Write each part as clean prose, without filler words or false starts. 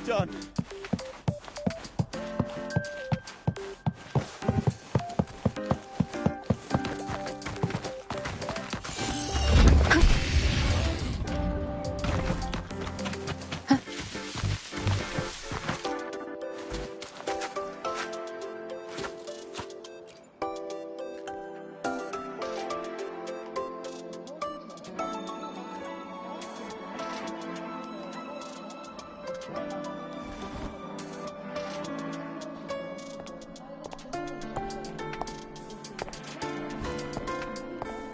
done.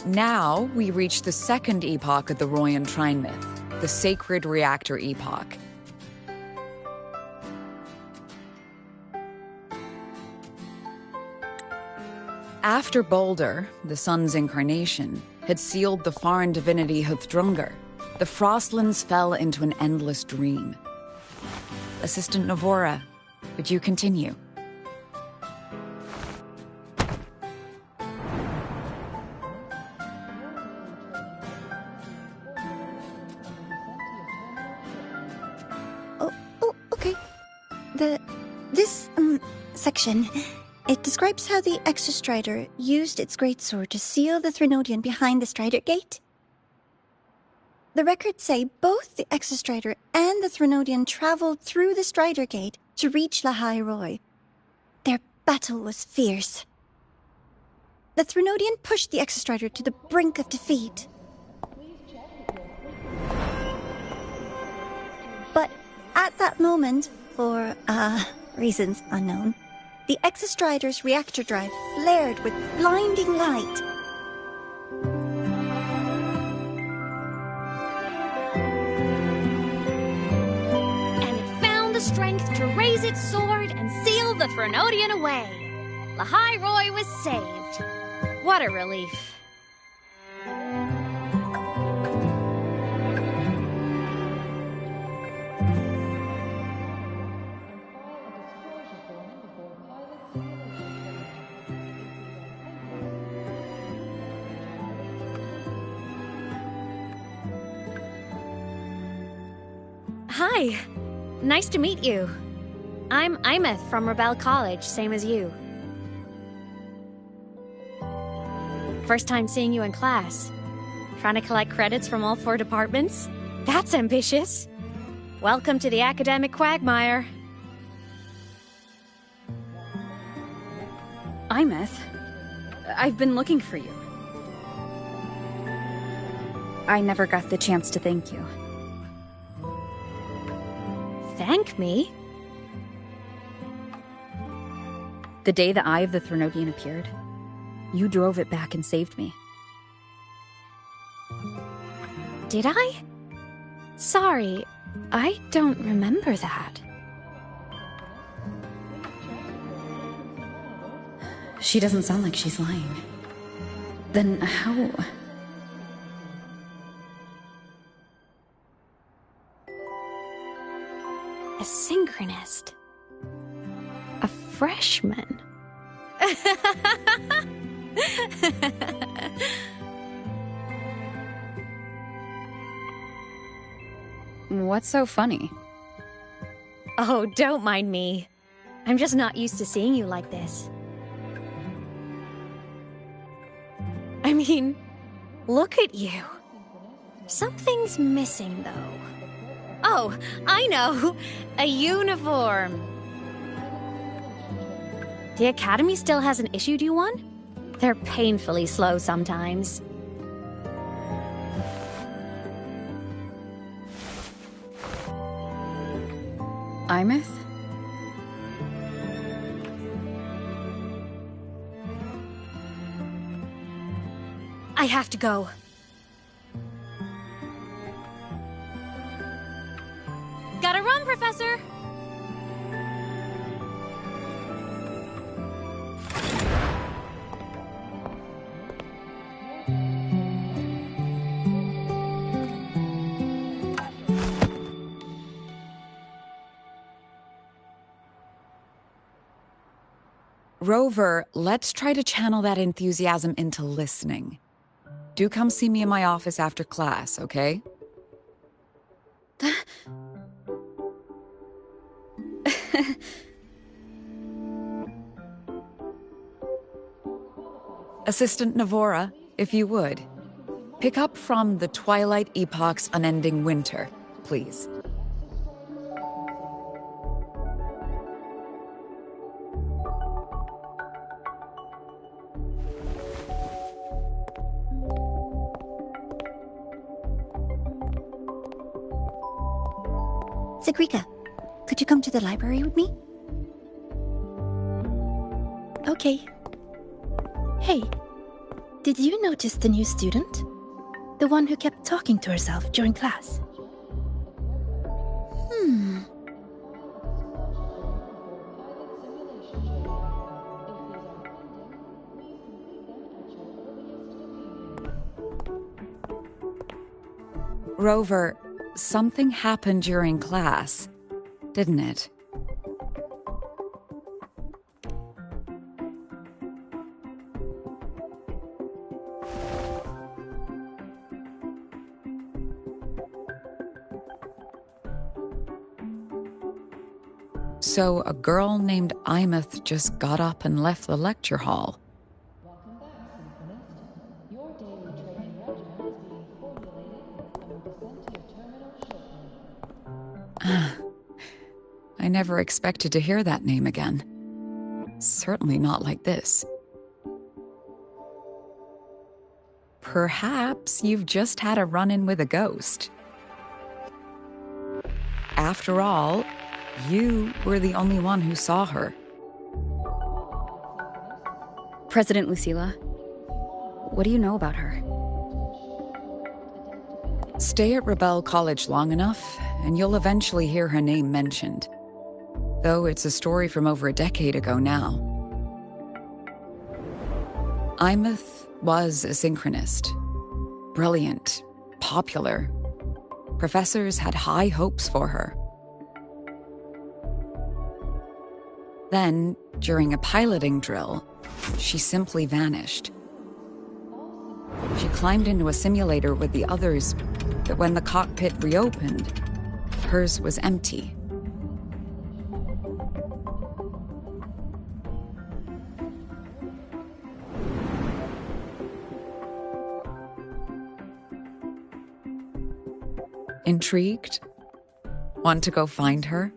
Now, we reach the second epoch of the Royan Trine myth, the Sacred Reactor Epoch. After Baldur, the sun's incarnation, had sealed the foreign divinity Huthdrungr, the Frostlands fell into an endless dream. Assistant Navora, would you continue? This section, it describes how the Exostrider used its greatsword to seal the Threnodian behind the Strider Gate. The records say both the Exostrider and the Threnodian traveled through the Strider Gate to reach Lahai Roi. Their battle was fierce. The Threnodian pushed the Exostrider to the brink of defeat. But at that moment, for, reasons unknown, the Exostrider's reactor drive flared with blinding light. And it found the strength to raise its sword and seal the Threnodian away. Lahai Roi was saved. What a relief. Hi. Nice to meet you. I'm Imeth from Rebel College, same as you. First time seeing you in class. Trying to collect credits from all 4 departments? That's ambitious. Welcome to the academic quagmire. Imeth, I've been looking for you. I never got the chance to thank you. Thank me? The day the Eye of the Threnodian appeared, you drove it back and saved me. Did I? Sorry, I don't remember that. She doesn't sound like she's lying. Then how... A synchronist. A freshman. What's so funny? Oh, don't mind me. I'm just not used to seeing you like this. I mean, look at you. Something's missing, though. Oh, I know! A uniform! The Academy still hasn't issued you one? They're painfully slow sometimes. Imeth? I have to go. Gotta run, Professor! Rover, let's try to channel that enthusiasm into listening. Do come see me in my office after class, okay? Assistant Navora, if you would. Pick up from the Twilight Epoch's Unending Winter, please. Sigrika, could you come to the library with me? Okay. Hey, did you notice the new student? The one who kept talking to herself during class? Rover, something happened during class, didn't it? So a girl named Imeth just got up and left the lecture hall. I never expected to hear that name again. Certainly not like this. Perhaps you've just had a run-in with a ghost. After all, you were the only one who saw her. President Lucilla, what do you know about her? Stay at Rebel College long enough, and you'll eventually hear her name mentioned. Though it's a story from over a decade ago now. Imeth was a synchronist. Brilliant, popular. Professors had high hopes for her. Then, during a piloting drill, she simply vanished. She climbed into a simulator with the others, but when the cockpit reopened, hers was empty. Intrigued? Want to go find her?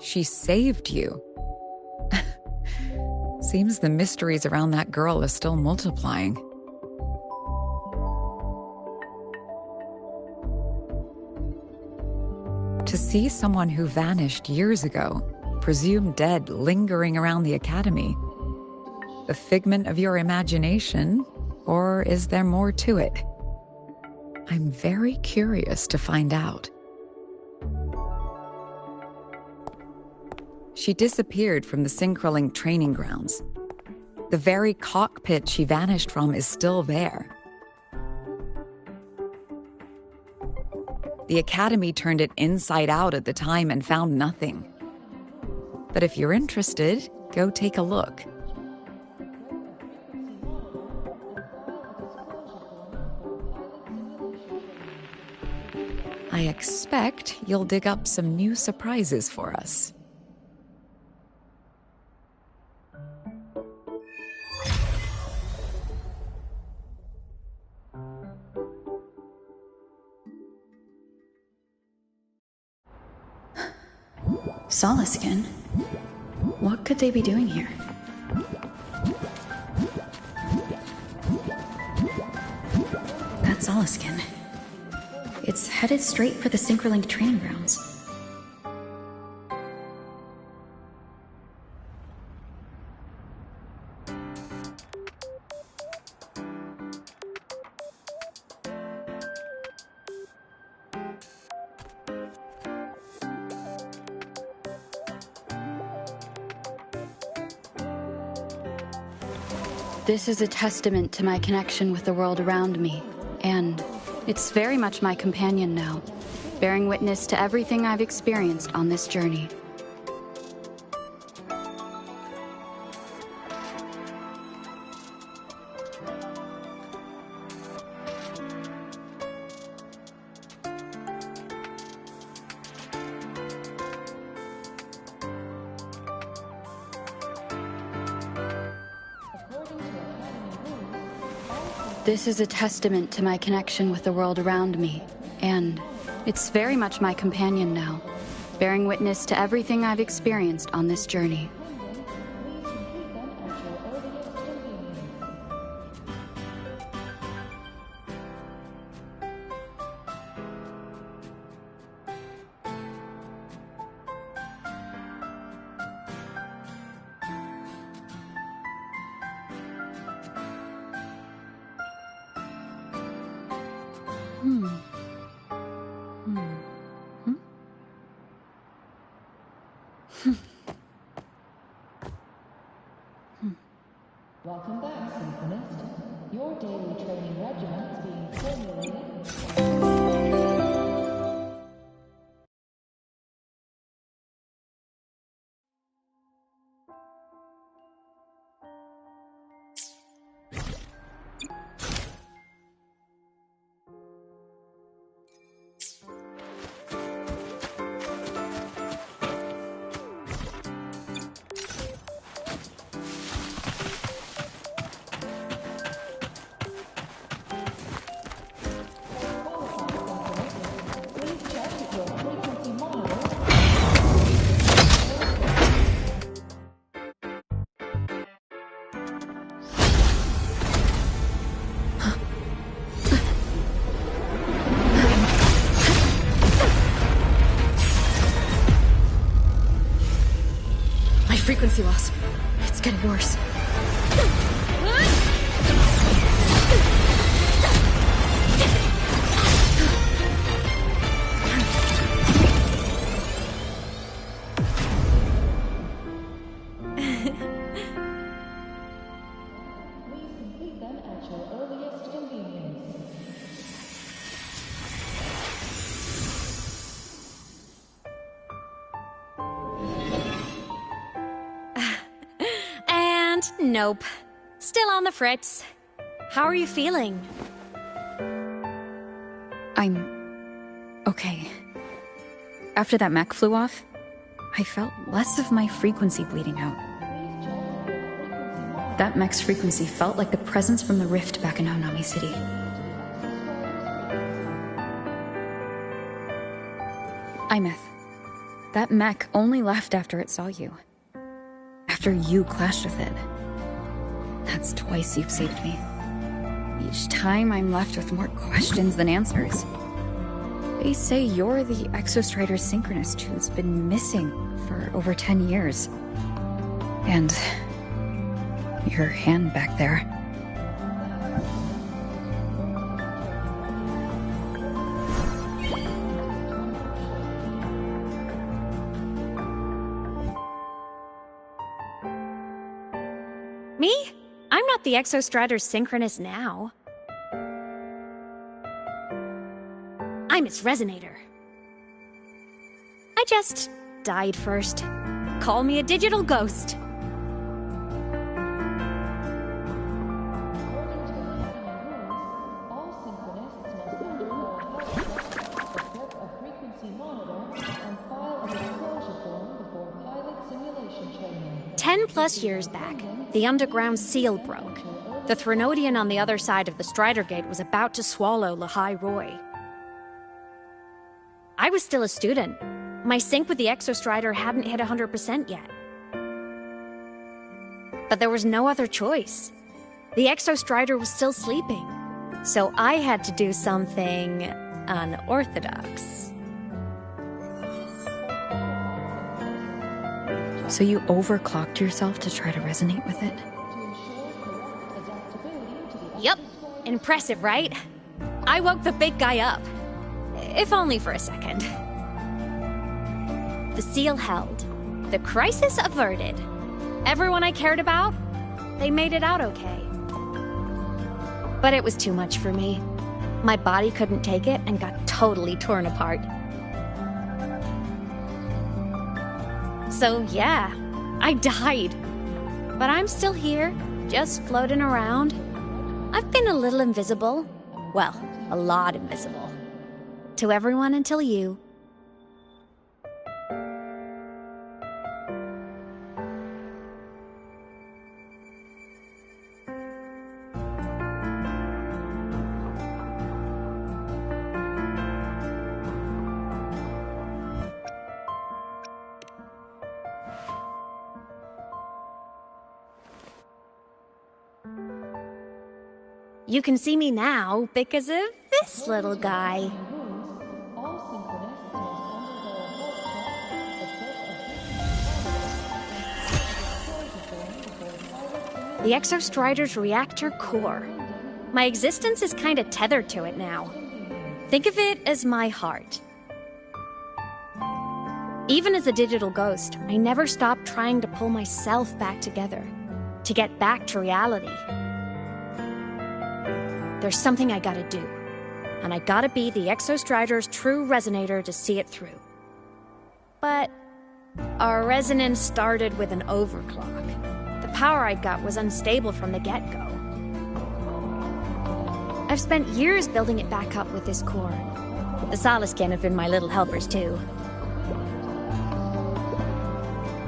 She saved you. Seems the mysteries around that girl are still multiplying. To see someone who vanished years ago, presumed dead, lingering around the academy, a figment of your imagination, or is there more to it? I'm very curious to find out. She disappeared from the Synchrolink training grounds. The very cockpit she vanished from is still there. The Academy turned it inside out at the time and found nothing. But if you're interested, go take a look. I expect you'll dig up some new surprises for us. Solaskin? What could they be doing here? That's Solaskin. It's headed straight for the Synchrolink training grounds. This is a testament to my connection with the world around me, and it's very much my companion now, bearing witness to everything I've experienced on this journey. This is a testament to my connection with the world around me, and it's very much my companion now, bearing witness to everything I've experienced on this journey. Welcome back, Synchronist. Your daily training regimen is being formulated. Frequency loss. It's getting worse. Please complete them at your earliest convenience. Nope. Still on the fritz. How are you feeling? I'm okay. After that mech flew off, I felt less of my frequency bleeding out. That mech's frequency felt like the presence from the rift back in Honami City. Imeth, that mech only left after it saw you. After you clashed with it. That's twice you've saved me. Each time I'm left with more questions than answers. They say you're the Exostrider Synchronist who's been missing for over 10 years. And your hand back there. Me? I'm not the Exostrider Synchronist now. I'm its Resonator. I just died first. Call me a digital ghost. All Synchrononists must undergo a health check, report a frequency monitor, and file a disclosure form before pilot simulation training. 10+ years back, the underground seal broke. The Threnodian on the other side of the Strider Gate was about to swallow Lahai Roy. I was still a student. My sync with the Exostrider hadn't hit 100% yet. But there was no other choice. The Exostrider was still sleeping. So I had to do something unorthodox. So you overclocked yourself to try to resonate with it? Yup. Impressive, right? I woke the big guy up. If only for a second. The seal held. The crisis averted. Everyone I cared about, they made it out okay. But it was too much for me. My body couldn't take it and got totally torn apart. So yeah, I died. But I'm still here, just floating around. I've been a little invisible. Well, a lot invisible. To everyone until you. You can see me now because of this little guy. The Exostrider's reactor core. My existence is kinda tethered to it now. Think of it as my heart. Even as a digital ghost, I never stopped trying to pull myself back together, to get back to reality. There's something I gotta do, and I gotta be the Exostrider's true resonator to see it through. But our resonance started with an overclock. The power I got was unstable from the get-go. I've spent years building it back up with this core. The Solaskin have been my little helpers too.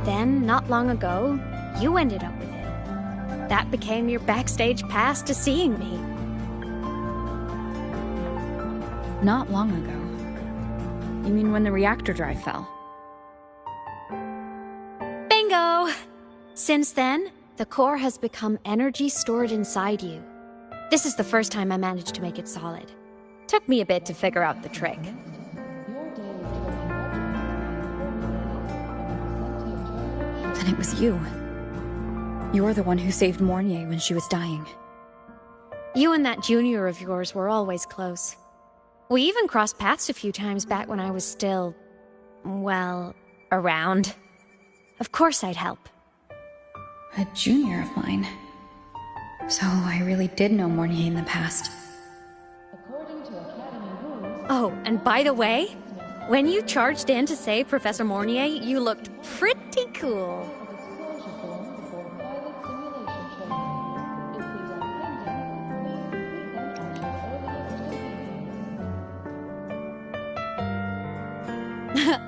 Then, not long ago, you ended up with it. That became your backstage pass to seeing me. Not long ago. You mean when the reactor drive fell? Bingo! Since then, the core has become energy stored inside you. This is the first time I managed to make it solid. Took me a bit to figure out the trick. Then it was you. You're the one who saved Mornier when she was dying. You and that junior of yours were always close. We even crossed paths a few times back when I was still, well, around. Of course I'd help. A junior of mine. So I really did know Mornier in the past. Oh, and by the way, when you charged in to save Professor Mornier, you looked pretty cool.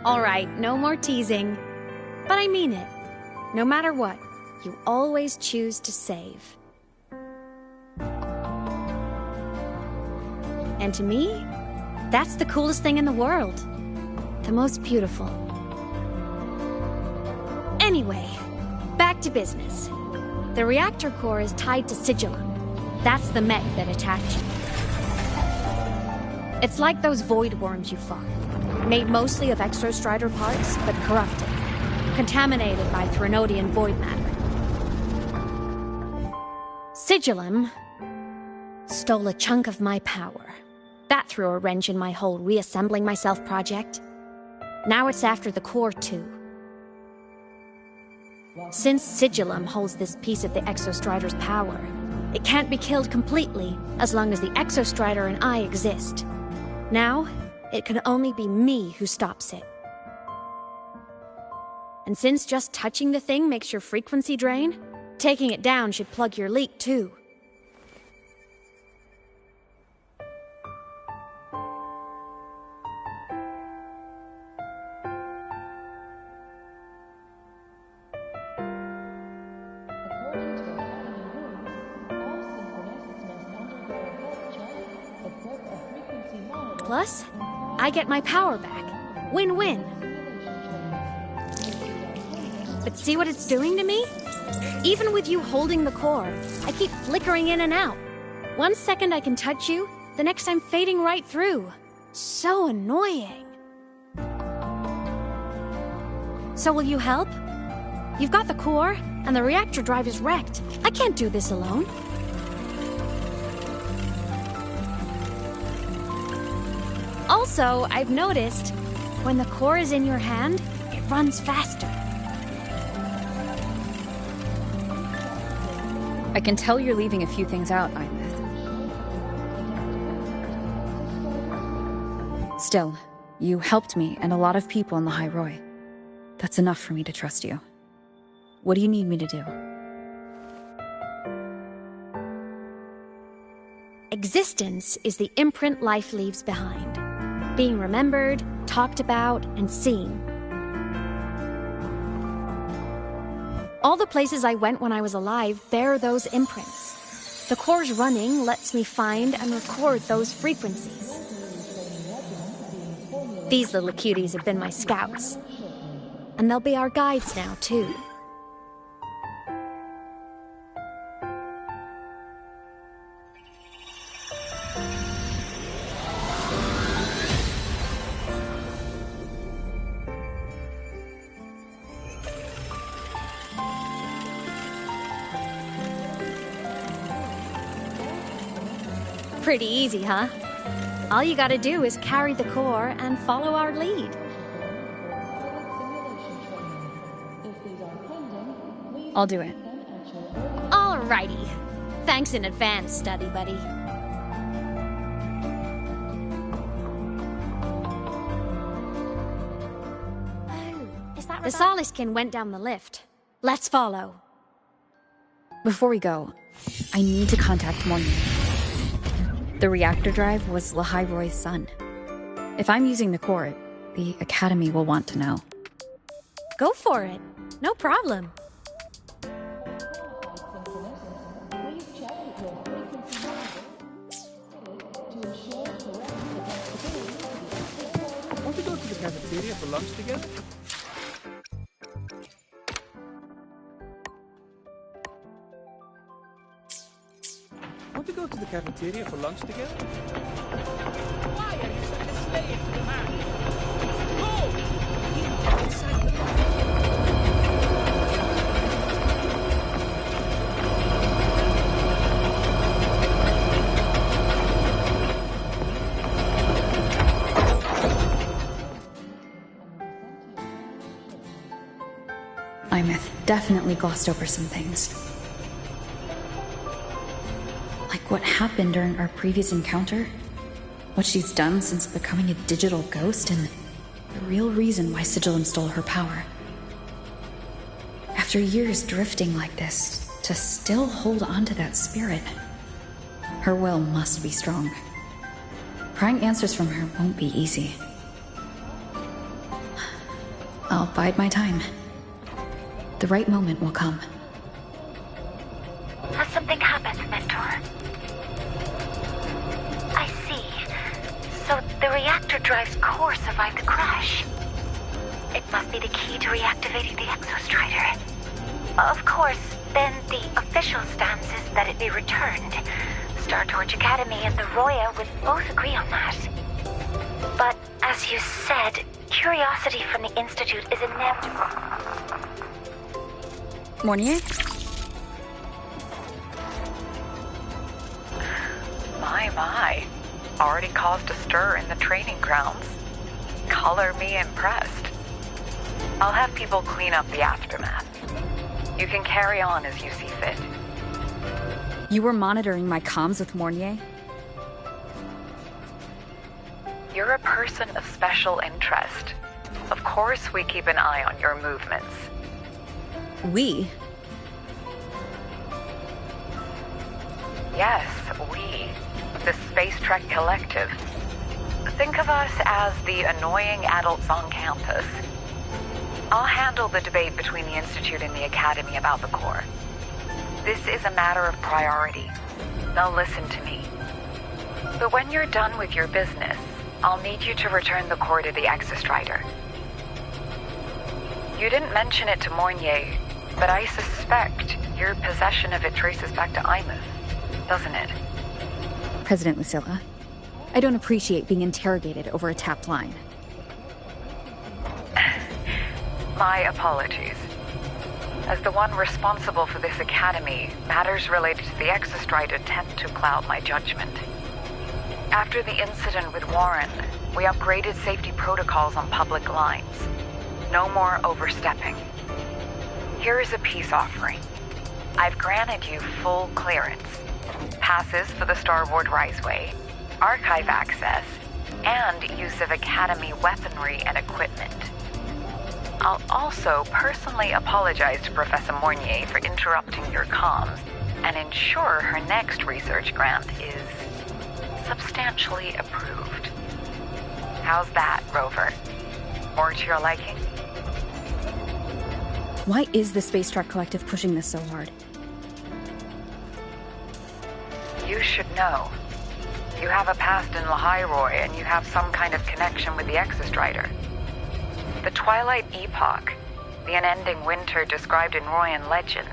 All right, no more teasing. But I mean it. No matter what, you always choose to save. And to me, that's the coolest thing in the world. The most beautiful. Anyway, back to business. The reactor core is tied to Sigilum. That's the mech that attacked you. It's like those void worms you fought. Made mostly of Exostrider parts, but corrupted. Contaminated by Threnodian void matter. Sigilum stole a chunk of my power. That threw a wrench in my whole reassembling myself project. Now it's after the core too. Since Sigilum holds this piece of the Exostrider's power, it can't be killed completely as long as the Exostrider and I exist. Now, it can only be me who stops it. And since just touching the thing makes your frequency drain, taking it down should plug your leak too. Plus, I get my power back. Win-win. But see what it's doing to me? Even with you holding the core, I keep flickering in and out. 1 second I can touch you, the next I'm fading right through. So annoying. So will you help? You've got the core, and the reactor drive is wrecked. I can't do this alone. Also, I've noticed, when the core is in your hand, it runs faster. I can tell you're leaving a few things out, Imeth. Still, you helped me and a lot of people in the High Roy. That's enough for me to trust you. What do you need me to do? Existence is the imprint life leaves behind. Being remembered, talked about, and seen. All the places I went when I was alive bear those imprints. The core's running lets me find and record those frequencies. These little cuties have been my scouts. And they'll be our guides now, too. Pretty easy, huh? All you gotta do is carry the core and follow our lead. I'll do it. Alrighty. Thanks in advance, study buddy. The Soliskin went down the lift. Let's follow. Before we go, I need to contact Morning. The reactor drive was Lahai Roy's son. If I'm using the core, the Academy will want to know. Go for it. No problem. Want to go to the cafeteria for lunch together? Want to go to the cafeteria for lunch together? Why are you such a slave to the man? Go! Inside the Imeth definitely glossed over some things. Like what happened during our previous encounter, what she's done since becoming a digital ghost, and the real reason why Sigillum stole her power. After years drifting like this, to still hold on to that spirit, her will must be strong. Prying answers from her won't be easy. I'll bide my time. The right moment will come. Has something happened, Mentor? I see. So the reactor drive's core survived the crash. It must be the key to reactivating the Exostrider. Of course, then the official stance is that it be returned. Star Torch Academy and the Roya would both agree on that. But as you said, curiosity from the Institute is inevitable. Mornier? My. Already caused a stir in the training grounds. Color me impressed. I'll have people clean up the aftermath. You can carry on as you see fit. You were monitoring my comms with Mornier? You're a person of special interest. Of course we keep an eye on your movements. We? Yes, we. The Space Trek Collective. Think of us as the annoying adults on campus. I'll handle the debate between the Institute and the Academy about the core. This is a matter of priority. Now listen to me. But when you're done with your business, I'll need you to return the core to the Exostrider. You didn't mention it to Mornier, but I suspect your possession of it traces back to Imeth, doesn't it? President Lucilla, I don't appreciate being interrogated over a tapped line. My apologies. As the one responsible for this academy, matters related to the Exostrider tend to cloud my judgment. After the incident with Warren, we upgraded safety protocols on public lines. No more overstepping. Here is a peace offering. I've granted you full clearance. Passes for the Starboard Riseway, archive access, and use of Academy weaponry and equipment. I'll also personally apologize to Professor Mornier for interrupting your comms and ensure her next research grant is substantially approved. How's that, Rover? More to your liking? Why is the Space Truck Collective pushing this so hard? You should know. You have a past in Lahairoi, and you have some kind of connection with the Exostrider. The Twilight Epoch, the unending winter described in Royan legend,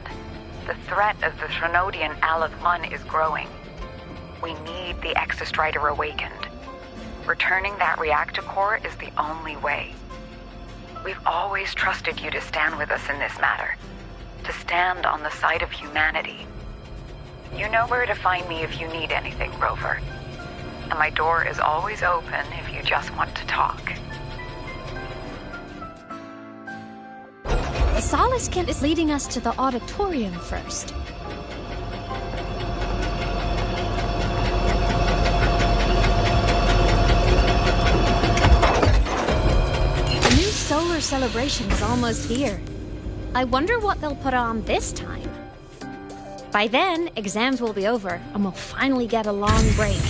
the threat of the Threnodian Aleth One is growing. We need the Exostrider awakened. Returning that reactor core is the only way. We've always trusted you to stand with us in this matter, to stand on the side of humanity. You know where to find me if you need anything, Rover. And my door is always open if you just want to talk. The Soliskin is leading us to the auditorium first. The new solar celebration is almost here. I wonder what they'll put on this time. By then, exams will be over, and we'll finally get a long break.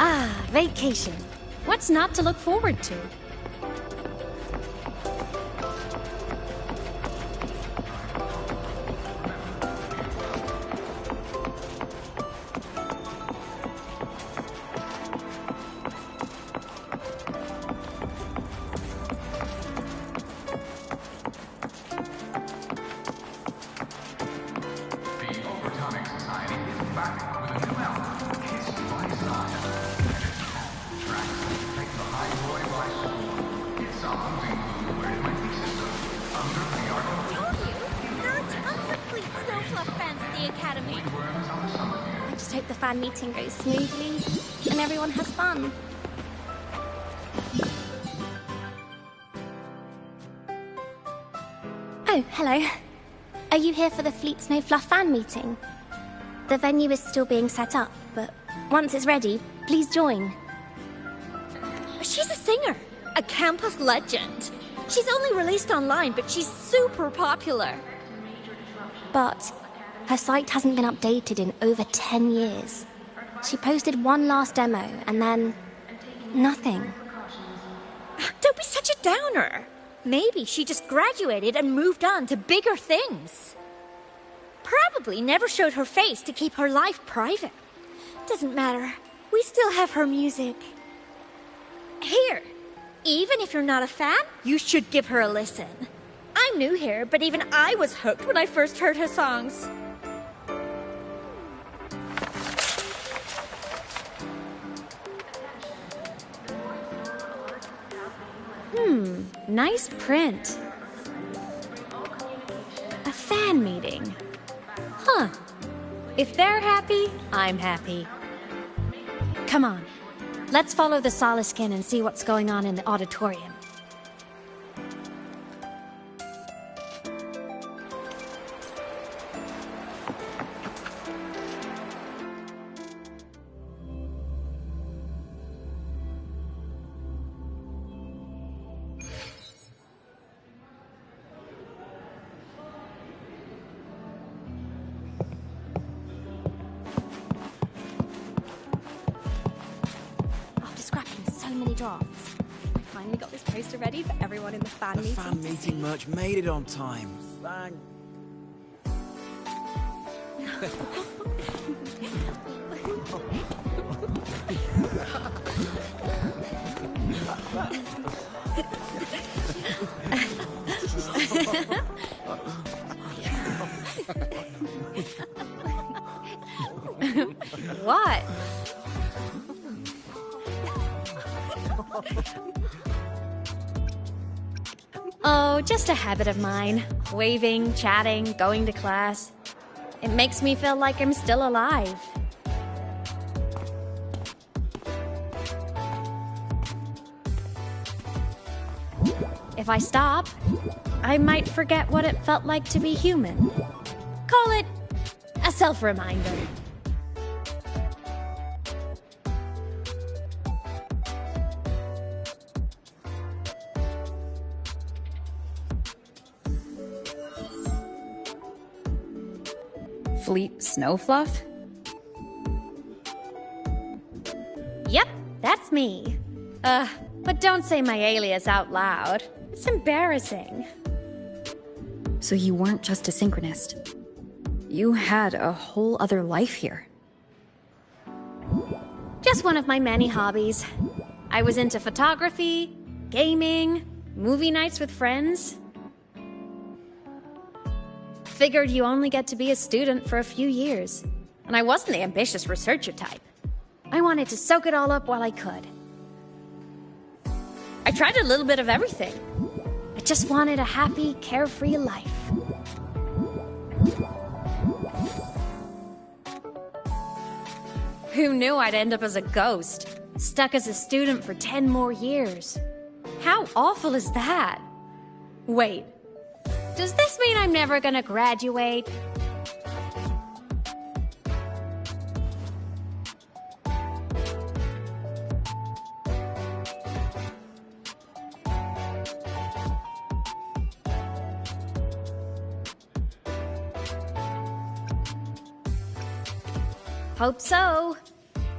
Ah, vacation. What's not to look forward to? Meeting goes smoothly and everyone has fun. Oh, hello. Are you here for the Fleet Snow Fluff fan meeting? The venue is still being set up, but once it's ready, please join. She's a singer, a campus legend. She's only released online, but she's super popular. But her site hasn't been updated in over 10 years. She posted one last demo, and then nothing. Don't be such a downer. Maybe she just graduated and moved on to bigger things. Probably never showed her face to keep her life private. Doesn't matter. We still have her music. Here, even if you're not a fan, you should give her a listen. I'm new here, but even I was hooked when I first heard her songs. Nice print. A fan meeting. Huh. If they're happy, I'm happy. Come on. Let's follow the Soliskin and see what's going on in the auditorium. Drafts. I finally got this poster ready for everyone in the fan meeting. The fan meeting merch made it on time. Thank. What? Oh, just a habit of mine. Waving, chatting, going to class. It makes me feel like I'm still alive. If I stop, I might forget what it felt like to be human. Call it a self-reminder. Fleet Snowfluff? Yep, that's me. But don't say my alias out loud. It's embarrassing. So you weren't just a synchronist. You had a whole other life here. Just one of my many hobbies. I was into photography, gaming, movie nights with friends. Figured you only get to be a student for a few years. And I wasn't the ambitious researcher type. I wanted to soak it all up while I could. I tried a little bit of everything. I just wanted a happy, carefree life. Who knew I'd end up as a ghost, stuck as a student for 10 more years? How awful is that? Wait, does this mean I'm never gonna graduate? Hope so.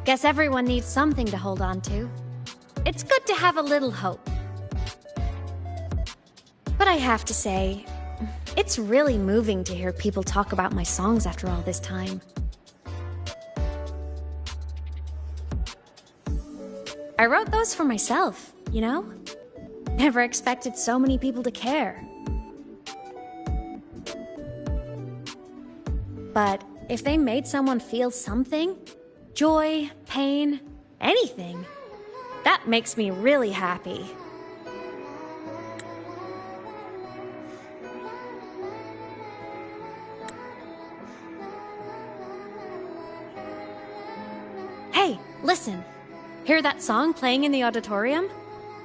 Guess everyone needs something to hold on to. It's good to have a little hope. But I have to say, it's really moving to hear people talk about my songs after all this time. I wrote those for myself, you know? Never expected so many people to care. But if they made someone feel something, joy, pain, anything, that makes me really happy. Hey, listen. Hear that song playing in the auditorium?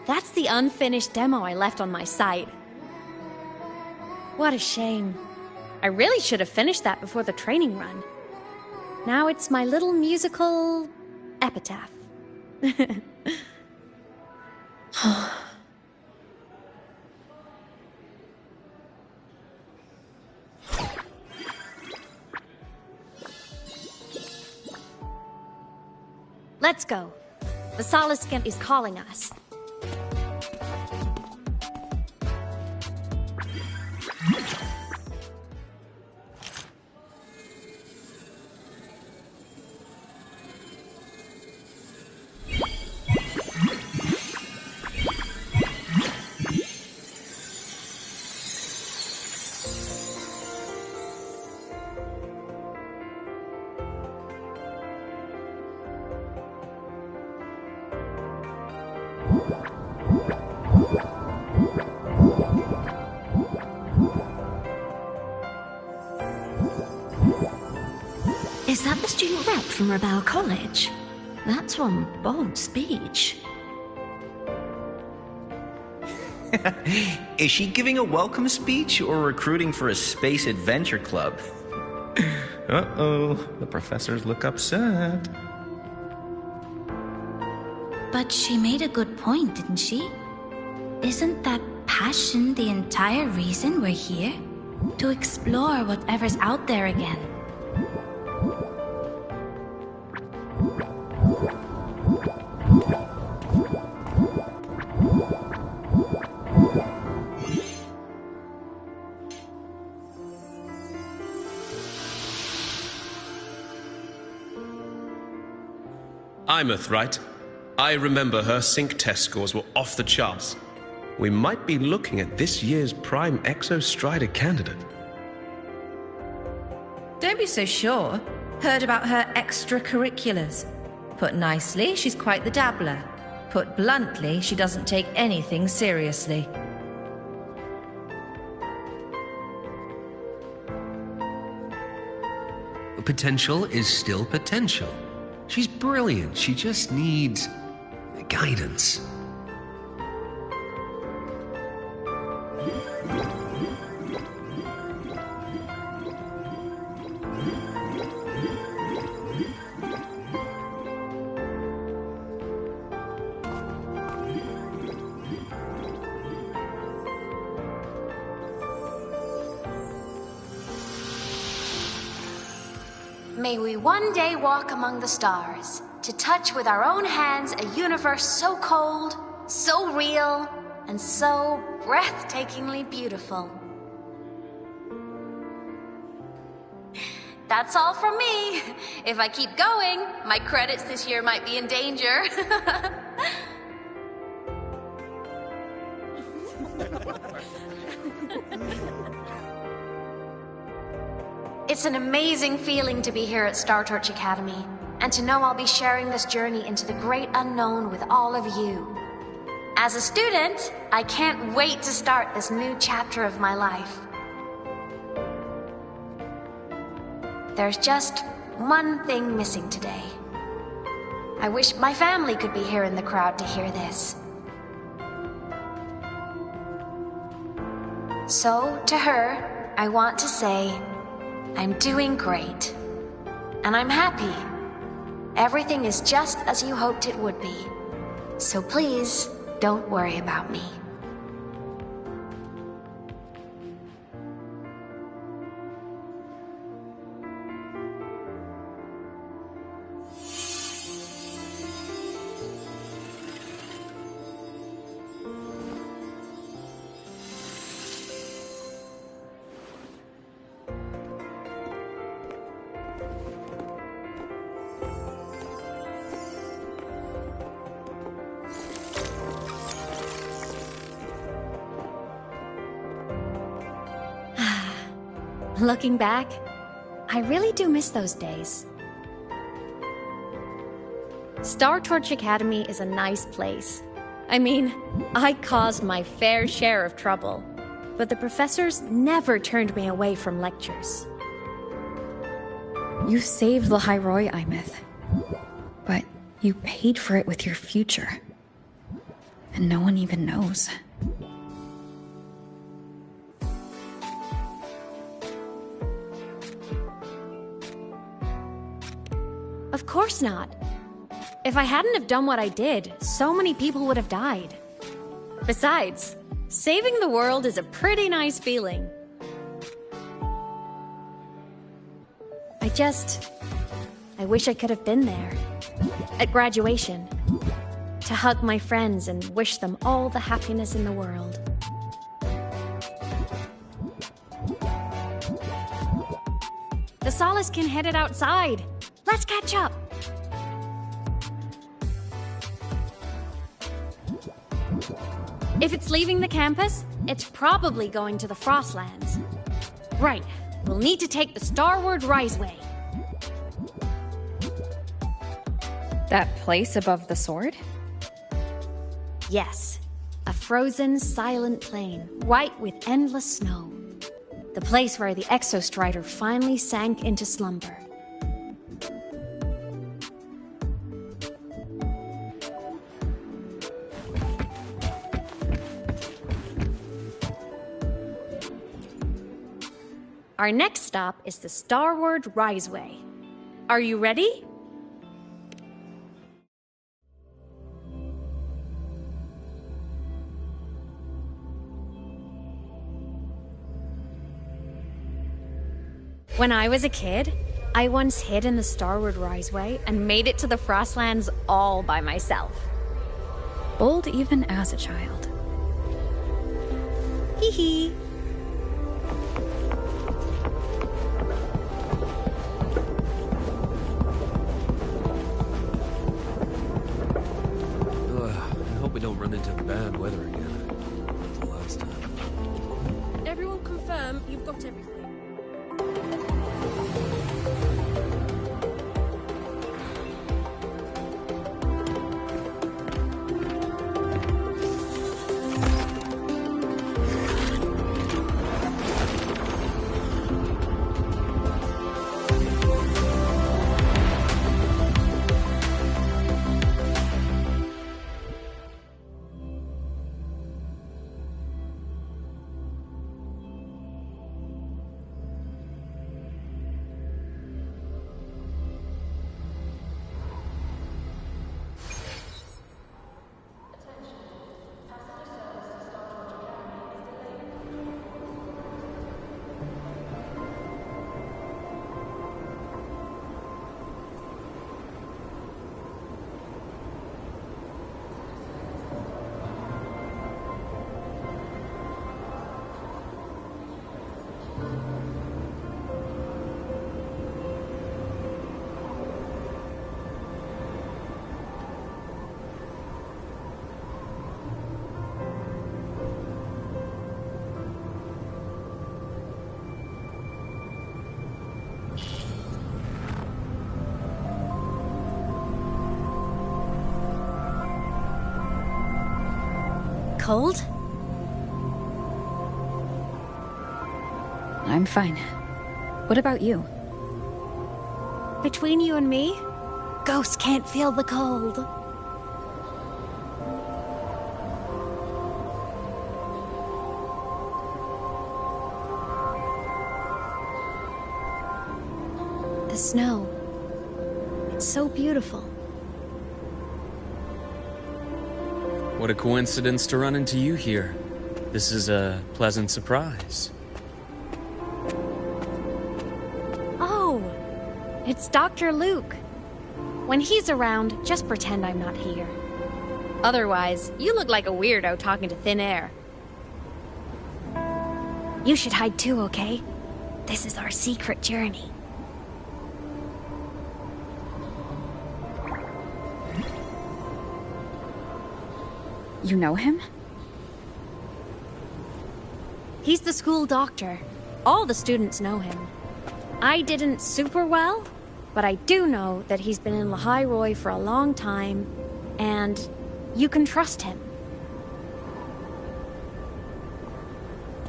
That's the unfinished demo I left on my site. What a shame. I really should have finished that before the training run. Now it's my little musical epitaph. Let's go. The Soliscan is calling us. Is that the student rep from Rebel College? That's one bold speech. Is she giving a welcome speech or recruiting for a space adventure club? Uh-oh, the professors look upset. But she made a good point, didn't she? Isn't that passion the entire reason we're here? To explore whatever's out there again. Imeth, right? I remember her sync test scores were off the charts. We might be looking at this year's prime Exostrider candidate. Don't be so sure. Heard about her extracurriculars. Put nicely, she's quite the dabbler. Put bluntly, she doesn't take anything seriously. Potential is still potential. She's brilliant. She just needs guidance. May we one day walk among the stars, to touch with our own hands a universe so cold, so real, and so breathtakingly beautiful. That's all from me. If I keep going, my credits this year might be in danger. It's an amazing feeling to be here at Star Torch Academy, and to know I'll be sharing this journey into the great unknown with all of you. As a student, I can't wait to start this new chapter of my life. There's just one thing missing today. I wish my family could be here in the crowd to hear this. So, to her, I want to say, I'm doing great. And I'm happy. Everything is just as you hoped it would be. So please, don't worry about me. Looking back, I really do miss those days. Star Torch Academy is a nice place. I mean, I caused my fair share of trouble, but the professors never turned me away from lectures. You saved the Hyroi, Imith. But you paid for it with your future. And no one even knows. Of course not. If I hadn't have done what I did, so many people would have died. Besides, saving the world is a pretty nice feeling. I wish I could have been there. At graduation. To hug my friends and wish them all the happiness in the world. The Solace can headed outside. Let's catch up. If it's leaving the campus, it's probably going to the Frostlands. Right, we'll need to take the Starward Riseway. That place above the sword? Yes, a frozen, silent plain, white with endless snow. The place where the Exostrider finally sank into slumber. Our next stop is the Starward Riseway. Are you ready? When I was a kid, I once hid in the Starward Riseway and made it to the Frostlands all by myself. Bold even as a child. Hee hee. I hope we don't run into bad weather again. Like the last time. Everyone confirm you've got everything. cold? I'm fine. What about you? Between you and me, ghosts can't feel the cold. The snow. It's so beautiful. What a coincidence to run into you here. This is a pleasant surprise. Oh, it's Dr. Luke. When he's around, just pretend I'm not here. Otherwise, you look like a weirdo talking to thin air. You should hide too, okay? This is our secret journey. You know him? He's the school doctor. All the students know him. I didn't super well, but I do know that he's been in Lahai Roi for a long time, and you can trust him.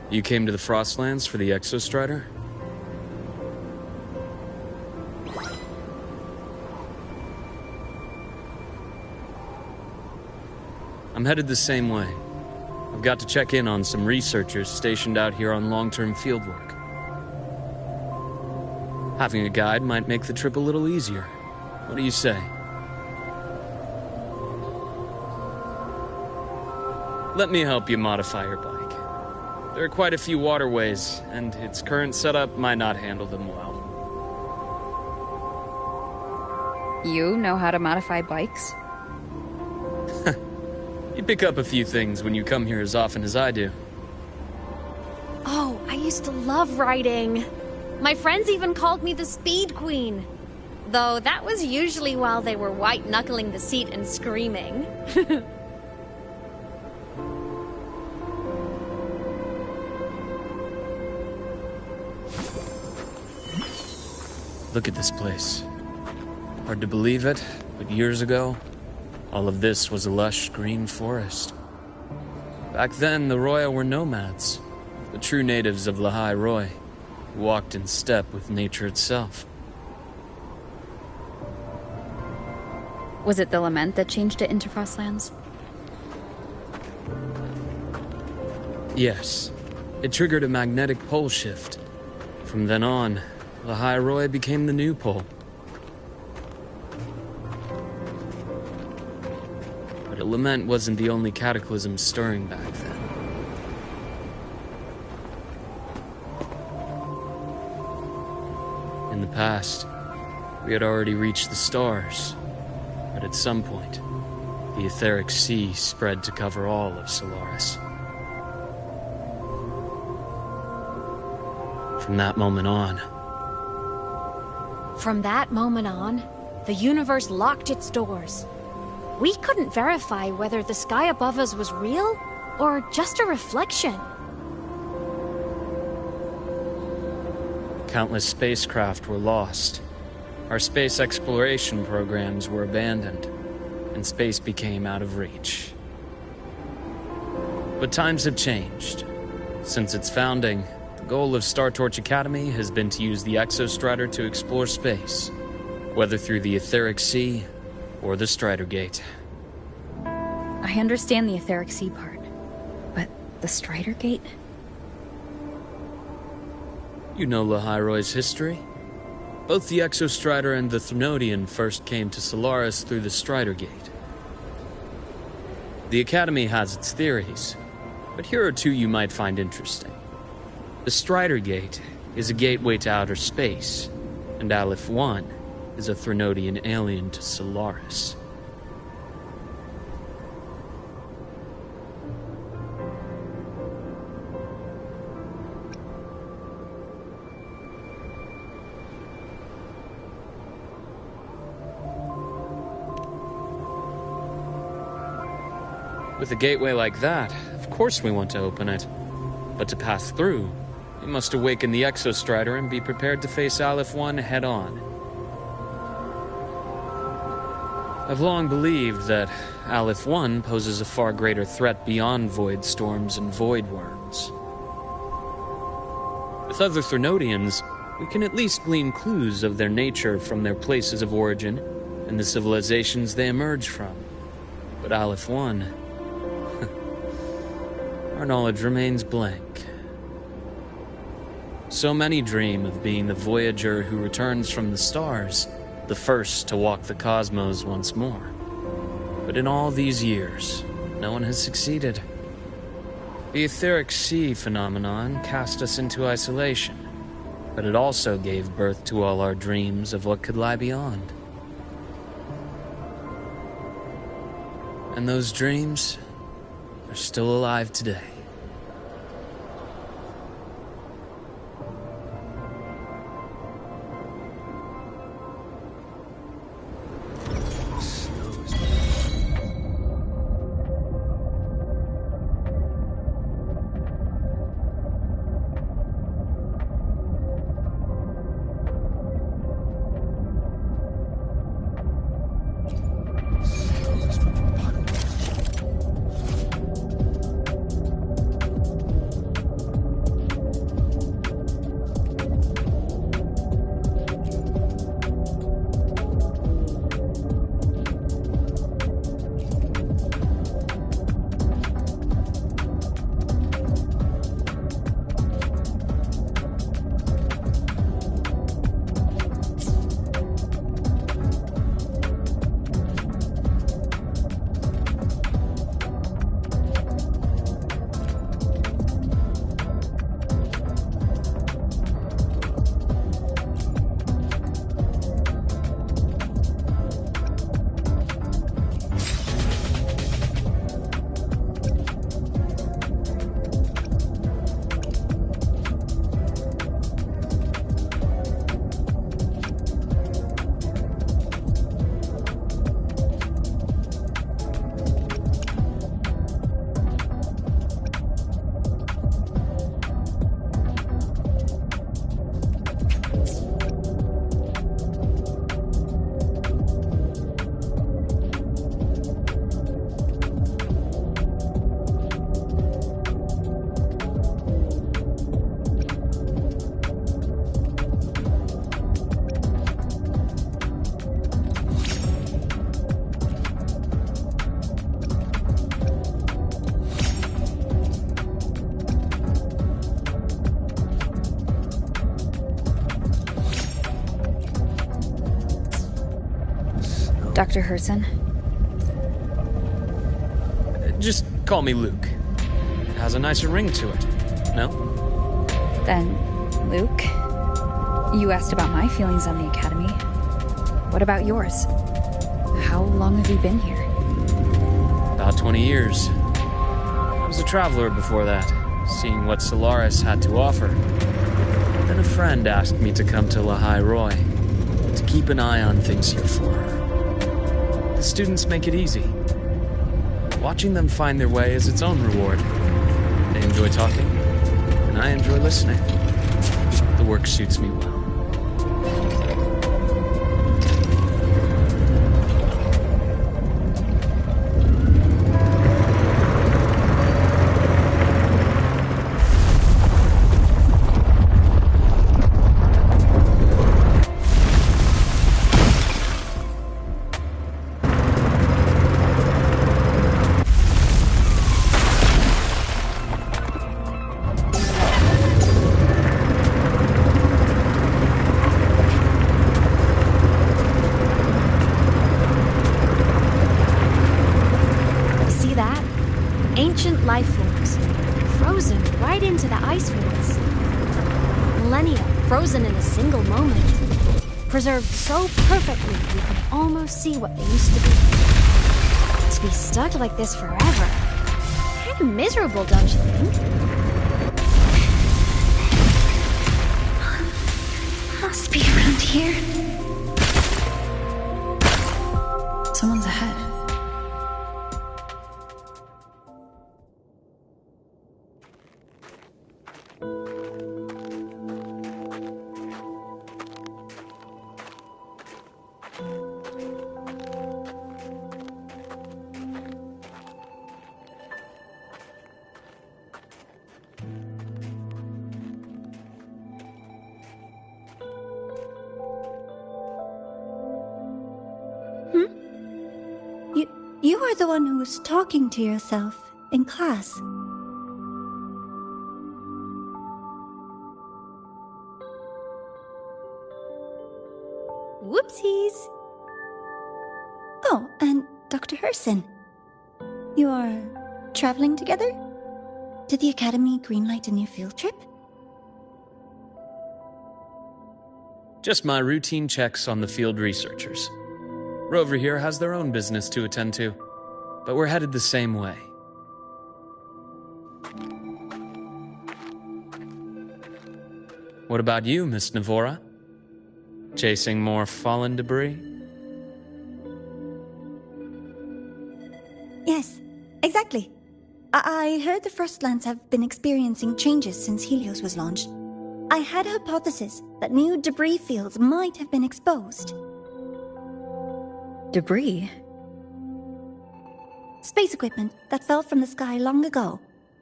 You came to the Frostlands for the Exostrider? I'm headed the same way. I've got to check in on some researchers stationed out here on long-term fieldwork. Having a guide might make the trip a little easier. What do you say? Let me help you modify your bike. There are quite a few waterways, and its current setup might not handle them well. You know how to modify bikes? You pick up a few things when you come here as often as I do. Oh, I used to love riding. My friends even called me the Speed Queen. Though that was usually while they were white-knuckling the seat and screaming. Look at this place. Hard to believe it, but years ago, all of this was a lush green forest. Back then, the Roya were nomads, the true natives of Lahai Roi, who walked in step with nature itself. Was it the lament that changed it into Frostlands? Yes. It triggered a magnetic pole shift. From then on, Lahai Roi became the new pole. But a lament wasn't the only cataclysm stirring back then. In the past, we had already reached the stars, but at some point, the etheric sea spread to cover all of Solaris. From that moment on, the universe locked its doors. We couldn't verify whether the sky above us was real or just a reflection. Countless spacecraft were lost. Our space exploration programs were abandoned, and space became out of reach. But times have changed. Since its founding, the goal of Star Torch Academy has been to use the Exostrider to explore space, whether through the Etheric Sea or the Strider Gate. I understand the Etheric Sea part, but the Strider Gate? You know Lahai Roi's history? Both the Exostrider and the Threnodian first came to Solaris through the Strider Gate. The Academy has its theories, but here are two you might find interesting. The Strider Gate is a gateway to outer space, and Aleph 1 is a Threnodian alien to Solaris. With a gateway like that, of course we want to open it. But to pass through, we must awaken the Exostrider and be prepared to face Aleph 1 head-on. I've long believed that Aleph 1 poses a far greater threat beyond void storms and void worms. With other Threnodians, we can at least glean clues of their nature from their places of origin and the civilizations they emerge from. But Aleph 1... our knowledge remains blank. So many dream of being the voyager who returns from the stars, the first to walk the cosmos once more. But in all these years, no one has succeeded. The etheric sea phenomenon cast us into isolation, but it also gave birth to all our dreams of what could lie beyond. And those dreams are still alive today. Dr. Herson? Just call me Luke. It has a nicer ring to it, no? Then, Luke, you asked about my feelings on the Academy. What about yours? How long have you been here? About 20 years. I was a traveler before that, seeing what Solaris had to offer. Then a friend asked me to come to Lahai Roy, to keep an eye on things here for her. The students make it easy. Watching them find their way is its own reward. They enjoy talking, and I enjoy listening. The work suits me well. Life forms, frozen right into the ice fields. Millennia frozen in a single moment, preserved so perfectly you can almost see what they used to be. To be stuck like this forever, kind of miserable, don't you think? Must be around here. Someone's ahead. were the one who was talking to yourself in class. Whoopsies! Oh, and Dr. Herson. You are traveling together? Did the Academy greenlight a new field trip? Just my routine checks on the field researchers. Rover here has their own business to attend to, but we're headed the same way. What about you, Miss Navora? Chasing more fallen debris? Yes, exactly. I heard the Frostlands have been experiencing changes since Helios was launched. I had a hypothesis that new debris fields might have been exposed. Debris? Space equipment that fell from the sky long ago.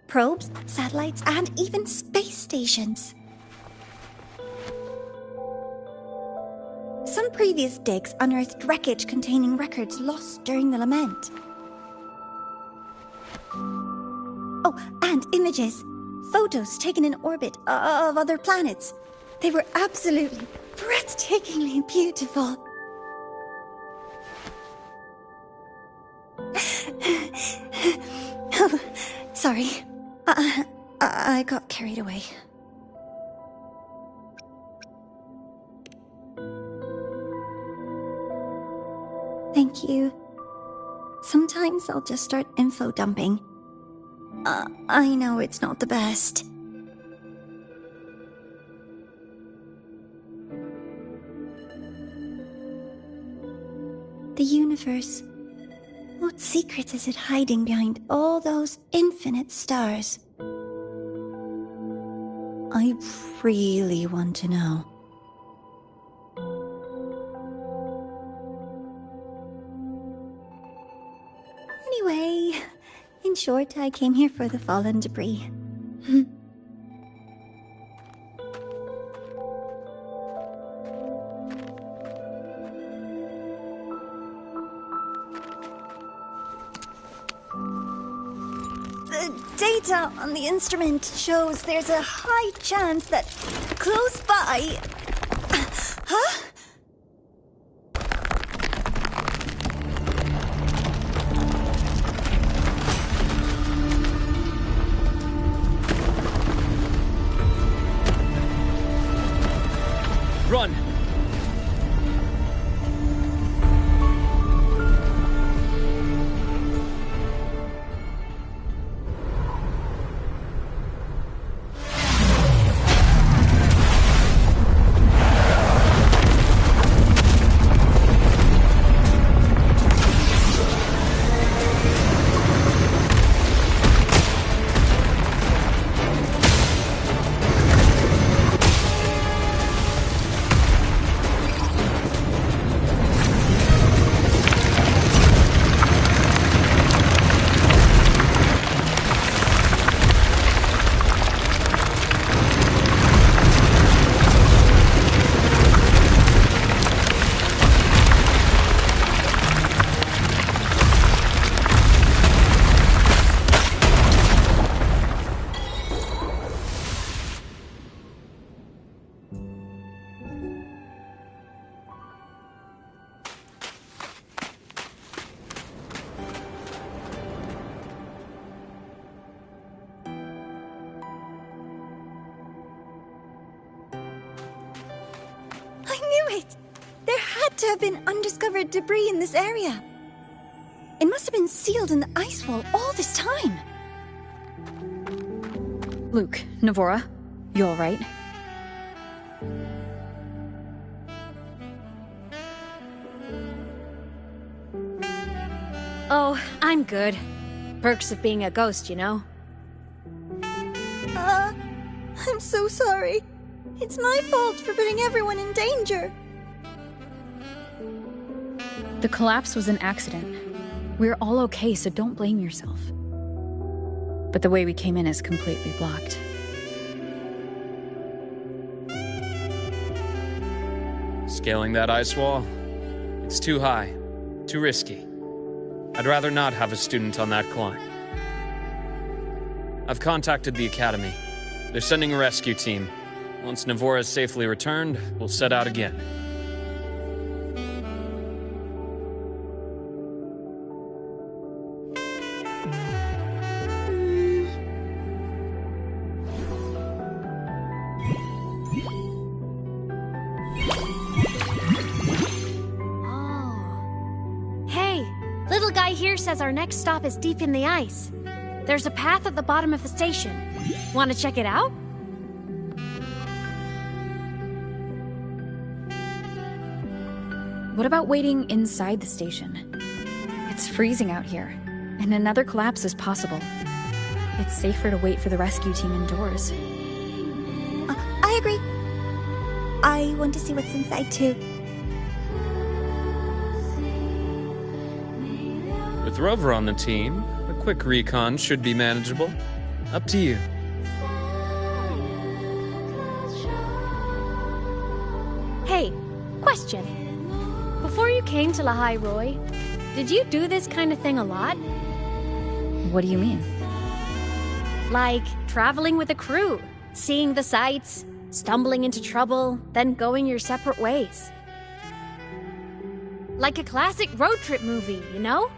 Probes, satellites, and even space stations. Some previous digs unearthed wreckage containing records lost during the Lament. Oh, and images. Photos taken in orbit of other planets. They were absolutely breathtakingly beautiful. Oh, sorry. I got carried away. Thank you. Sometimes I'll just start info dumping. I know it's not the best. The universe. What secret is it hiding behind all those infinite stars? I really want to know. Anyway, in short, I came here for the fallen debris. The data on the instrument shows there's a high chance that close by... Huh? Run! To have been undiscovered debris in this area. It must have been sealed in the ice wall all this time. Luke, Navora, you all right? Oh, I'm good. Perks of being a ghost, you know? I'm so sorry. It's my fault for putting everyone in danger. The collapse was an accident. We're all okay, so don't blame yourself. But the way we came in is completely blocked. Scaling that ice wall? It's too high. Too risky. I'd rather not have a student on that climb. I've contacted the Academy. They're sending a rescue team. Once Navora is safely returned, we'll set out again. Says our next stop is deep in the ice. There's a path at the bottom of the station. Want to check it out? What about waiting inside the station? It's freezing out here, and another collapse is possible. It's safer to wait for the rescue team indoors. I agree. I want to see what's inside too. With Rover on the team, a quick recon should be manageable. Up to you. Hey, question. Before you came to Lahai Roi, did you do this kind of thing a lot? What do you mean? Like traveling with a crew, seeing the sights, stumbling into trouble, then going your separate ways. Like a classic road trip movie, you know?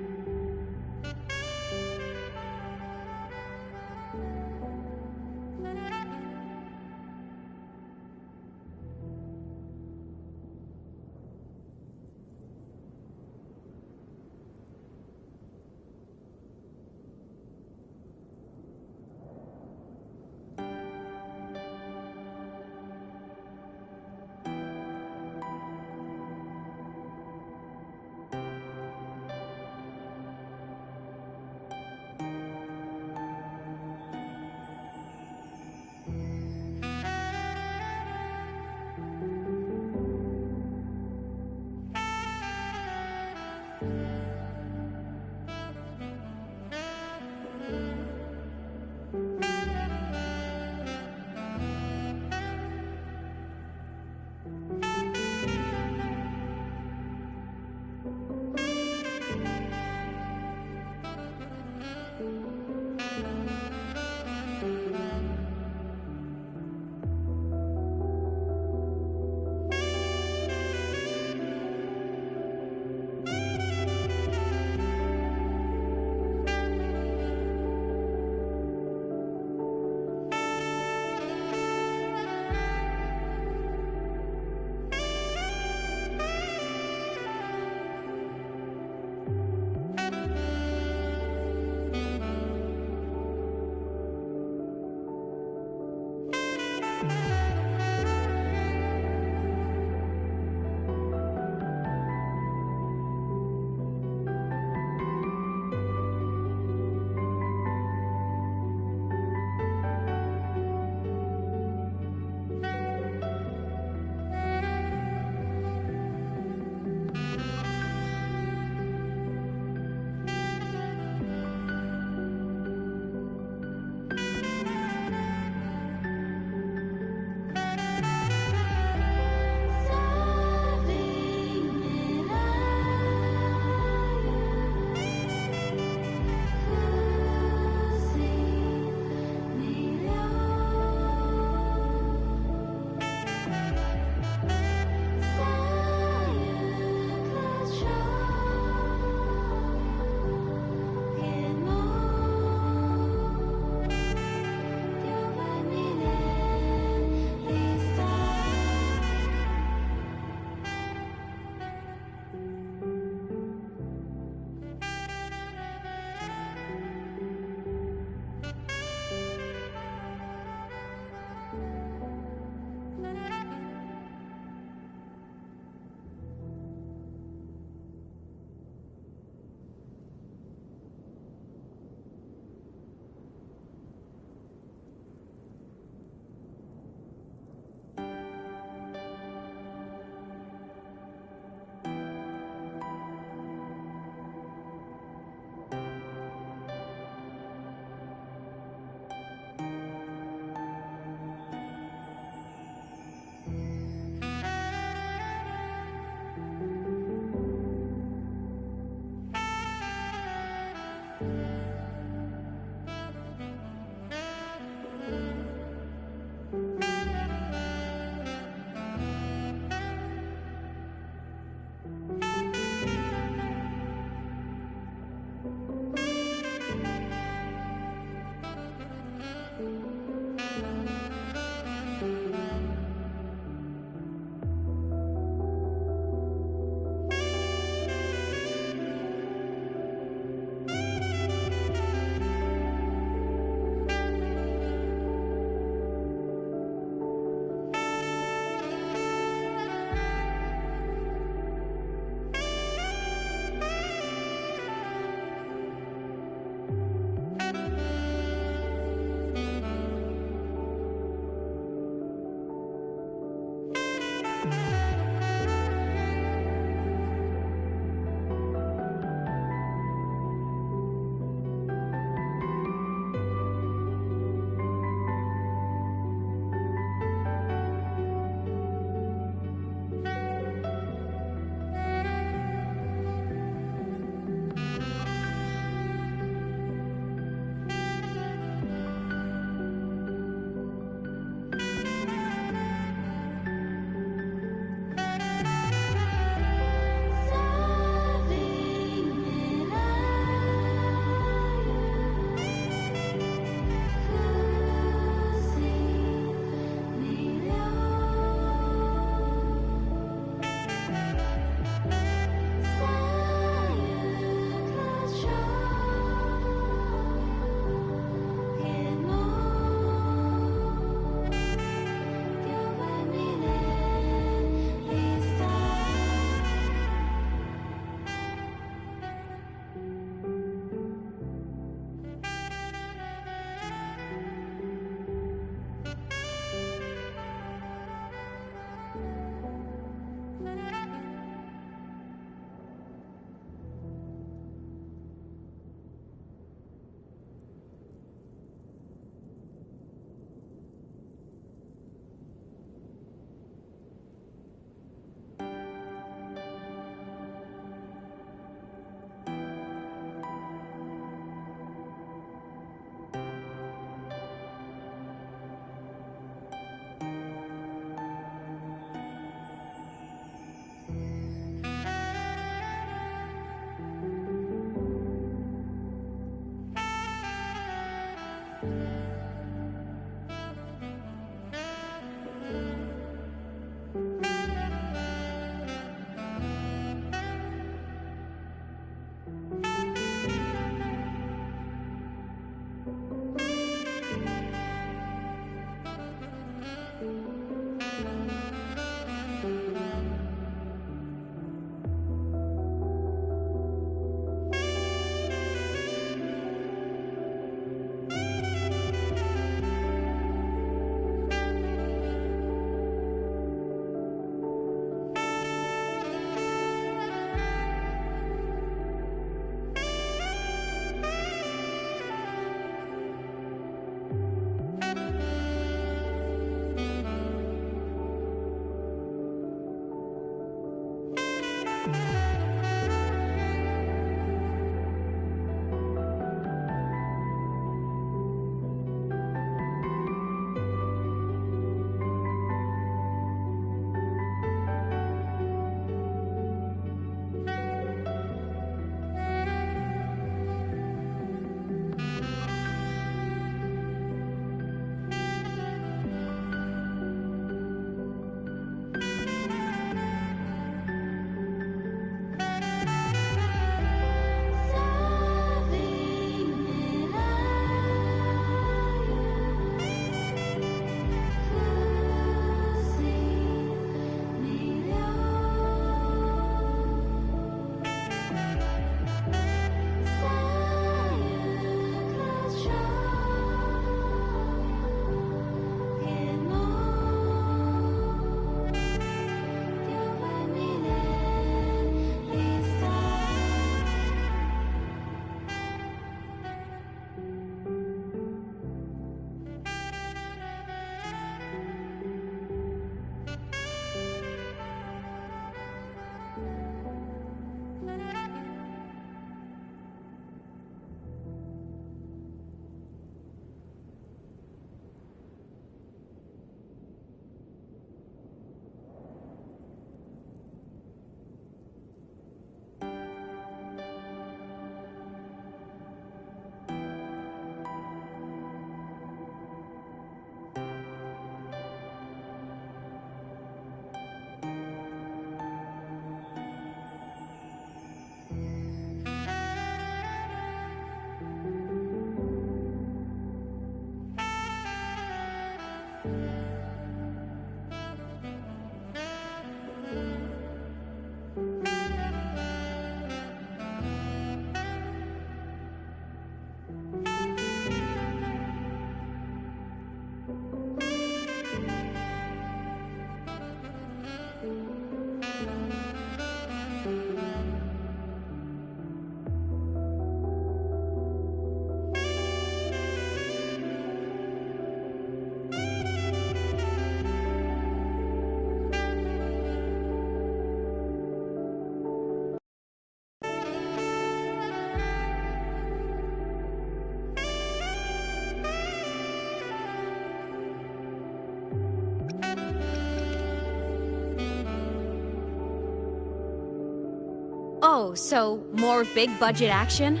Oh, so more big budget action?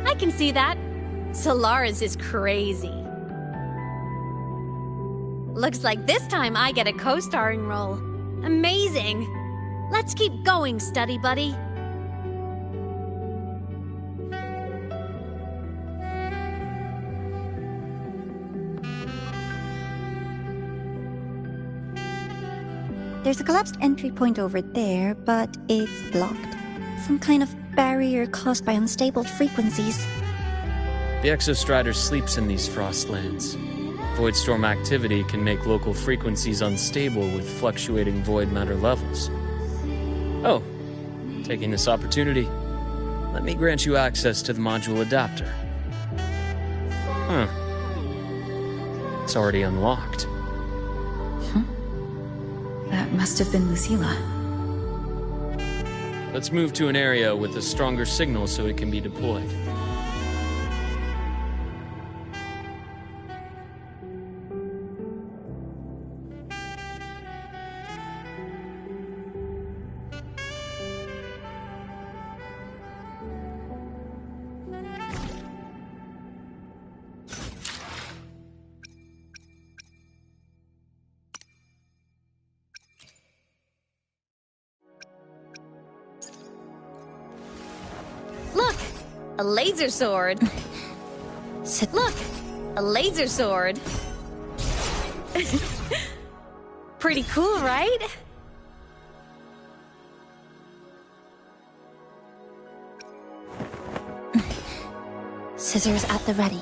I can see that. Solaris is crazy. Looks like this time I get a co-starring role. Amazing! Let's keep going, study buddy. There's a collapsed entry point over there, but it's blocked. Some kind of barrier caused by unstable frequencies. The Exostrider sleeps in these frostlands. Void storm activity can make local frequencies unstable with fluctuating void matter levels. Oh, taking this opportunity, let me grant you access to the module adapter. Huh. It's already unlocked. That must have been Lucilla. Let's move to an area with a stronger signal so it can be deployed. Look! A laser sword! Look! A laser sword! Pretty cool, right? Scissors at the ready.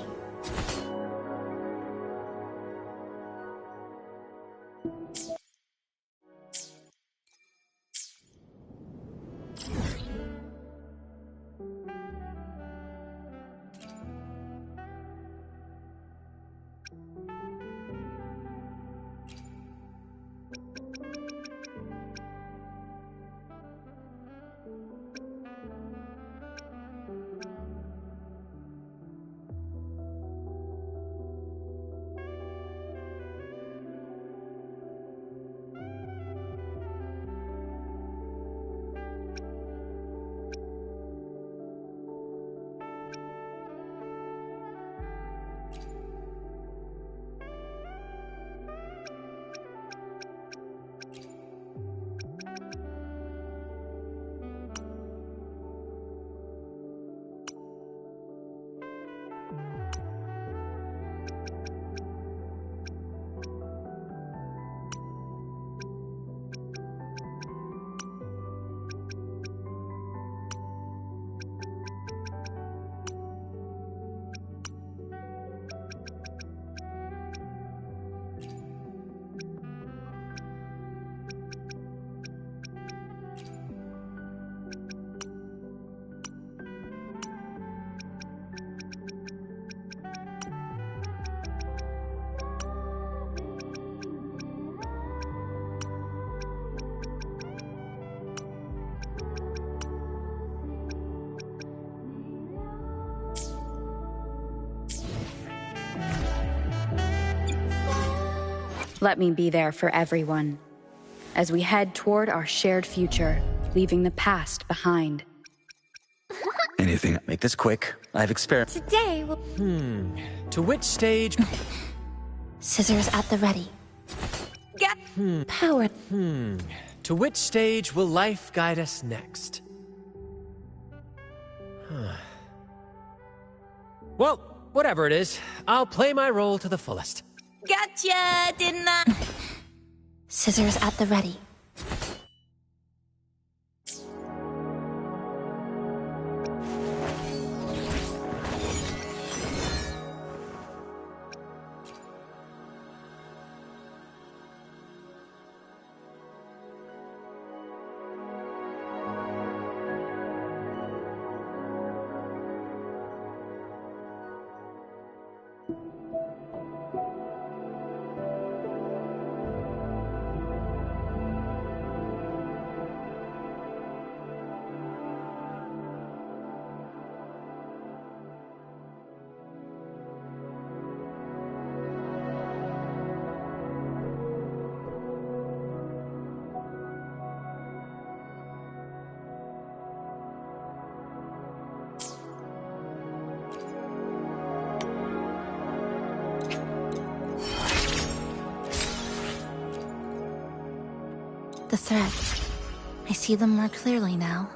Let me be there for everyone, as we head toward our shared future, leaving the past behind. Anything. Make this quick. I've experienced. Today we'll... To which stage? Scissors at the ready. Get Power. To which stage will life guide us next? Well, whatever it is, I'll play my role to the fullest. Gotcha, didn't I? Scissors at the ready. The threads. I see them more clearly now.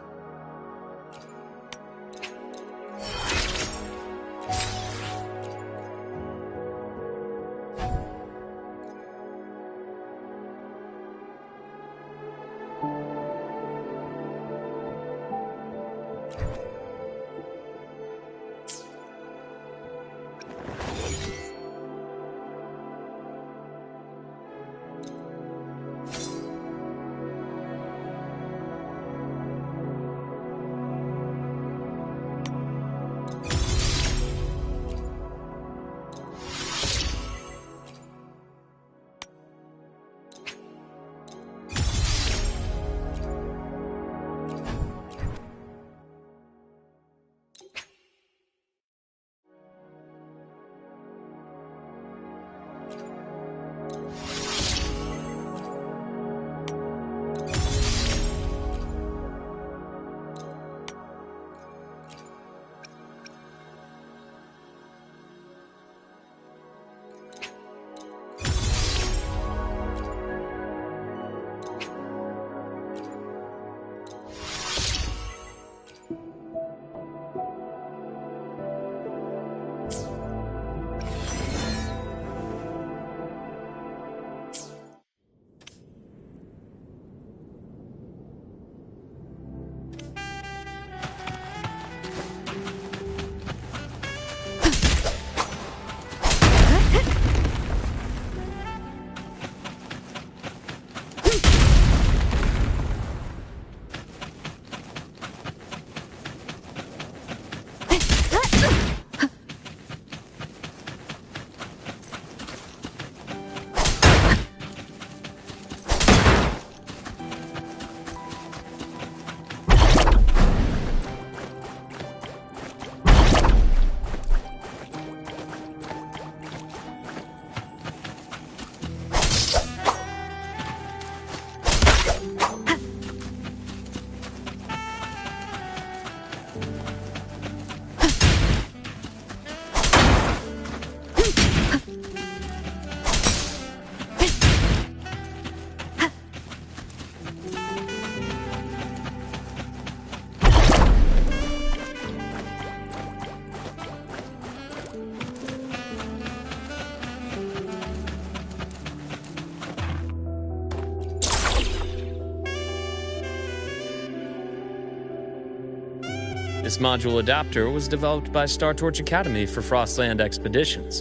This module adapter was developed by Star Torch Academy for Frostland expeditions.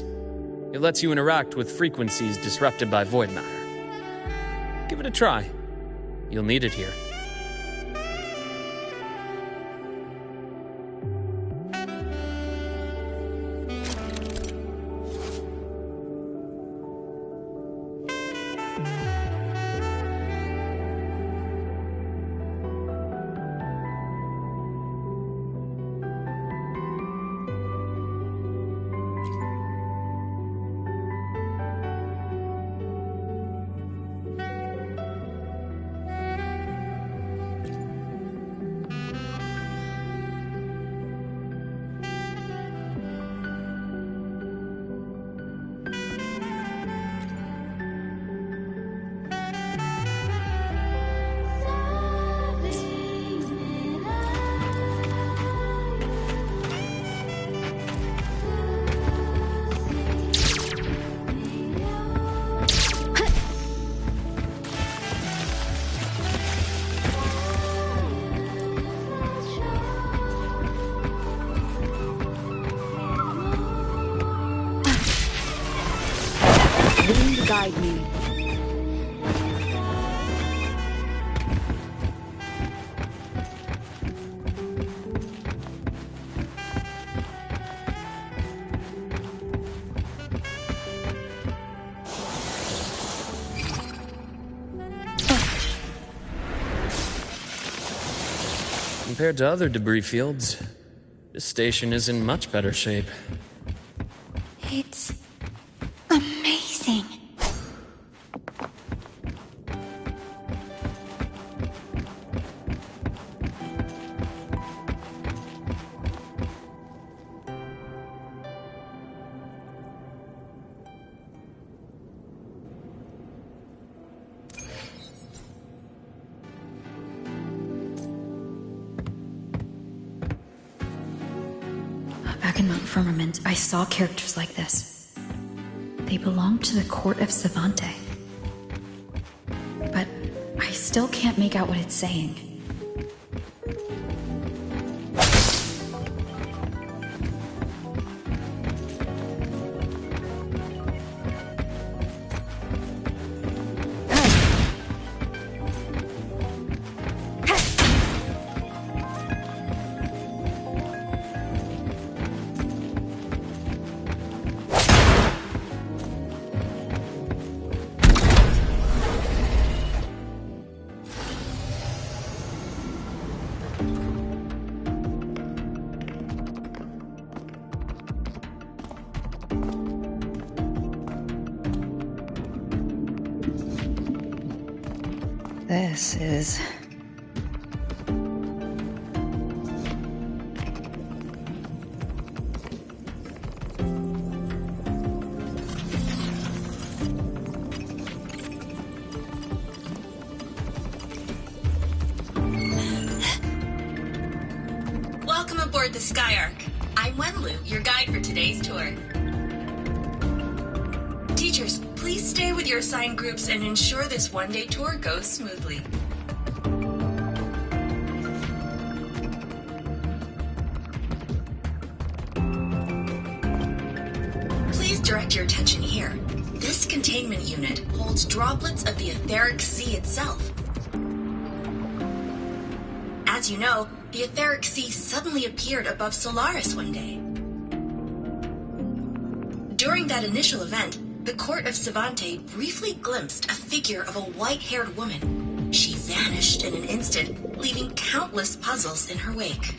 It lets you interact with frequencies disrupted by void matter. Give it a try. You'll need it here. Wind guide me. Compared to other debris fields, this station is in much better shape. It's amazing. in Mount Firmament, I saw characters like this. They belonged to the court of Savante. But I still can't make out what it's saying. This is... Welcome aboard the Skyark. I'm Wenlu, your guide for today's tour. Teachers, please stay with your assigned groups and ensure this one-day tour goes smoothly. Please direct your attention here. This containment unit holds droplets of the etheric sea itself. As you know, the etheric sea suddenly appeared above Solaris one day. During that initial event, the court of Savante briefly glimpsed a figure of a white-haired woman. She vanished in an instant, leaving countless puzzles in her wake.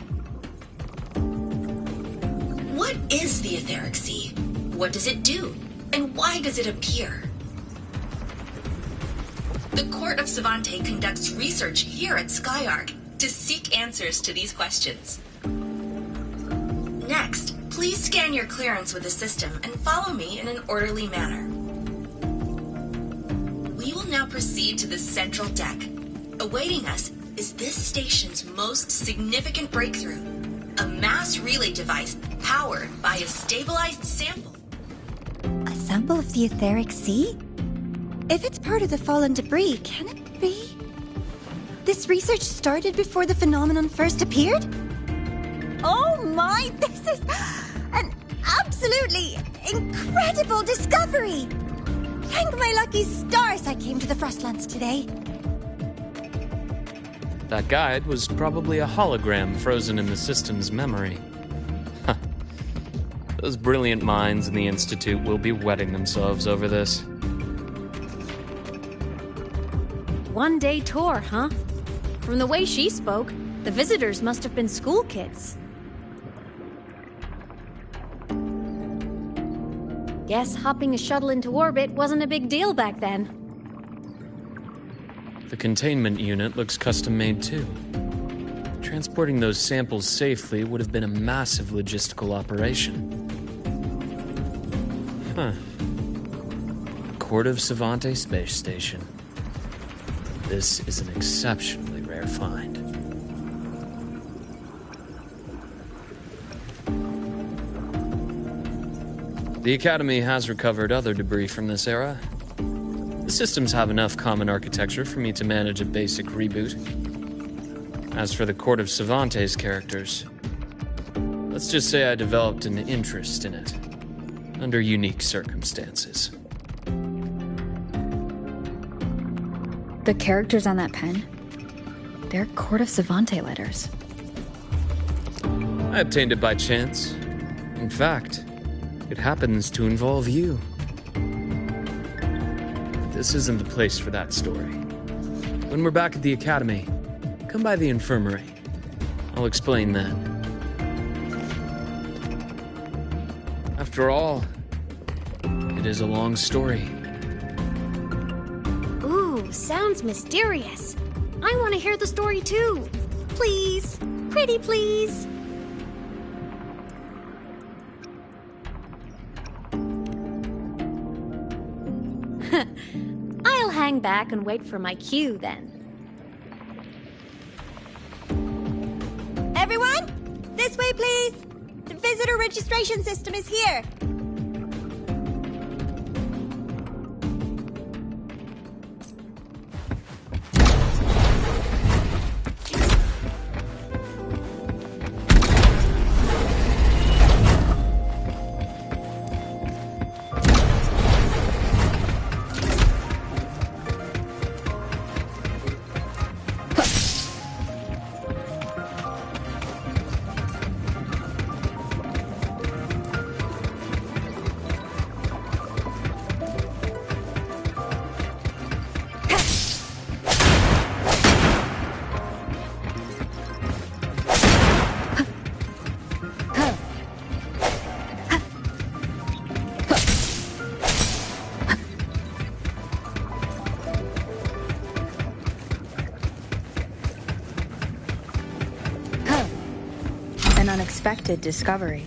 What is the etheric sea? What does it do? And why does it appear? The court of Savante conducts research here at Skyark to seek answers to these questions. Next, please scan your clearance with the system and follow me in an orderly manner. We will now proceed to the central deck. Awaiting us is this station's most significant breakthrough, a mass relay device powered by a stabilized sample. A sample of the etheric sea? If it's part of the fallen debris, can it be? This research started before the phenomenon first appeared? Oh my, this is an absolutely incredible discovery! Thank my lucky stars I came to the Frostlands today. That guide was probably a hologram frozen in the system's memory. Huh. Those brilliant minds in the Institute will be wetting themselves over this. One-day tour, huh? From the way she spoke, the visitors must have been school kids. Guess hopping a shuttle into orbit wasn't a big deal back then. The containment unit looks custom-made too. Transporting those samples safely would have been a massive logistical operation. Huh. Court of Savante Space Station. This is an exceptionally rare find. The Academy has recovered other debris from this era. The systems have enough common architecture for me to manage a basic reboot. As for the Court of Savante's characters, let's just say I developed an interest in it, under unique circumstances. The characters on that pen, they're Court of Savante letters. I obtained it by chance. In fact, it happens to involve you. This isn't the place for that story. When we're back at the Academy, come by the infirmary. I'll explain then. After all, it is a long story. Ooh, sounds mysterious. I want to hear the story too. Please, pretty please. I'll hang back and wait for my cue then. Everyone, this way please. The visitor registration system is here! An unexpected discovery.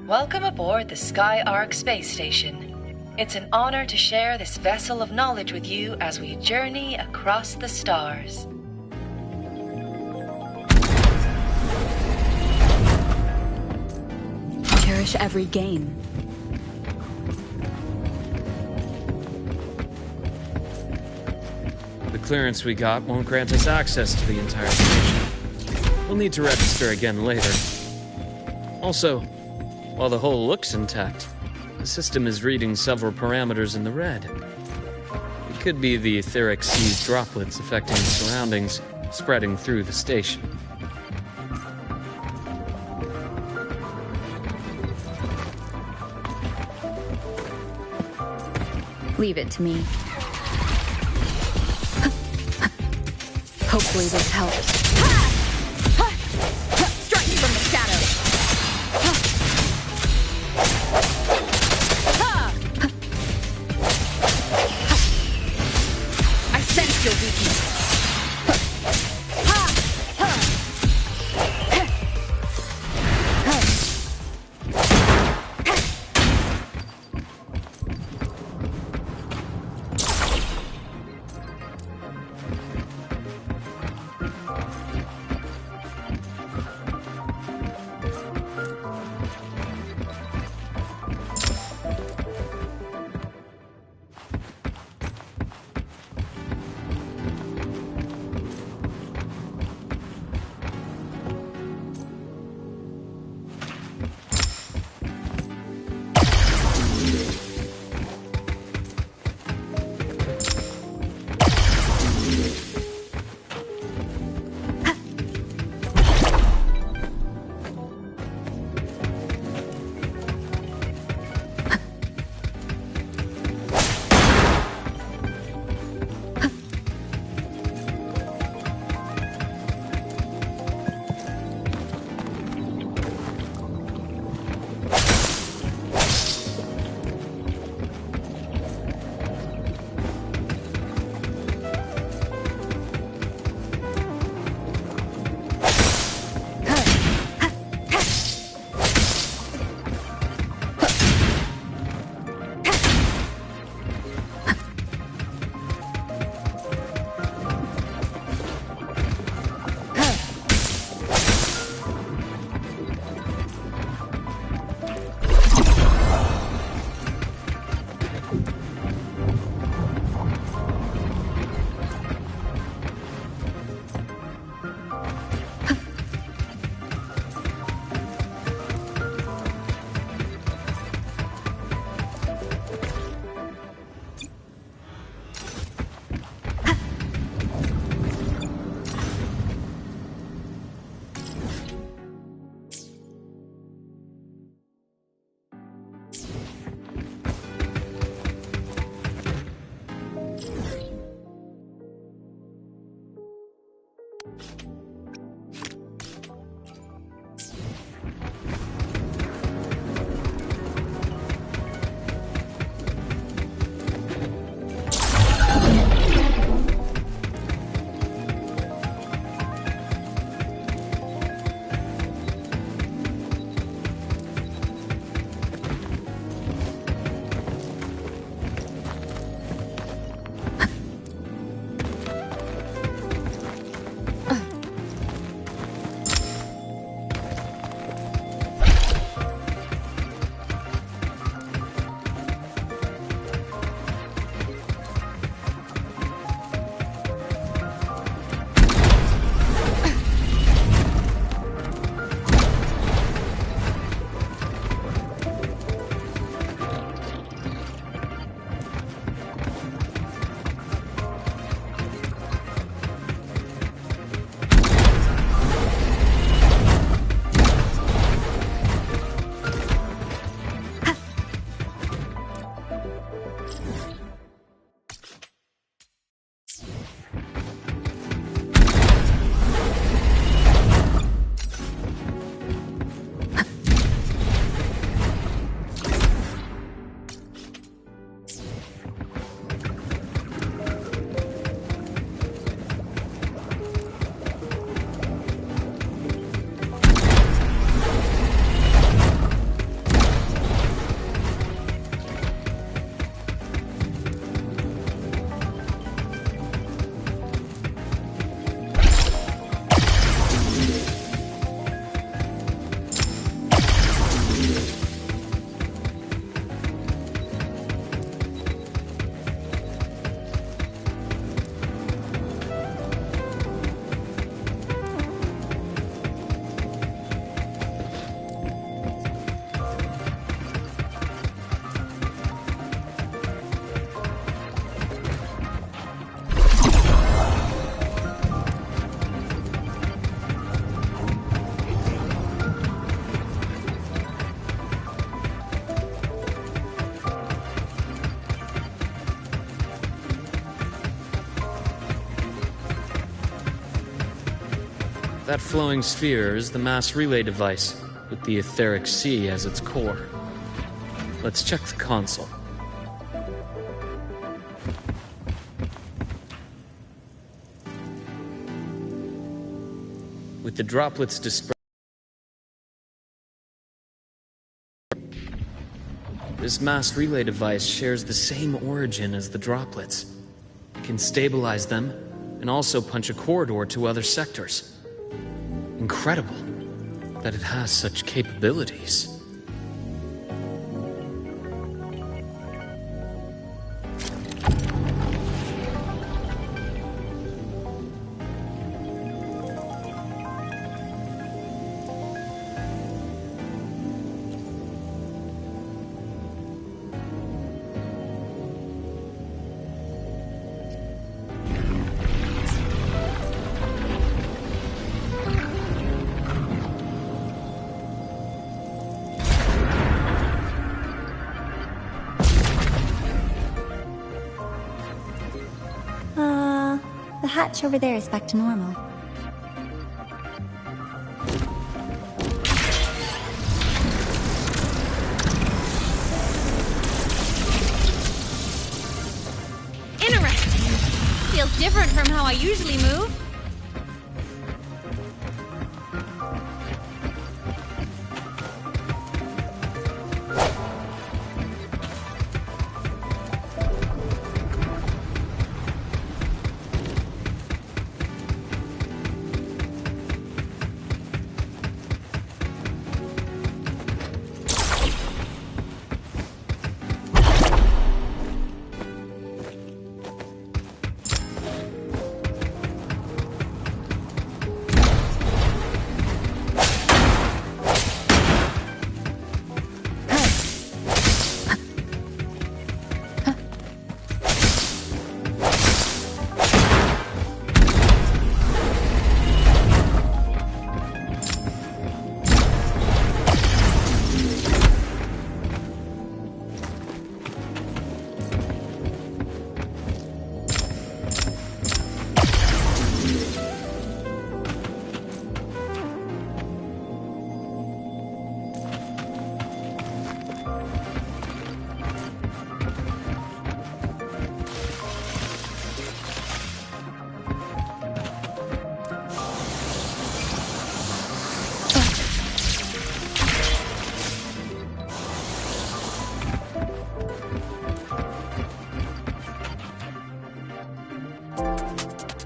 Welcome aboard the Skyark space station. It's an honor to share this vessel of knowledge with you as we journey across the stars. Cherish every gain. The clearance we got won't grant us access to the entire station. We'll need to register again later. Also, while the hull looks intact, the system is reading several parameters in the red. It could be the etheric seas droplets affecting the surroundings, spreading through the station. Leave it to me. Hopefully this helps. Strike from the shadows! I sense your weakness. That flowing sphere is the mass relay device, with the etheric sea as its core. Let's check the console. With the droplets dispersed, this mass relay device shares the same origin as the droplets. It can stabilize them and also punch a corridor to other sectors. Incredible that it has such capabilities. The hatch over there is back to normal. Interesting. Feels different from how I usually move.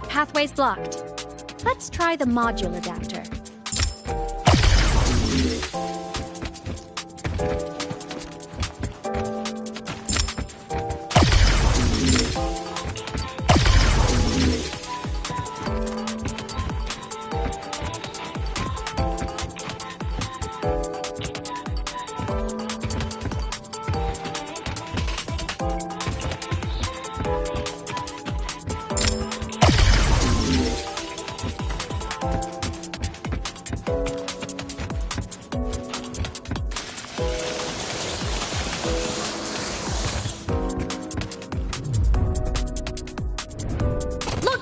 Pathway's blocked. Let's try the module adapter.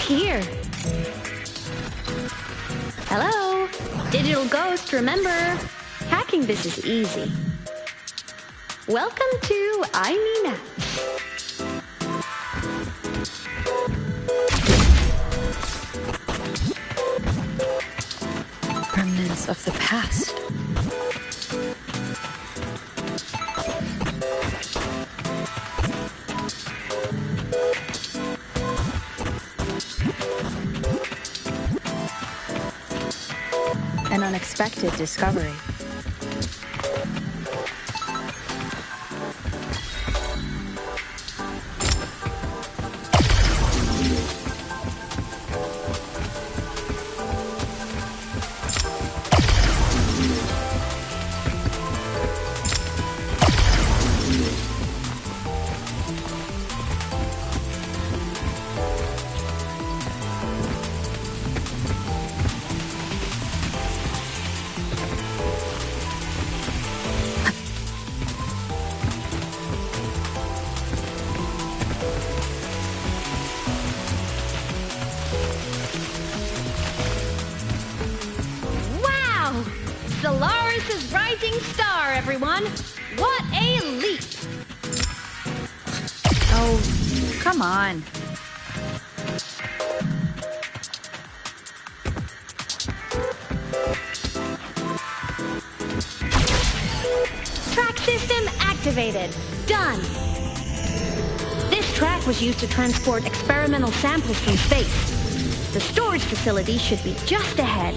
Here. Hello? Digital Ghost, remember? Hacking this is easy. Welcome to iMeNet. Remnants of the past. An unexpected discovery. rising star, everyone! What a leap! Oh, come on. Track system activated. Done. This track was used to transport experimental samples from space. The storage facility should be just ahead.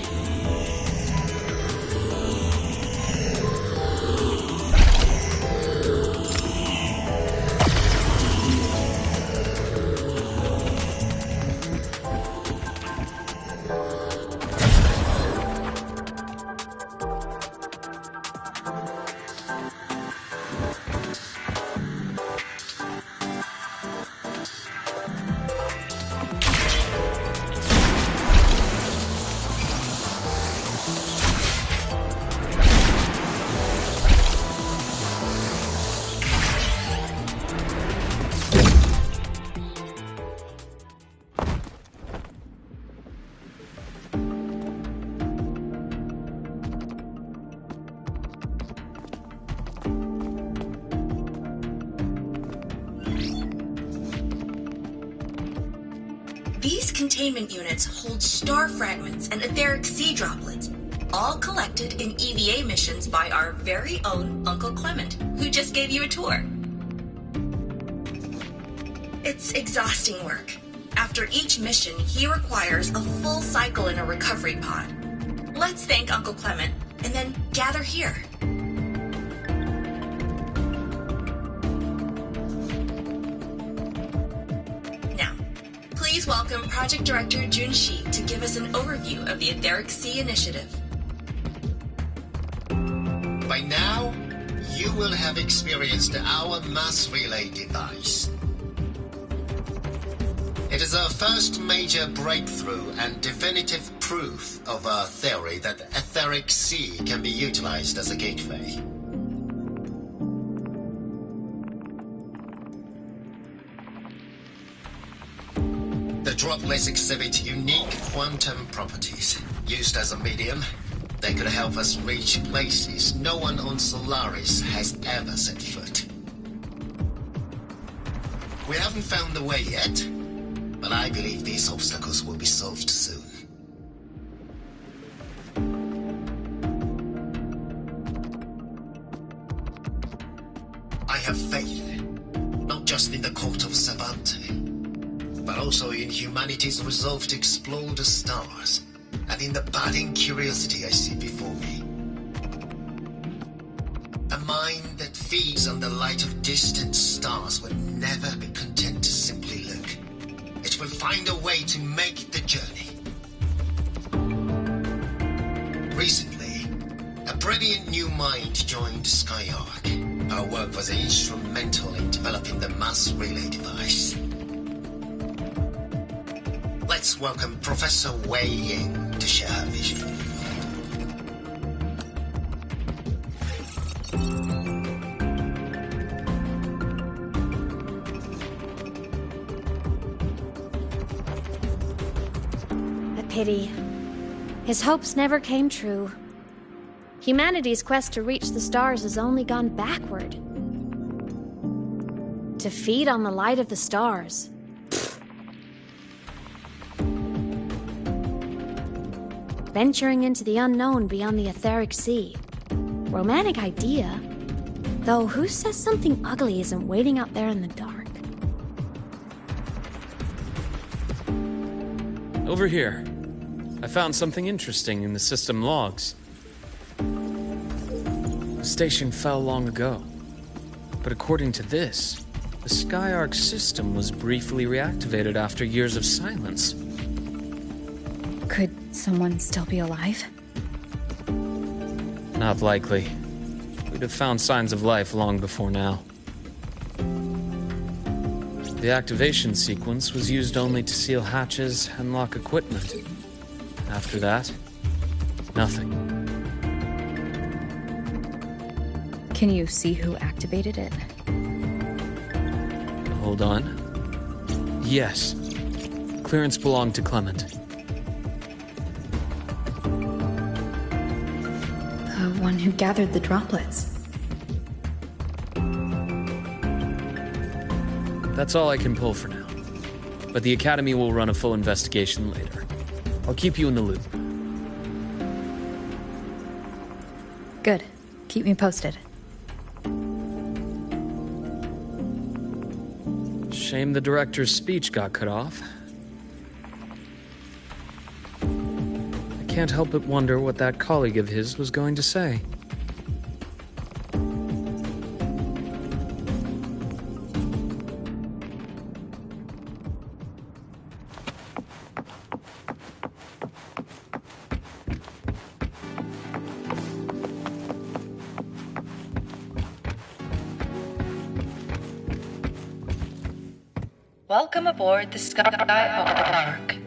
These containment units hold star fragments and etheric sea droplets, all collected in EVA missions by our very own Uncle Clement, who just gave you a tour. It's exhausting work. After each mission, he requires a full cycle in a recovery pod. Let's thank Uncle Clement, and then gather here. Please welcome Project Director Jun Shi to give us an overview of the Etheric Sea Initiative. By now, you will have experienced our mass relay device. It is our first major breakthrough and definitive proof of our theory that the Etheric Sea can be utilized as a gateway. The droplets exhibit unique quantum properties. Used as a medium, they could help us reach places no one on Solaris has ever set foot. We haven't found the way yet, but I believe these obstacles will be solved soon. I have faith, not just in the Court of Savante, but also in humanity's resolve to explore the stars, and in the budding curiosity I see before me. A mind that feeds on the light of distant stars will never be content to simply look. It will find a way to make the journey. Recently, a brilliant new mind joined Skyark. Our work was instrumental in developing the mass relay device. Let's welcome Professor Wei Ying to share her vision. A pity. His hopes never came true. Humanity's quest to reach the stars has only gone backward. To feed on the light of the stars. Venturing into the unknown beyond the Etheric Sea. Romantic idea. Though who says something ugly isn't waiting out there in the dark? Over here. I found something interesting in the system logs. The station fell long ago. But according to this, the Skyark system was briefly reactivated after years of silence. Could someone still be alive? Not likely. We'd have found signs of life long before now. The activation sequence was used only to seal hatches and lock equipment. After that, nothing. Can you see who activated it? Hold on. Yes. Clearance belonged to Clement. The one who gathered the droplets. That's all I can pull for now. But the Academy will run a full investigation later. I'll keep you in the loop. Good. Keep me posted. Shame the director's speech got cut off. I can't help but wonder what that colleague of his was going to say. Welcome aboard the Skyark.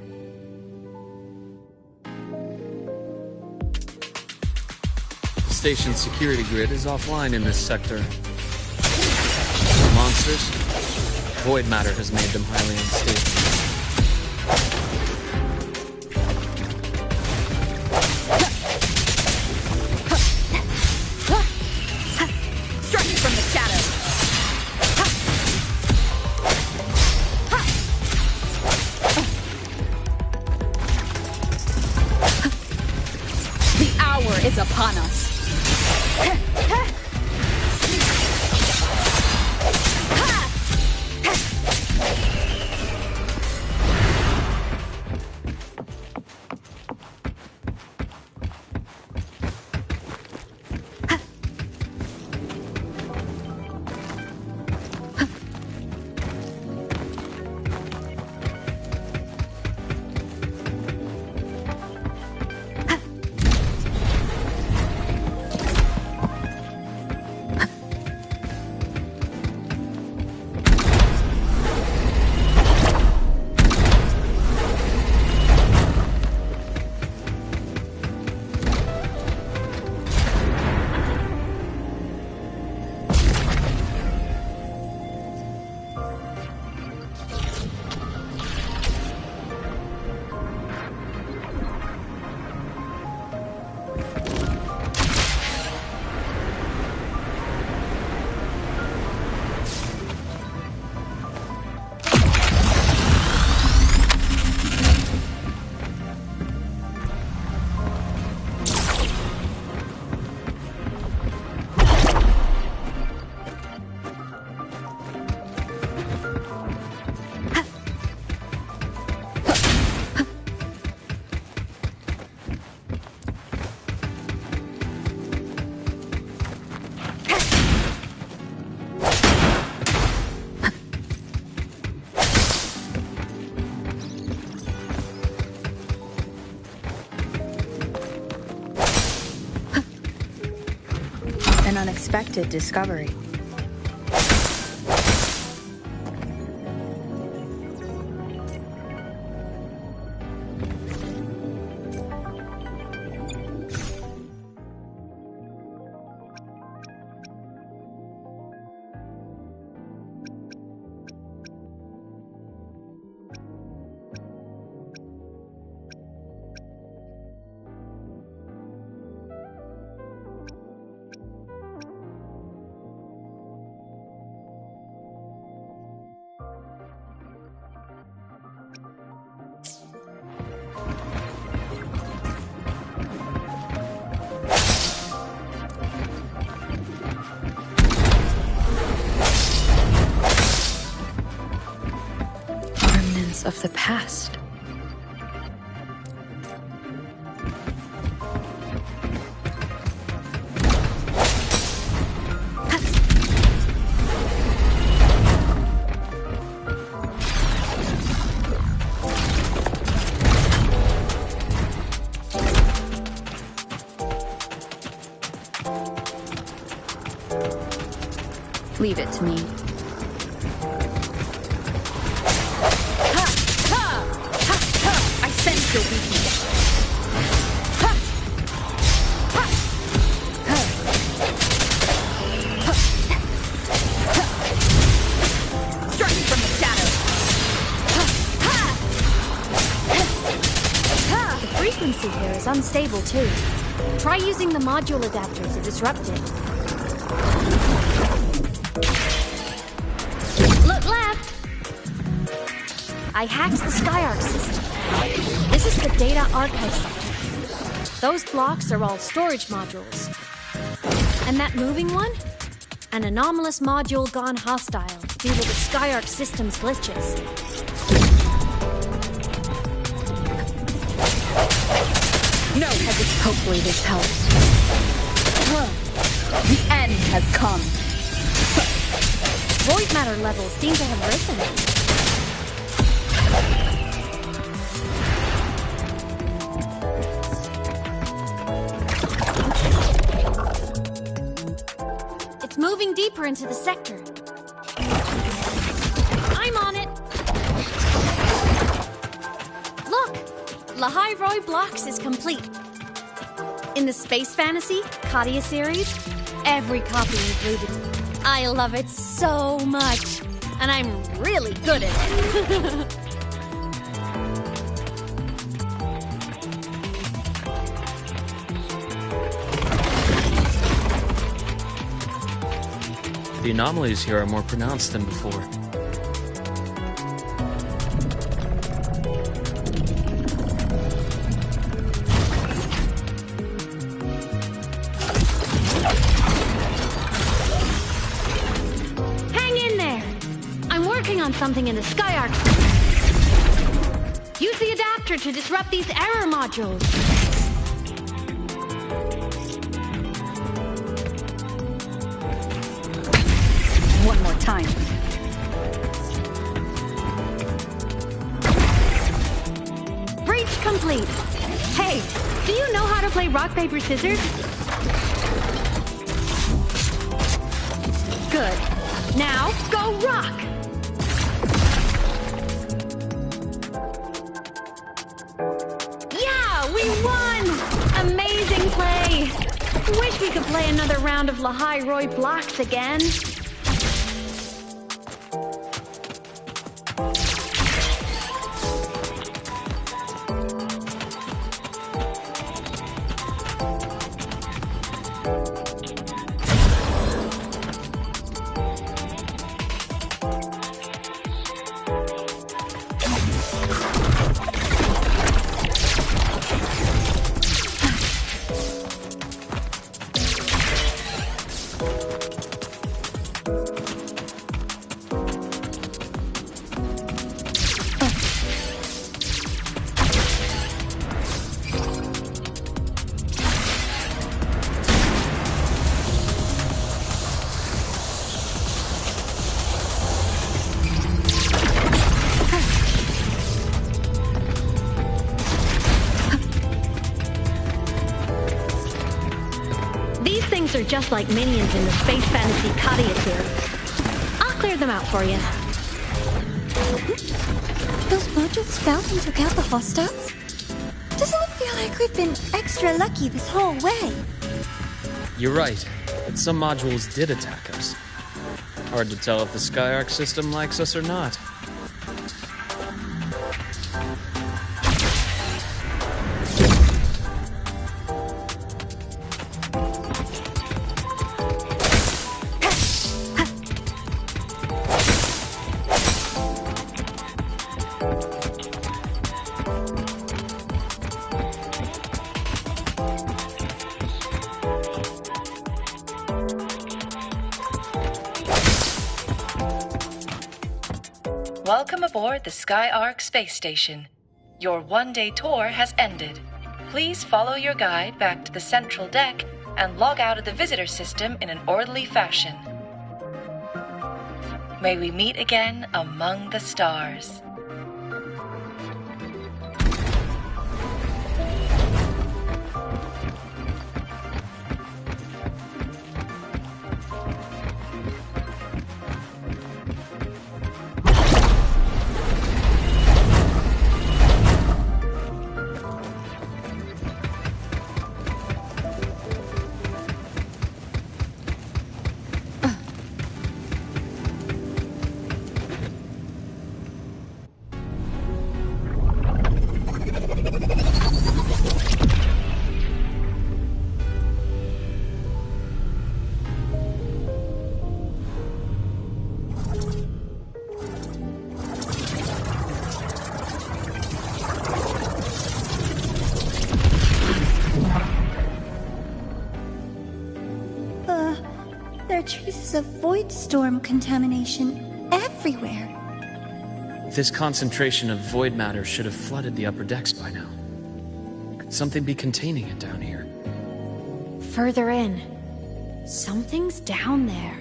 The station's security grid is offline in this sector. Monsters? Void matter has made them highly unstable. Strike from the shadows! The hour is upon us. An unexpected discovery. Of the past. Leave it to me. Your weakness. Ha! Ha! Ha! Ha! Ha! Striking from the shadows. Ha! Ha! Ha! The frequency here is unstable too. Try using the module adapter to disrupt it. Look left! I hacked the Skyark system. This is the data archive section. Those blocks are all storage modules. And that moving one? An anomalous module gone hostile due to the Skyark system's glitches. No, hopefully this helps. The end has come. Void matter levels seem to have risen. It's moving deeper into the sector. I'm on it. Look, Lahai Roi Blocks is complete. In the Space Fantasy Katia series, every copy included. I love it so much, and I'm really good at it. The anomalies here are more pronounced than before. On something in the Skyark. Use the adapter to disrupt these error modules. One more time. Breach complete. Hey, do you know how to play rock, paper, scissors? Good. Now, go rock! We won! Amazing play! Wish we could play another round of Lahai Roi Blocks again. Are just like minions in the Space Fantasy Katia series. I'll clear them out for you. Those modules fell and took out the hostiles? Doesn't it feel like we've been extra lucky this whole way? You're right, but some modules did attack us. Hard to tell if the Skyark system likes us or not. Welcome aboard the Skyark space station. Your one-day tour has ended. Please follow your guide back to the central deck and log out of the visitor system in an orderly fashion. May we meet again among the stars. traces of void storm contamination everywhere. This concentration of void matter should have flooded the upper decks by now. Could something be containing it down here? Further in. Something's down there.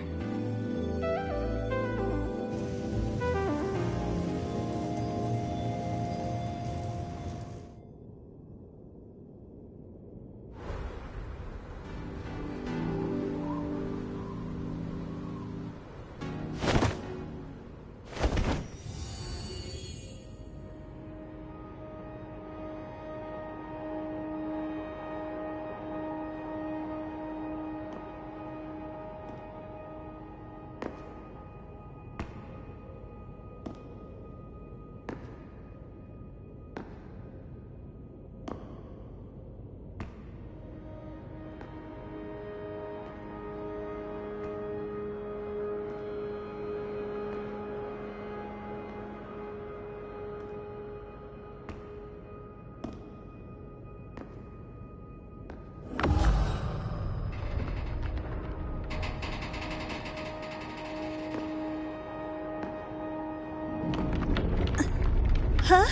Huh?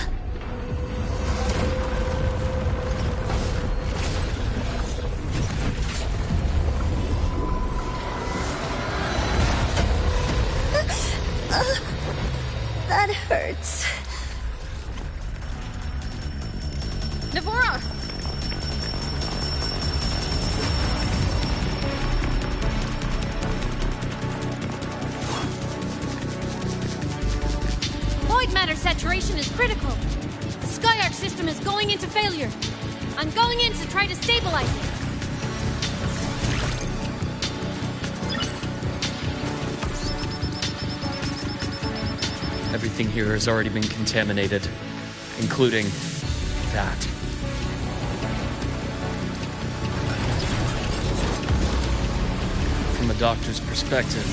That hurts. Navora! Void matter saturation is critical. The Skyark system is going into failure. I'm going in to try to stabilize it. Everything here has already been contaminated, including that. From a doctor's perspective,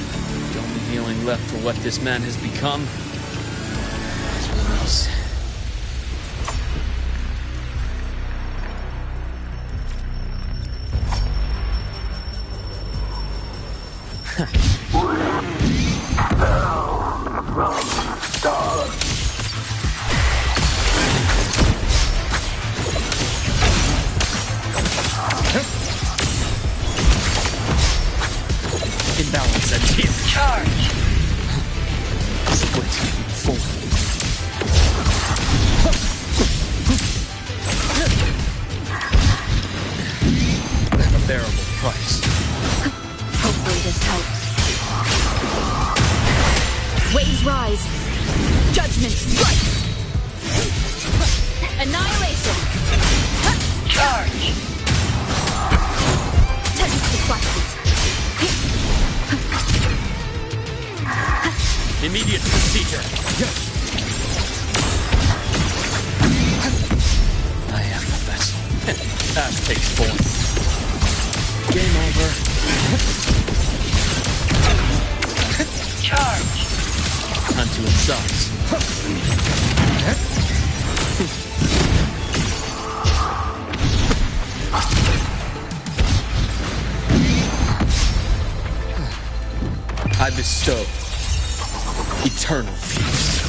the only healing left for what this man has become is release. Imbalance and heal. Charge! Split. Full. At a bearable price. Hopefully this helps. Waves rise. Judgment strikes. Annihilation. Charge! Tempest deflected. Immediate procedure. I am the vessel. Ash takes form. Game over. Charge! Unto its size. I bestow eternal peace.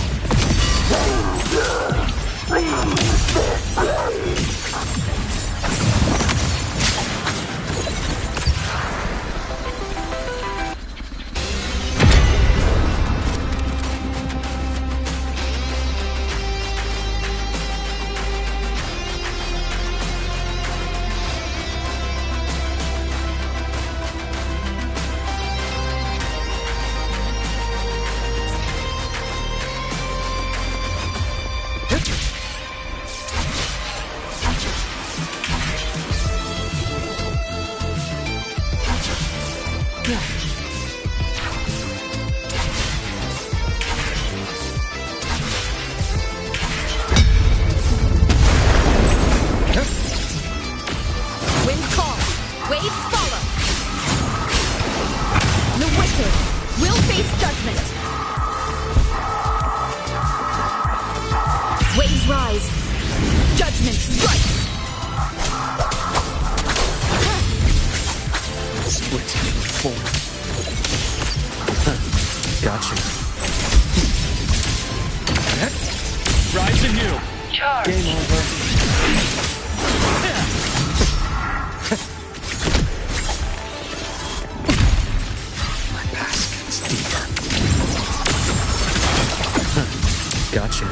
Winds call. Waves follow. The wicked will face judgment. Waves rise. Judgment strikes. Split. Forward. Gotcha. Rise anew. Charge. Game over. My past gets deeper. Gotcha.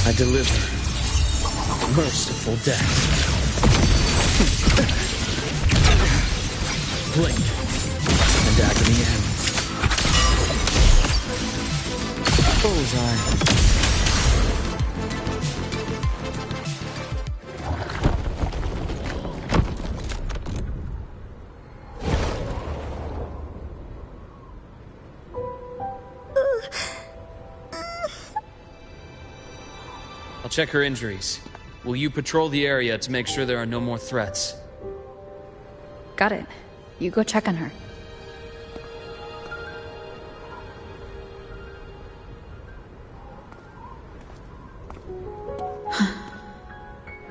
I deliver. Merciful death. Blink. And agony ends. Bullseye. I'll check her injuries. Will you patrol the area to make sure there are no more threats? Got it. You go check on her.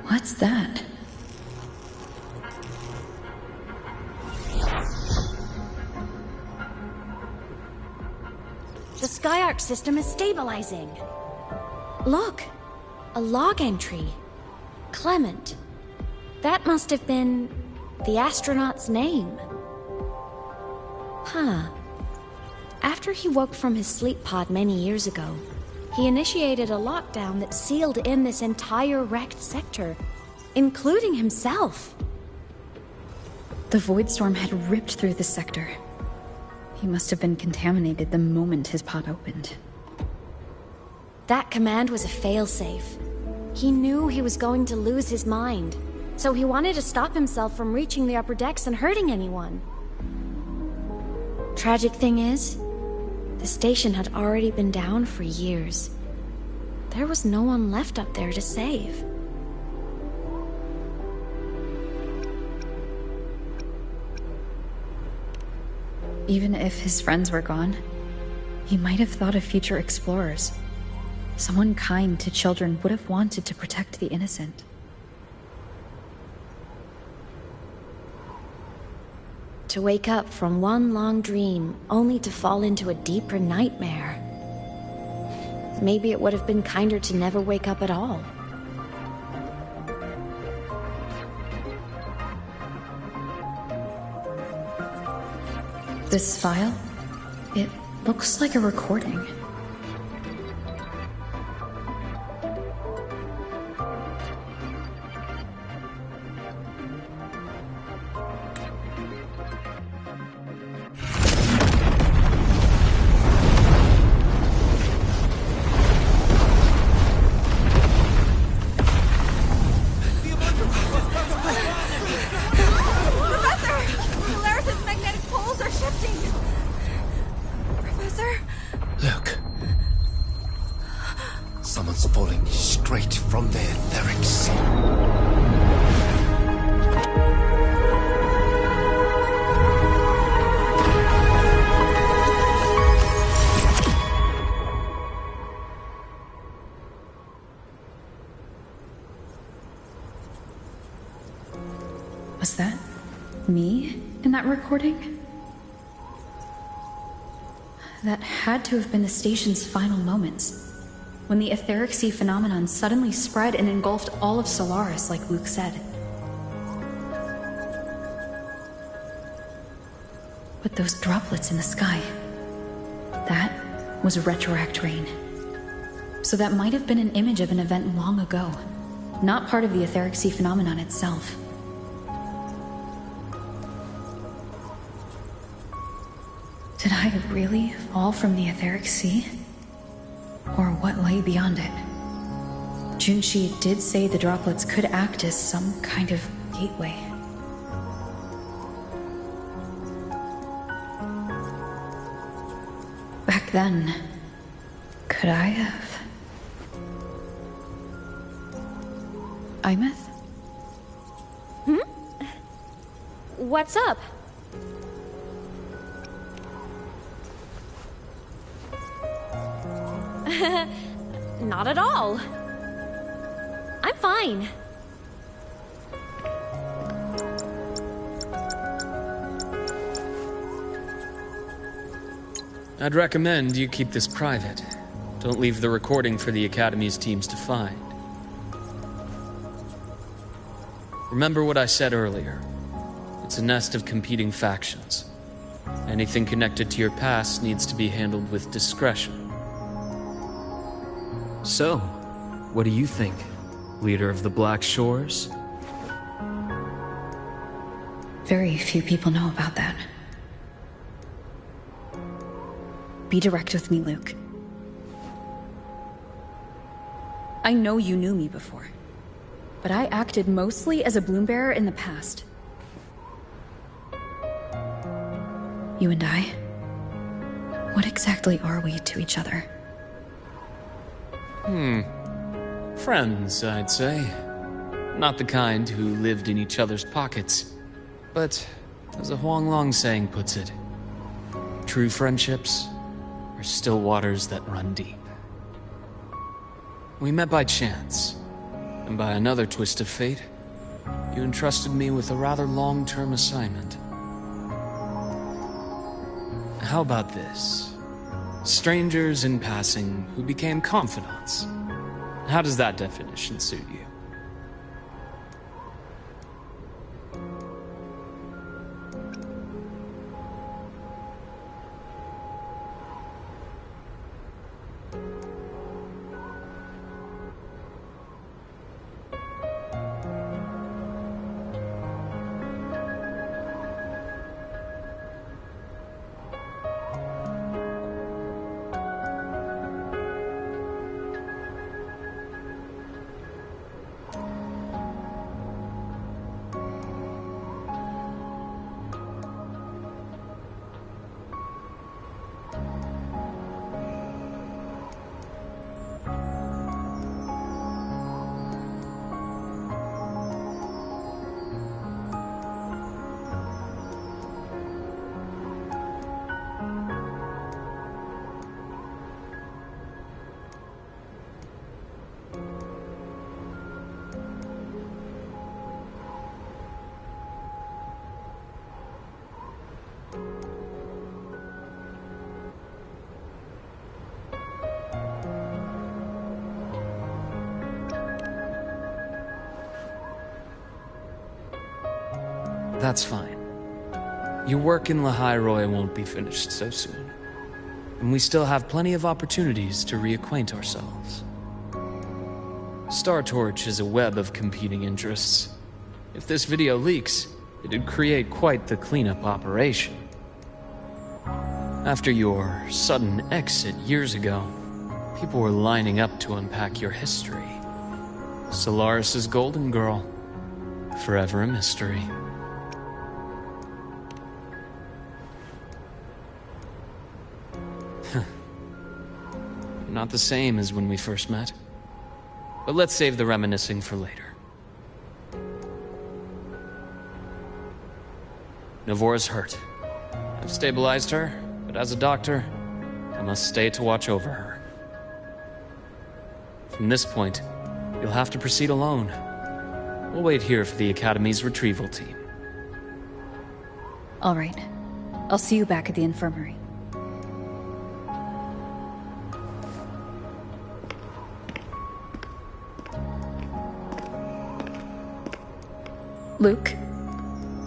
What's that? The Skyark system is stabilizing. Look, a log entry. Clement. That must have been the astronaut's name. Huh. After he woke from his sleep pod many years ago, he initiated a lockdown that sealed in this entire wrecked sector, including himself. The Void Storm had ripped through the sector. He must have been contaminated the moment his pod opened. That command was a failsafe. He knew he was going to lose his mind, so he wanted to stop himself from reaching the upper decks and hurting anyone. Tragic thing is, the station had already been down for years. There was no one left up there to save. Even if his friends were gone, he might have thought of future explorers. Someone kind to children would have wanted to protect the innocent. To wake up from one long dream, only to fall into a deeper nightmare. Maybe it would have been kinder to never wake up at all. This file? It looks like a recording. Was that me in that recording? That had to have been the station's final moments, when the etheric sea phenomenon suddenly spread and engulfed all of Solaris, like Luke said. But those droplets in the sky, that was retroact rain. So that might have been an image of an event long ago, not part of the etheric sea phenomenon itself. Did I really fall from the etheric sea? Or what lay beyond it? Junshi did say the droplets could act as some kind of gateway. Back then, could I have? Imeth? What's up? Not at all. I'm fine. I'd recommend you keep this private. Don't leave the recording for the Academy's teams to find. Remember what I said earlier. It's a nest of competing factions. Anything connected to your past needs to be handled with discretion. So, what do you think, leader of the Black Shores? Very few people know about that. Be direct with me, Luke. I know you knew me before, but I acted mostly as a Bloombearer in the past. You and I, what exactly are we to each other? Friends, I'd say. Not the kind who lived in each other's pockets. But, as a Huanglong saying puts it, true friendships are still waters that run deep. We met by chance, and by another twist of fate, you entrusted me with a rather long-term assignment. How about this? Strangers in passing who became confidants. How does that definition suit you? That's fine. Your work in L'Highroy won't be finished so soon. And we still have plenty of opportunities to reacquaint ourselves. Star Torch is a web of competing interests. If this video leaks, it'd create quite the cleanup operation. After your sudden exit years ago, people were lining up to unpack your history. Solaris' Golden Girl, forever a mystery. Not the same as when we first met. But let's save the reminiscing for later. Navora's hurt. I've stabilized her, but as a doctor, I must stay to watch over her. From this point, you'll have to proceed alone. We'll wait here for the Academy's retrieval team. All right. I'll see you back at the infirmary. Luke,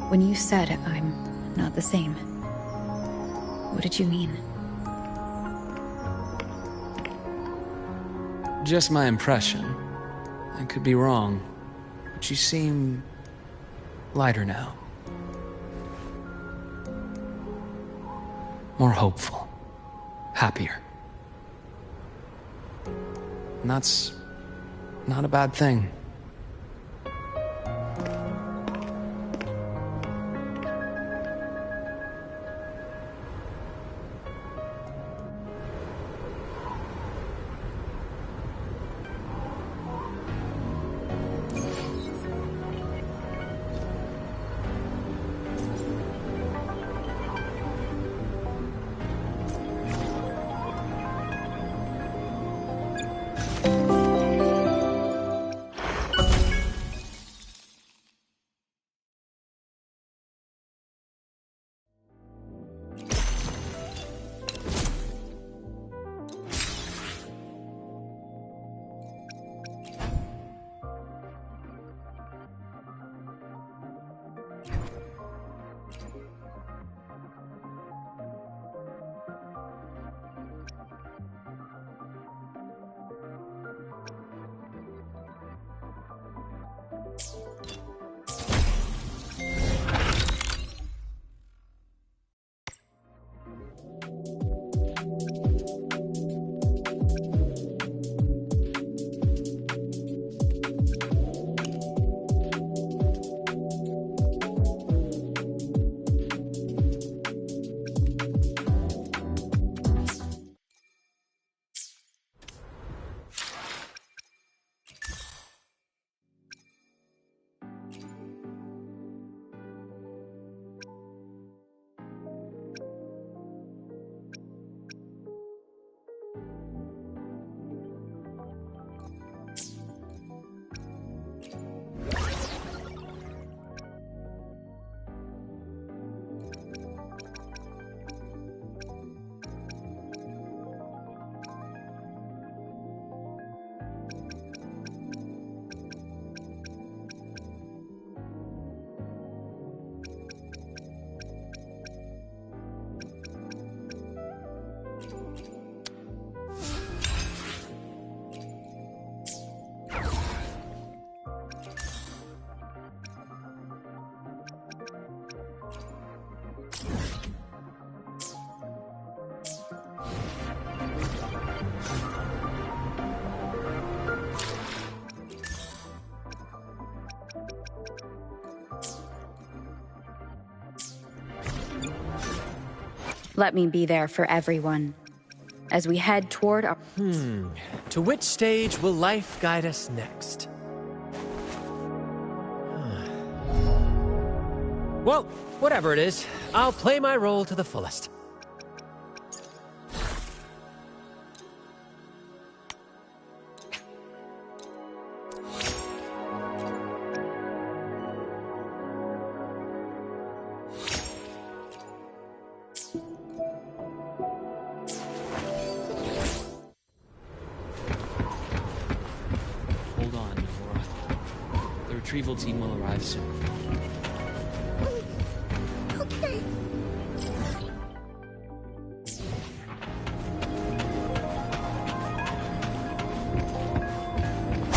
when you said I'm not the same, what did you mean? Just my impression. I could be wrong, but you seem lighter now. More hopeful. Happier. And that's not a bad thing. Let me be there for everyone. As we head toward our... To which stage will life guide us next? Well, whatever it is, I'll play my role to the fullest. Hold on, Nora. The retrieval team will arrive soon. Okay.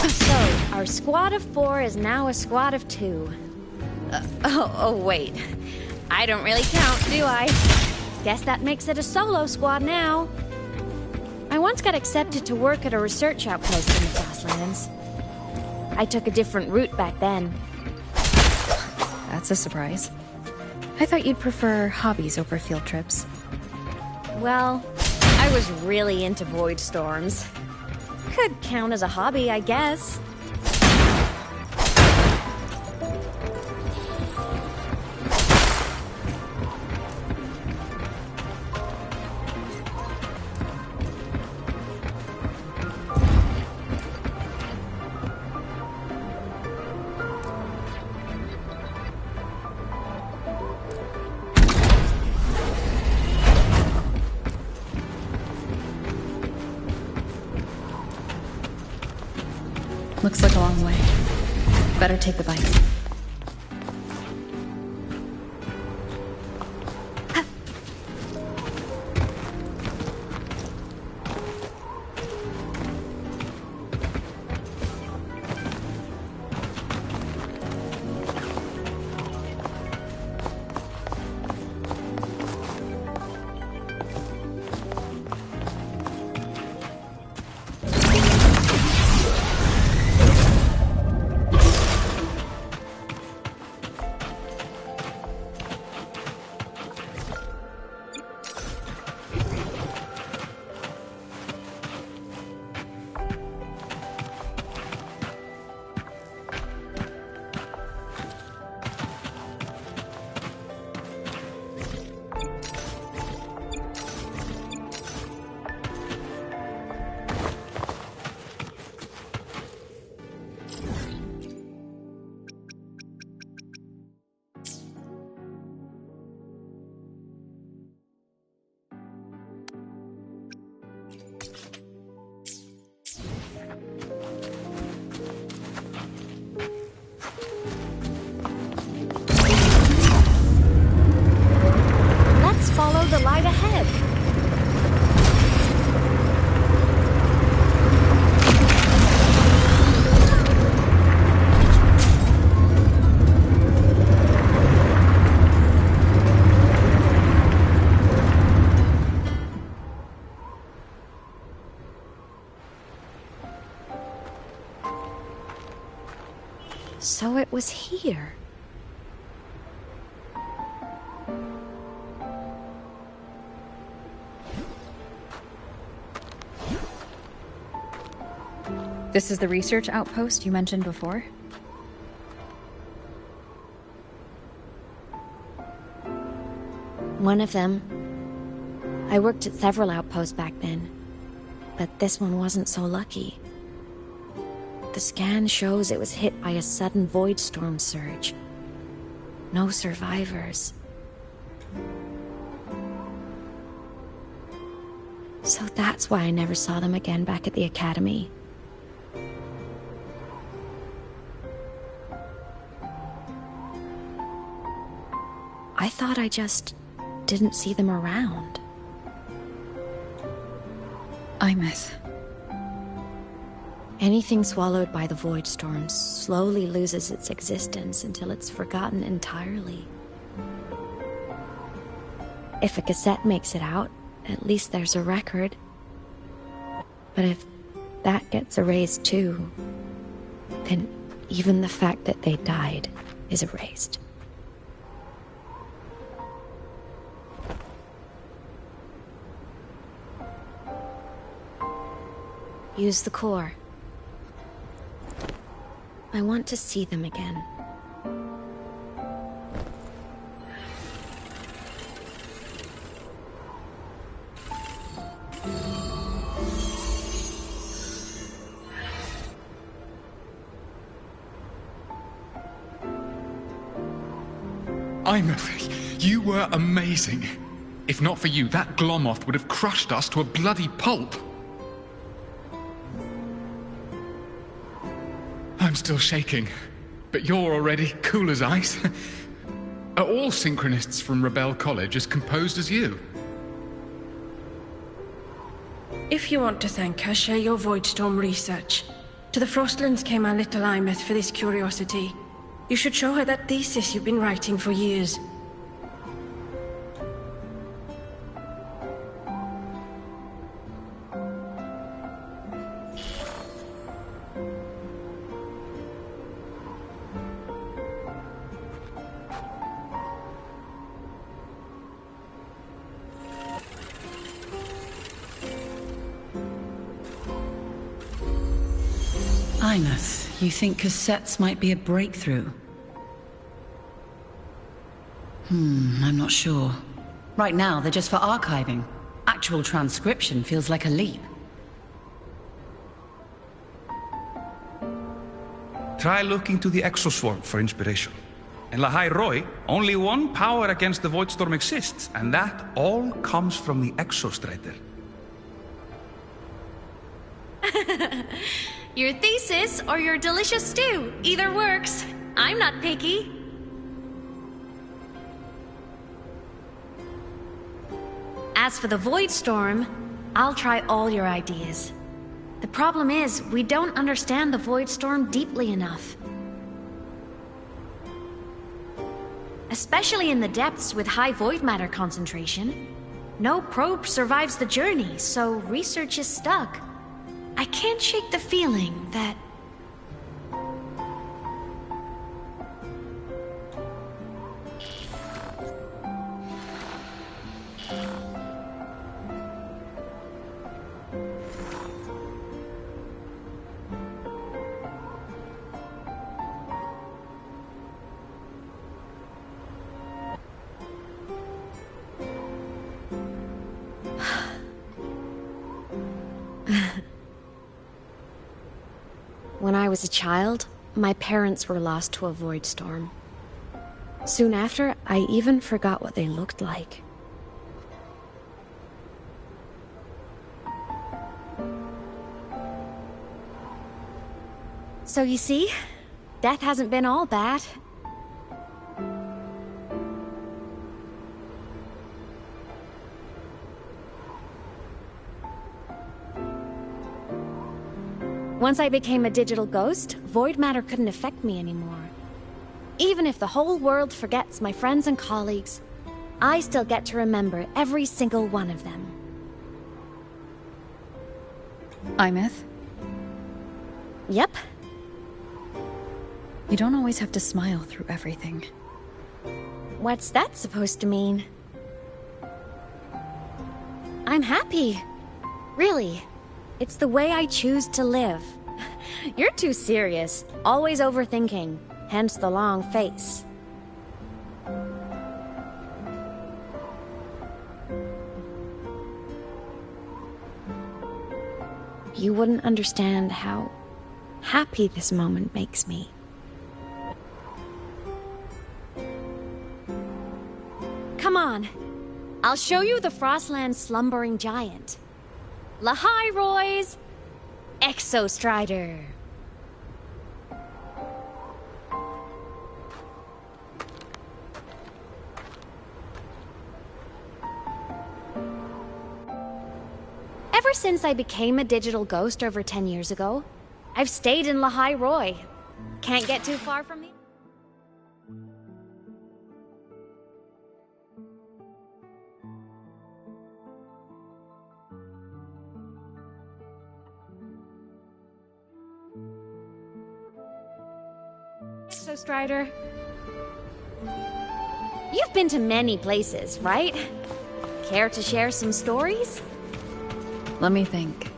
So, our squad of 4 is now a squad of 2. Wait. I don't really count, do I? Guess that makes it a solo squad now. I once got accepted to work at a research outpost in the Frostlands. I took a different route back then. That's a surprise. I thought you'd prefer hobbies over field trips. Well, I was really into void storms. Could count as a hobby, I guess. Looks like a long way. Better take the bike. Follow the light ahead. So it was here. This is the research outpost you mentioned before? One of them. I worked at several outposts back then, but this one wasn't so lucky. The scan shows it was hit by a sudden void storm surge. No survivors. So that's why I never saw them again back at the academy. I thought I just didn't see them around. Imeth. Anything swallowed by the void storm slowly loses its existence until it's forgotten entirely. If a cassette makes it out, at least there's a record. But if that gets erased too, then even the fact that they died is erased. Use the core. I want to see them again. Imeth, you were amazing. If not for you, that Glomoth would have crushed us to a bloody pulp. I'm still shaking, but you're already cool as ice. Are all Synchronists from Rebel College as composed as you? If you want to thank her, share your Voidstorm research. To the Frostlands came our little Imeth for this curiosity. You should show her that thesis you've been writing for years. Imeth, you think cassettes might be a breakthrough? I'm not sure. Right now, they're just for archiving. Actual transcription feels like a leap. Try looking to the Exoswarm for inspiration. In Lahai Roi, only one power against the Voidstorm exists, and that all comes from the Exostrider. Your thesis or your delicious stew, either works. I'm not picky. As for the Voidstorm, I'll try all your ideas. The problem is, we don't understand the Voidstorm deeply enough. Especially in the depths with high void matter concentration. No probe survives the journey, so research is stuck. I can't shake the feeling that... When I was a child, my parents were lost to a Voidstorm. Soon after, I even forgot what they looked like. So you see, death hasn't been all bad. Once I became a digital ghost, void matter couldn't affect me anymore. Even if the whole world forgets my friends and colleagues, I still get to remember every single one of them. Imeth? Yep. You don't always have to smile through everything. What's that supposed to mean? I'm happy. Really. It's the way I choose to live. You're too serious, always overthinking, hence the long face. You wouldn't understand how happy this moment makes me. Come on, I'll show you the Frostland slumbering giant. Lahai Roi's Exostrider. Ever since I became a digital ghost over 10 years ago, I've stayed in Lahai Roi. Can't get too far from me. Exostrider. You've been to many places, right? Care to share some stories? Let me think.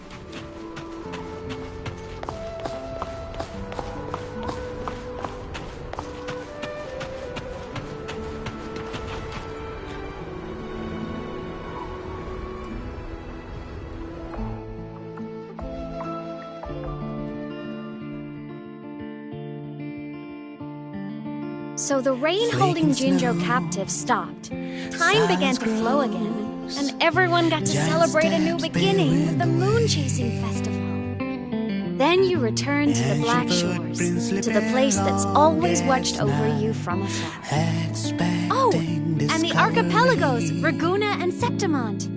So the rain holding Jinzhou captive stopped. Time began to flow again, and everyone got to celebrate a new beginning with the Moon Chasing Festival. Then you returned to the Black Shores, to the place that's always watched over you from afar. Oh, and the archipelagos, Raguna and Septimont.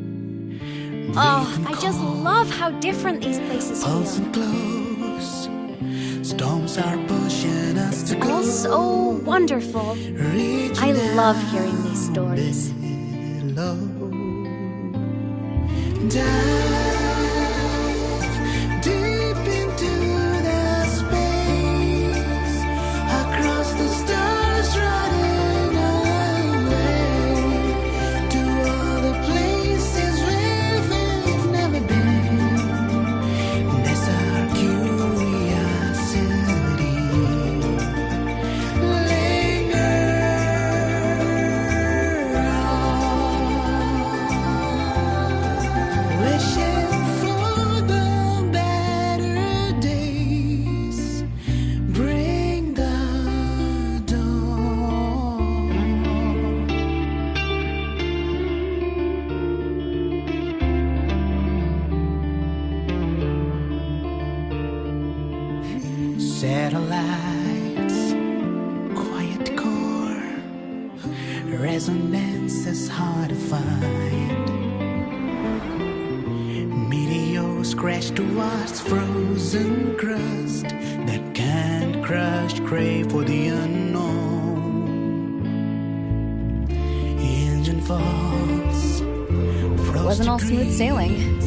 Oh, I just love how different these places feel. Storms are pushing us to It's all so wonderful. I love hearing these stories. Deep into the space, across the stars, running away to all the places where we've never been. That's our curiosity. Linger on, wishing for the better days. Bring the dawn. Satellites, quiet core, resonance is hard to find. Meteors crash towards frozen crust that can't crush, crave for the unknown. Engine faults, It wasn't all smooth sailing.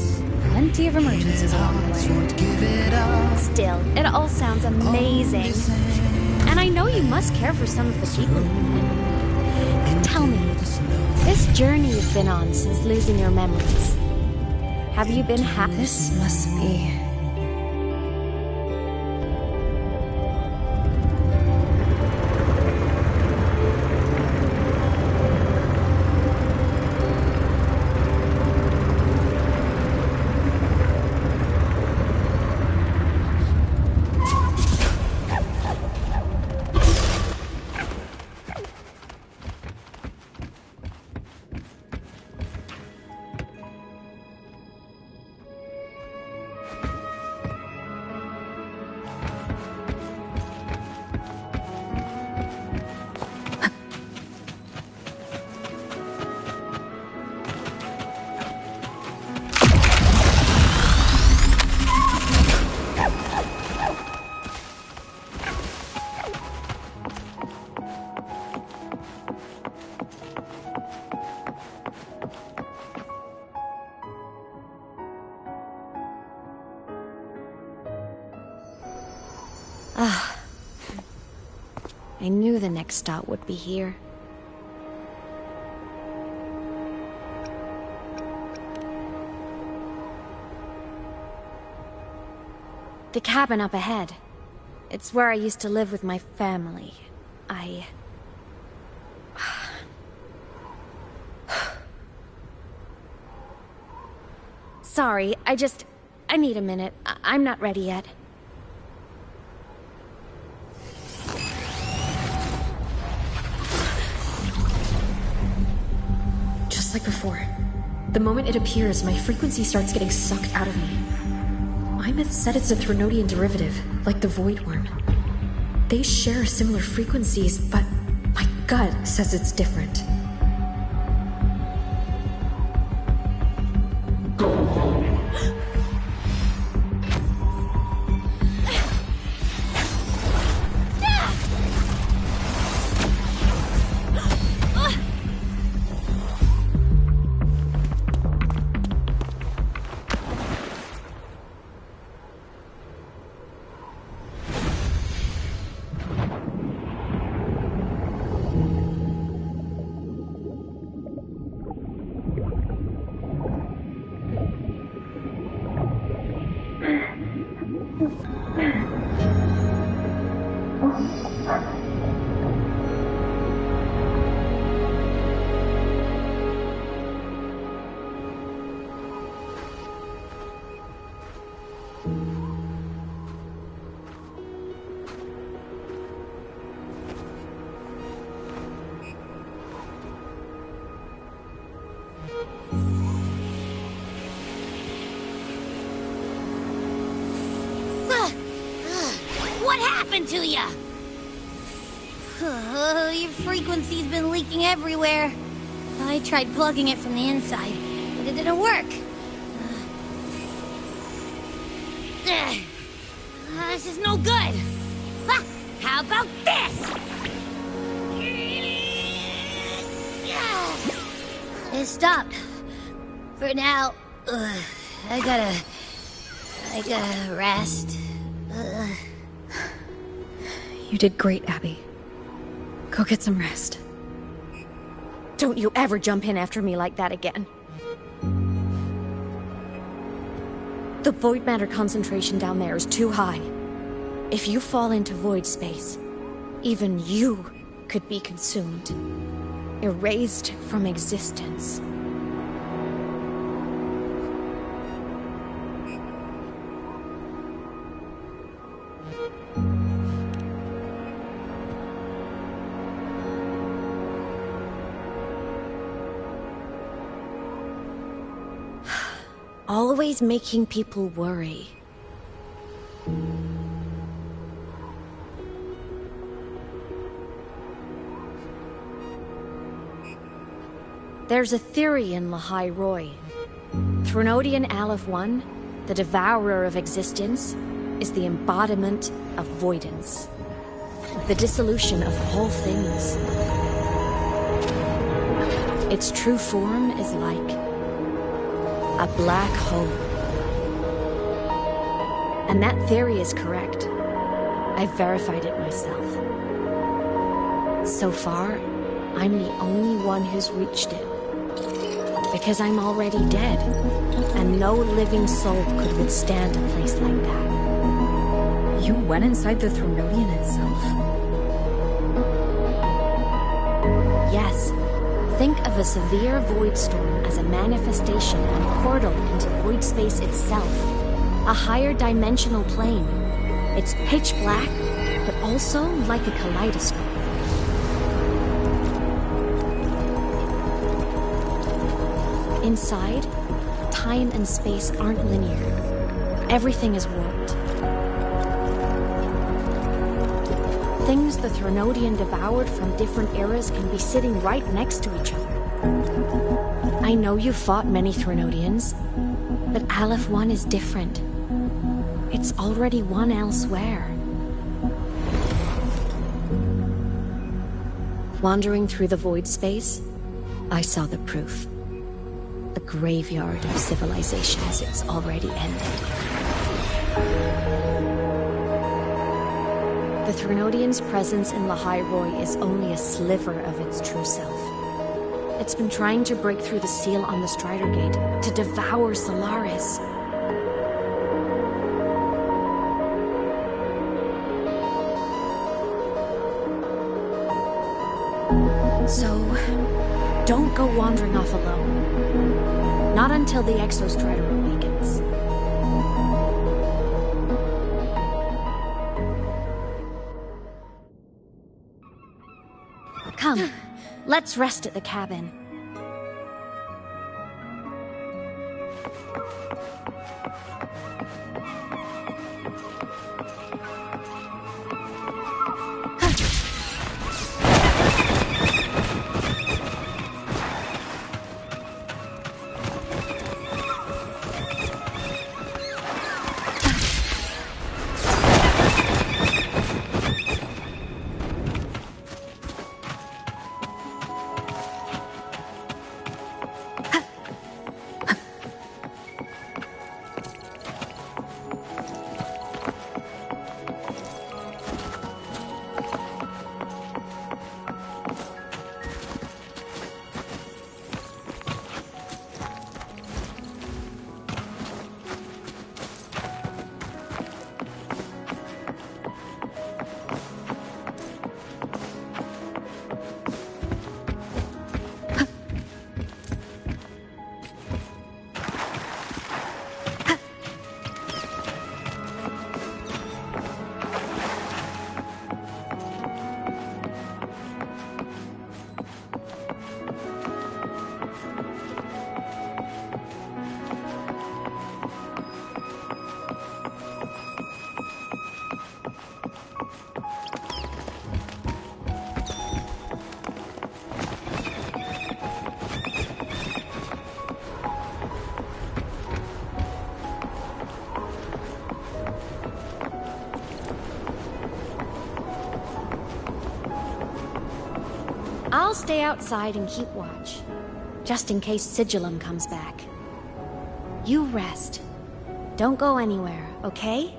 Plenty of emergencies along the way. Still, it all sounds amazing. And I know you must care for some of the people. Tell me, this journey you've been on since losing your memories, have you been happy? This must be... Ah, I knew the next stop would be here. The cabin up ahead. It's where I used to live with my family. Sorry, I need a minute. I'm not ready yet. Just like before. The moment it appears, my frequency starts getting sucked out of me. Imeth said it's a Threnodian derivative, like the Void Worm. They share similar frequencies, but my gut says it's different. What happened to ya? Your frequency's been leaking everywhere. I tried plugging it from the inside, but it didn't work. This is no good. How about this? It stopped. For now. I gotta rest. You did great, Abby. Go get some rest. Don't you ever jump in after me like that again. The void matter concentration down there is too high. If you fall into void space, even you could be consumed. Erased from existence. Always making people worry. There's a theory in Lahai Roi. Threnodian Aleph 1, the devourer of existence, is the embodiment of voidance. The dissolution of all things. Its true form is like a black hole. And that theory is correct. I've verified it myself. So far, I'm the only one who's reached it. Because I'm already dead, and no living soul could withstand a place like that. You went inside the Threnodian itself? Yes. Think of a severe void storm as a manifestation and portal into void space itself. A higher dimensional plane. It's pitch black, but also like a kaleidoscope. Inside, time and space aren't linear. Everything is warped. Things the Threnodian devoured from different eras can be sitting right next to each other. I know you fought many Threnodians, but Aleph 1 is different. It's already won elsewhere. Wandering through the void space, I saw the proof. A graveyard of civilizations it's already ended. The Threnodian's presence in Lahai Roi is only a sliver of its true self. It's been trying to break through the seal on the Strider Gate to devour Solaris. So, don't go wandering off alone. Not until the Exostrider awakens. Come, let's rest at the cabin. I'll stay outside and keep watch, just in case Sigillum comes back. You rest. Don't go anywhere, okay?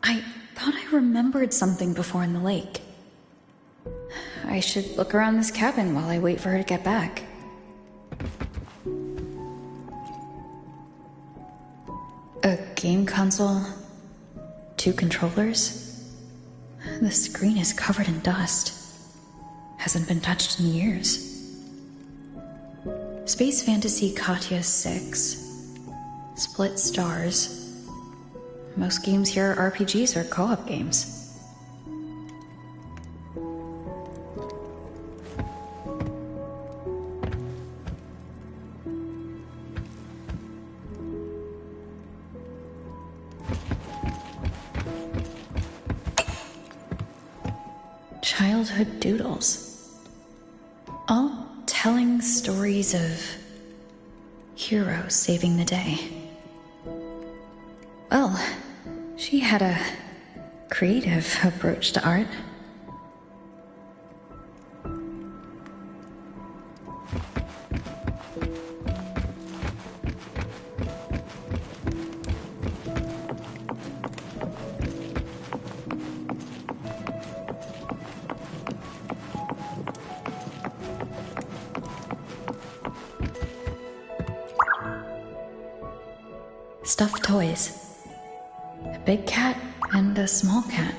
I thought I remembered something before in the lake. I should look around this cabin while I wait for her to get back. A game console, 2 controllers. The screen is covered in dust. Hasn't been touched in years. Space Fantasy Katya 6. Split stars. Most games here are RPGs or co-op games. Childhood doodles. All telling stories of heroes saving the day. Well, she had a creative approach to art. Stuffed toys. A big cat and a small cat.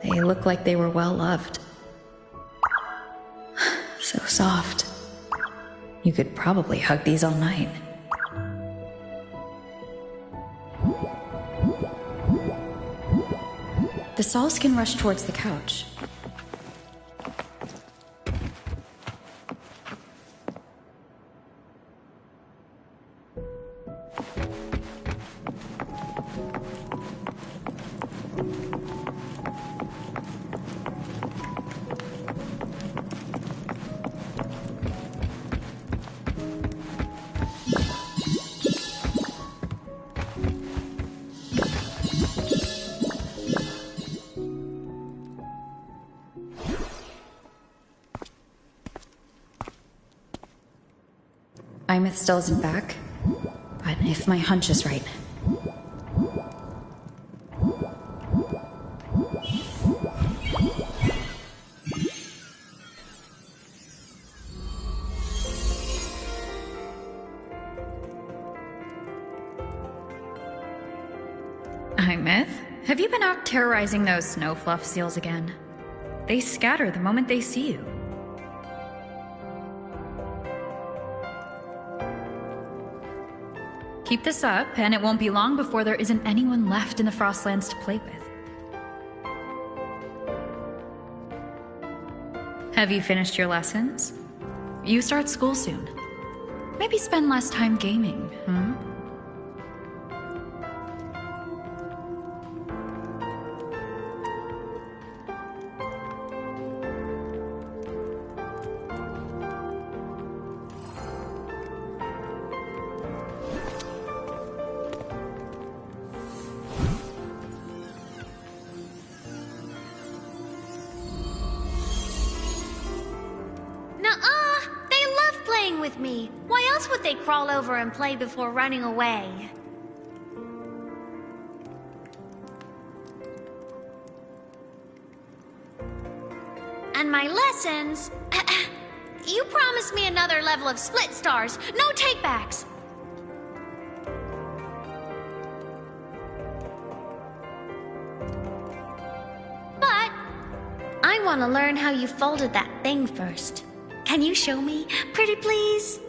They look like they were well loved. So soft. You could probably hug these all night. The Sauls can rush towards the couch. Imeth still isn't back, but if my hunch is right. Imeth, have you been out terrorizing those snow fluff seals again? They scatter the moment they see you. Keep this up, and it won't be long before there isn't anyone left in the Frostlands to play with. Have you finished your lessons? You start school soon. Maybe spend less time gaming, hmm? With me. Why else would they crawl over and play before running away? And my lessons... You promised me another level of split stars. No takebacks. But I want to learn how you folded that thing first. Can you show me? Pretty please?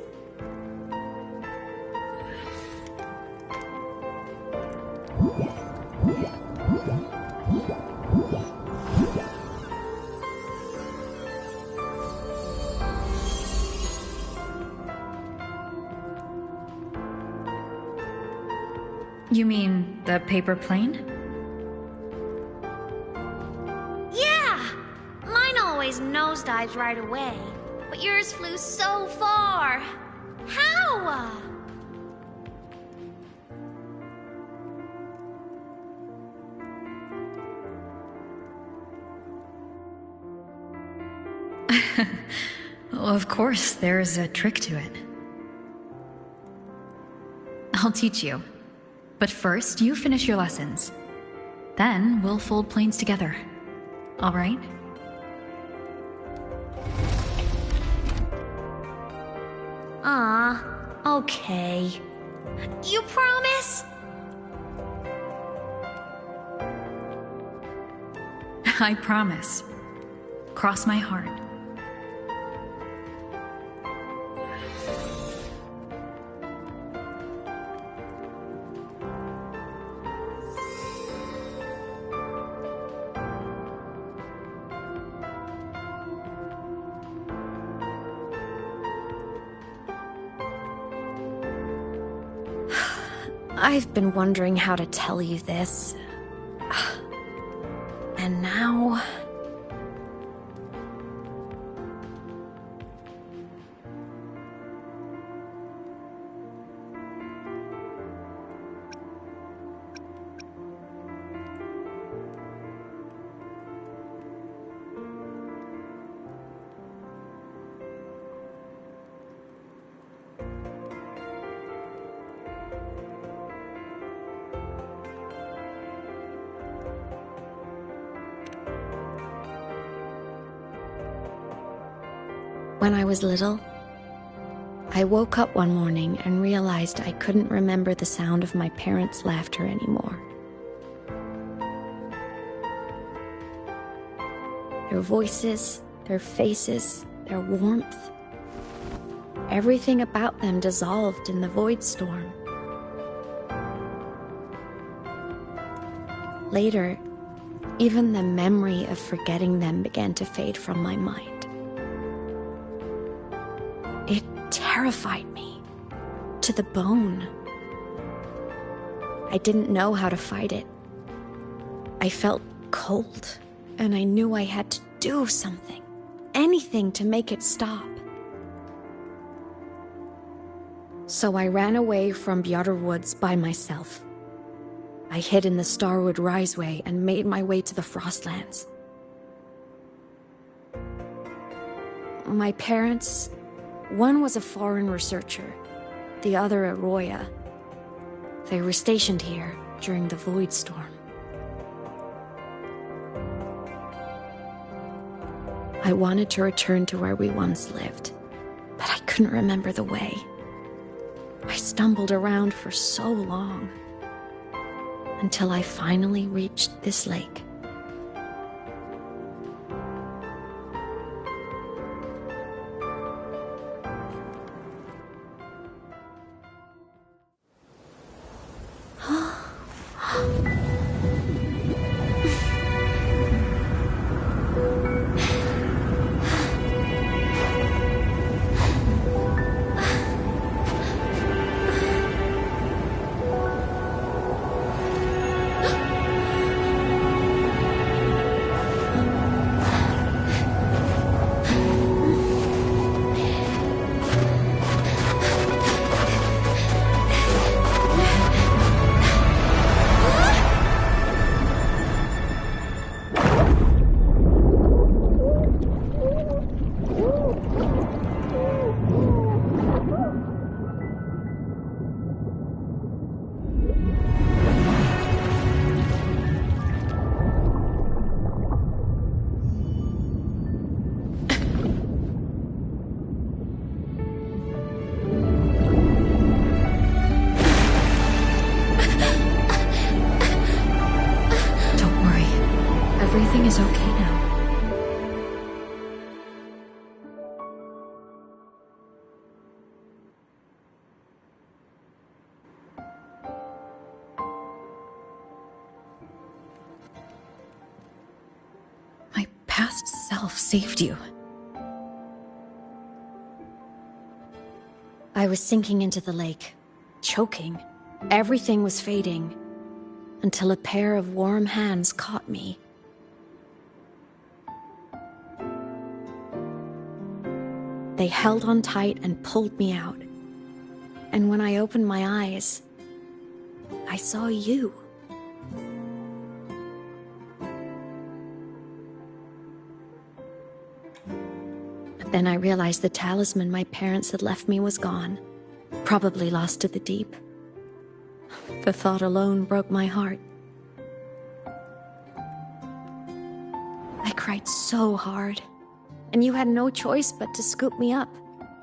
You mean the paper plane? Yeah! Mine always nosedives right away. But yours flew so far. How? Well, of course, there's a trick to it. I'll teach you. But first, you finish your lessons. Then we'll fold planes together. All right? Okay. You promise? I promise. Cross my heart. I've been wondering how to tell you this. And now... When I was little, I woke up one morning and realized I couldn't remember the sound of my parents' laughter anymore. Their voices, their faces, their warmth, everything about them dissolved in the void storm. Later, even the memory of forgetting them began to fade from my mind. It terrified me to the bone. I didn't know how to fight it. I felt cold, and I knew I had to do something, anything to make it stop. So I ran away from Bjarr Woods by myself. I hid in the Starwood Riseway and made my way to the Frostlands. My parents, one was a foreign researcher, the other a Roya. They were stationed here during the Void Storm. I wanted to return to where we once lived, but I couldn't remember the way. I stumbled around for so long, until I finally reached this lake. Everything is okay now. My past self saved you. I was sinking into the lake, choking. Everything was fading, until a pair of warm hands caught me. They held on tight and pulled me out. And when I opened my eyes, I saw you. But then I realized the talisman my parents had left me was gone, probably lost to the deep. The thought alone broke my heart. I cried so hard. And you had no choice but to scoop me up,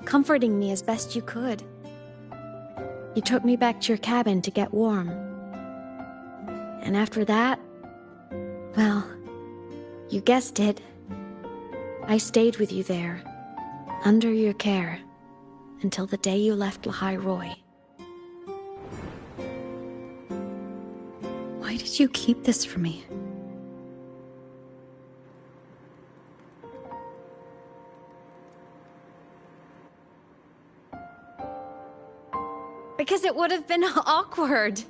comforting me as best you could. You took me back to your cabin to get warm. And after that, well, you guessed it. I stayed with you there, under your care, until the day you left Lahai Roi. Why did you keep this from me? Because it would have been awkward.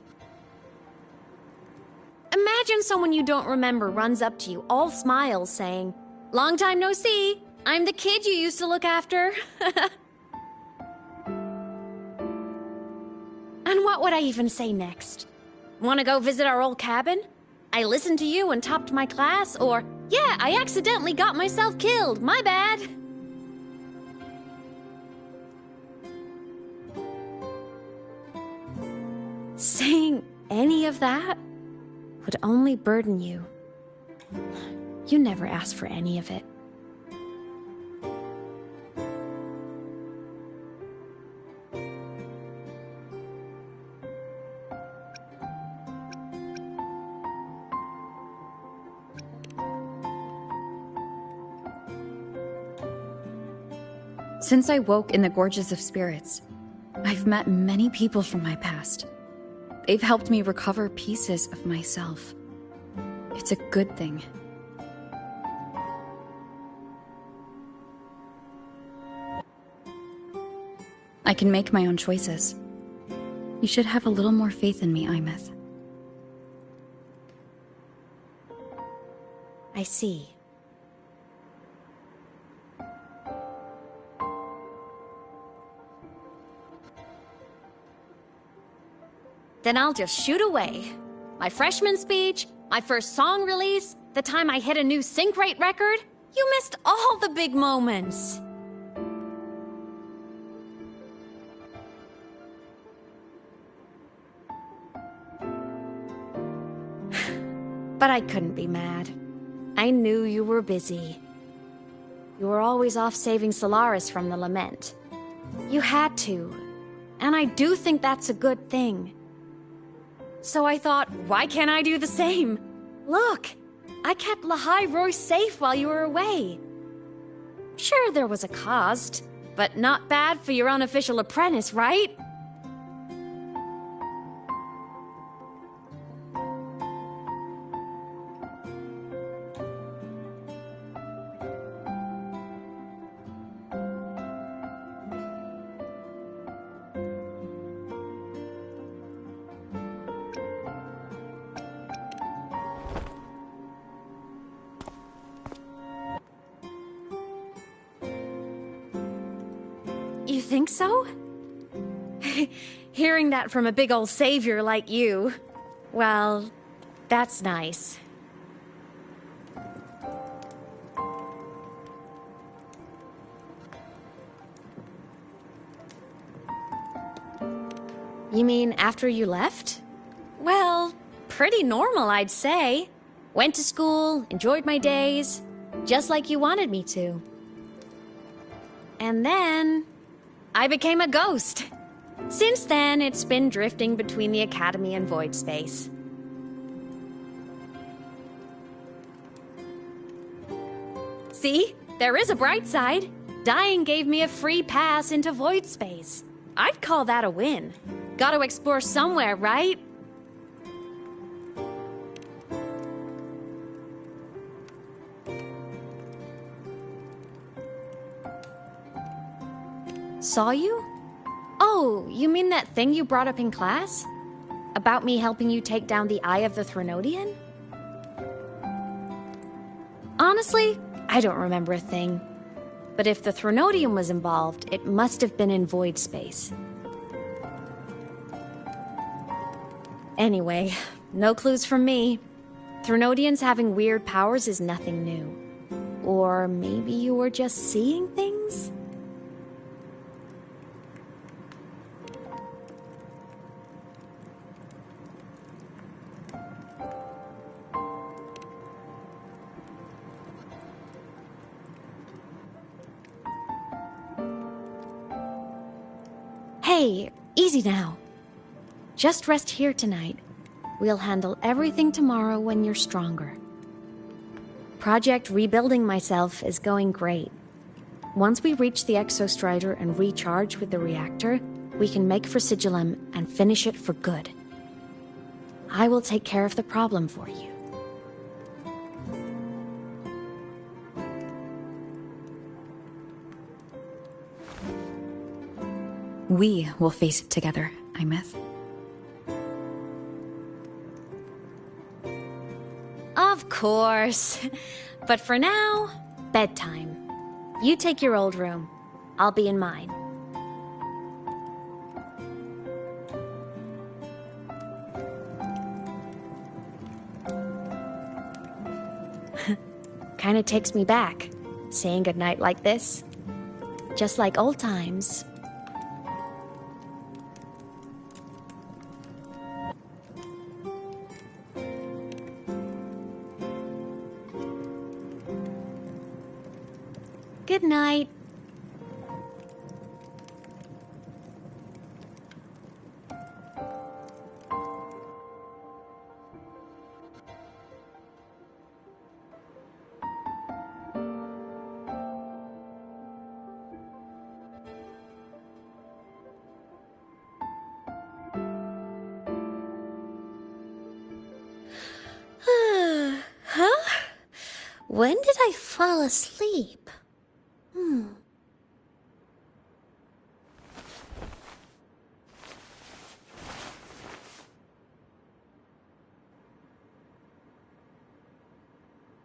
Imagine someone you don't remember runs up to you, all smiles, saying, "Long time no see. I'm the kid you used to look after." And what would I even say next? Want to go visit our old cabin? I listened to you and topped my class, or, "Yeah, I accidentally got myself killed. My bad." Saying any of that would only burden you. You never asked for any of it. Since I woke in the Gorges of Spirits, I've met many people from my past. They've helped me recover pieces of myself. It's a good thing. I can make my own choices. You should have a little more faith in me, Imeth. I see. Then I'll just shoot away. My freshman speech, my first song release, the time I hit a new sync rate record. You missed all the big moments. But I couldn't be mad. I knew you were busy. You were always off saving Solaris from the lament. You had to. And I do think that's a good thing. So I thought, why can't I do the same? Look, I kept Lahai Roi safe while you were away. Sure, there was a cost, but not bad for your unofficial apprentice, right? think so? Hearing that from a big old savior like you, well, that's nice. You mean after you left? Well, pretty normal, I'd say. Went to school, enjoyed my days, just like you wanted me to. And then I became a ghost. Since then, it's been drifting between the Academy and Void Space. See? There is a bright side. Dying gave me a free pass into Void Space. I'd call that a win. Gotta explore somewhere, right? Saw you? Oh, you mean that thing you brought up in class? About me helping you take down the Eye of the Threnodian? Honestly, I don't remember a thing. But if the Threnodian was involved, it must have been in Void Space. Anyway, no clues from me. Threnodians having weird powers is nothing new. Or maybe you were just seeing things? Hey, easy now. Just rest here tonight. We'll handle everything tomorrow when you're stronger. Project Rebuilding Myself is going great. Once we reach the Exostrider and recharge with the reactor, we can make for Sigillum and finish it for good. I will take care of the problem for you. We will face it together, Imeth. Of course. But for now, bedtime. You take your old room. I'll be in mine. Kinda takes me back, saying goodnight like this. Just like old times. Good night. Huh? When did I fall asleep?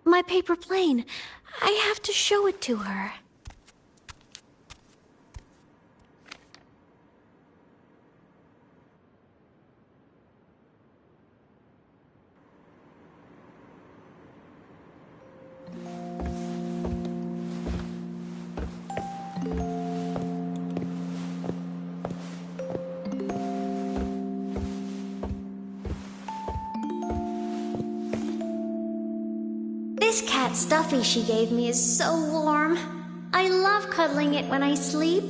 My paper plane. I have to show it to her. This cat Stuffy she gave me is so warm. I love cuddling it when I sleep.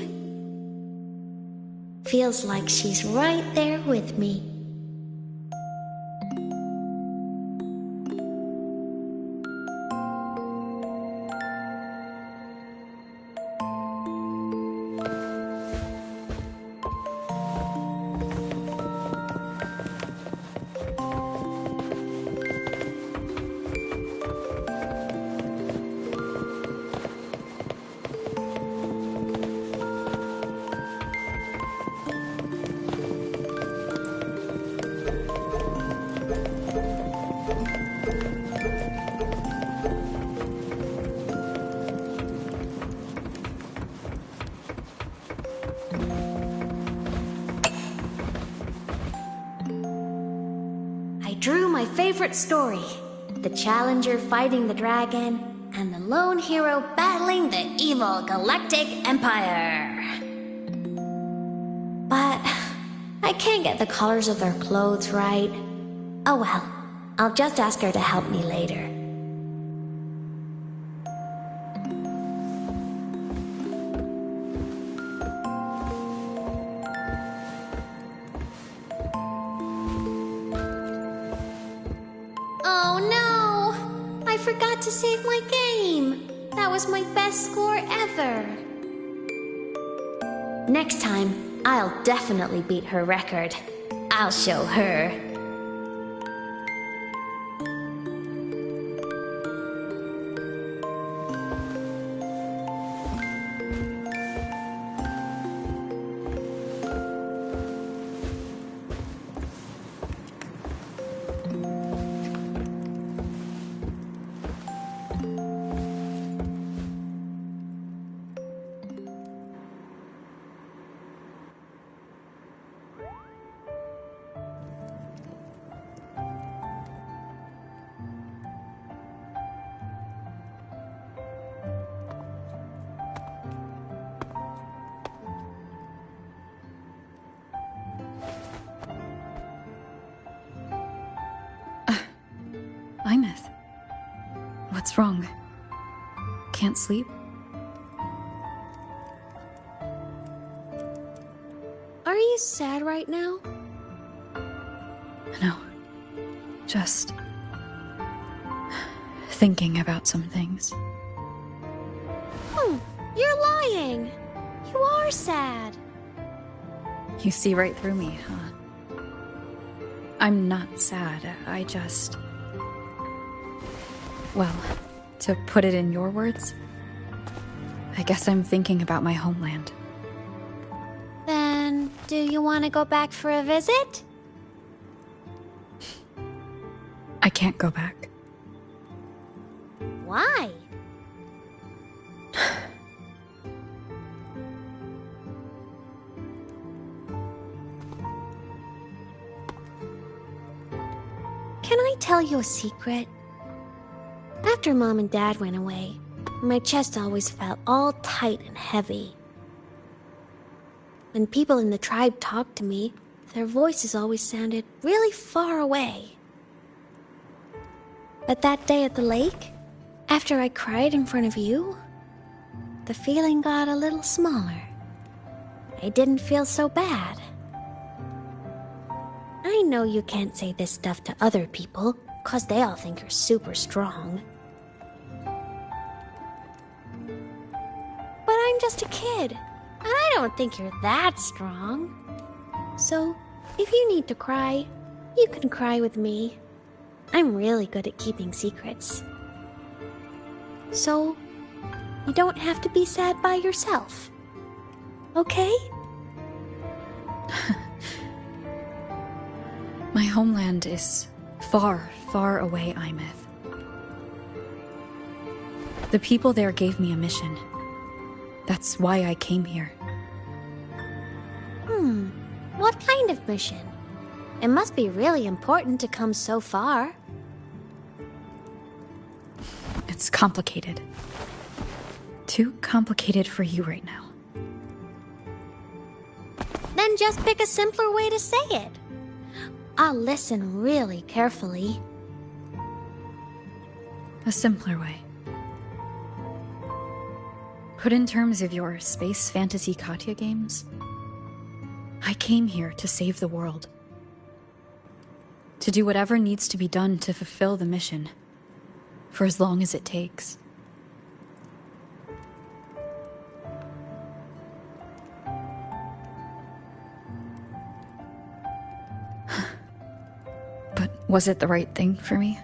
Feels like she's right there with me. favorite story. The challenger fighting the dragon, and the lone hero battling the evil Galactic Empire. But I can't get the colors of their clothes right. Oh well, I'll just ask her to help me later. Oh no! I forgot to save my game! That was my best score ever! Next time, I'll definitely beat her record. I'll show her. Imeth. What's wrong? Can't sleep? Are you sad right now? No. Just thinking about some things. You're lying! You are sad! You see right through me, huh? I'm not sad. I just... Well, to put it in your words, I guess I'm thinking about my homeland. Then, do you want to go back for a visit? I can't go back. Why? Can I tell you a secret? After Mom and Dad went away, my chest always felt all tight and heavy. When people in the tribe talked to me, their voices always sounded really far away. But that day at the lake, after I cried in front of you, the feeling got a little smaller. I didn't feel so bad. I know you can't say this stuff to other people, 'cause they all think you're super strong. But I'm just a kid, and I don't think you're that strong. So, if you need to cry, you can cry with me. I'm really good at keeping secrets. So, you don't have to be sad by yourself. Okay? My homeland is far, far away, Imeth. The people there gave me a mission. That's why I came here. What kind of mission? It must be really important to come so far. It's complicated. Too complicated for you right now. Then just pick a simpler way to say it. I'll listen really carefully. A simpler way. Put in terms of your space fantasy Katya games, I came here to save the world. To do whatever needs to be done to fulfill the mission, for as long as it takes. But was it the right thing for me?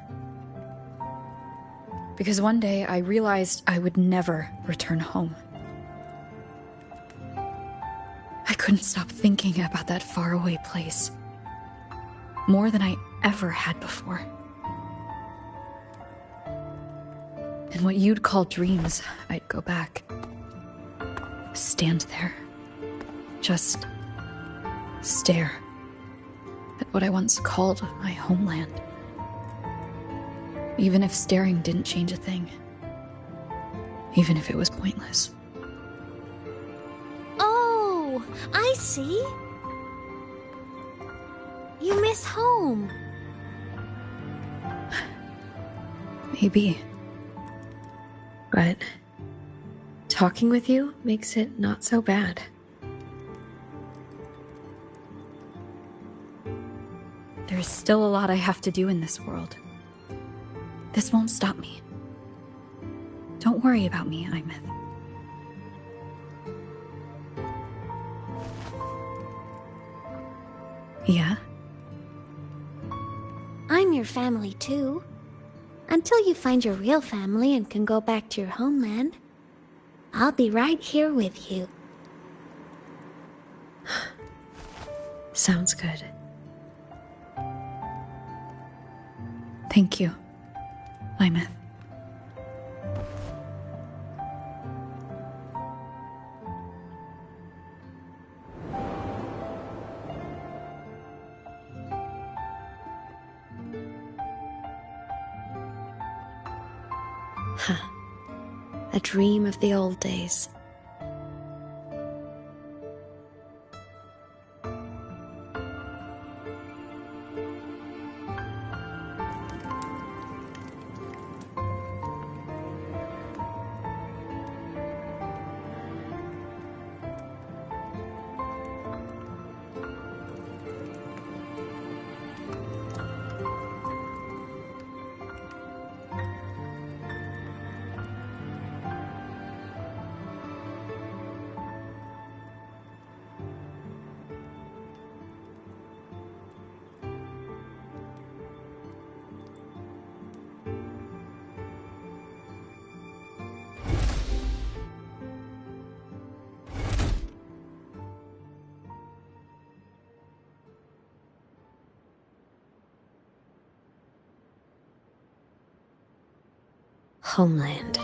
Because one day I realized I would never return home. I couldn't stop thinking about that faraway place. More than I ever had before. In what you'd call dreams, I'd go back. Stand there. Just stare at what I once called my homeland. Even if staring didn't change a thing. Even if it was pointless. Oh, I see. You miss home. Maybe. But talking with you makes it not so bad. There's still a lot I have to do in this world. This won't stop me. Don't worry about me, Imeth. Yeah? I'm your family too. Until you find your real family and can go back to your homeland, I'll be right here with you. Sounds good. Thank you, Imeth. A dream of the old days. Homeland.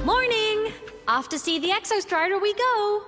Morning! Off to see the Exostrider we go!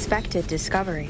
unexpected discovery.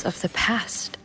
Of the past.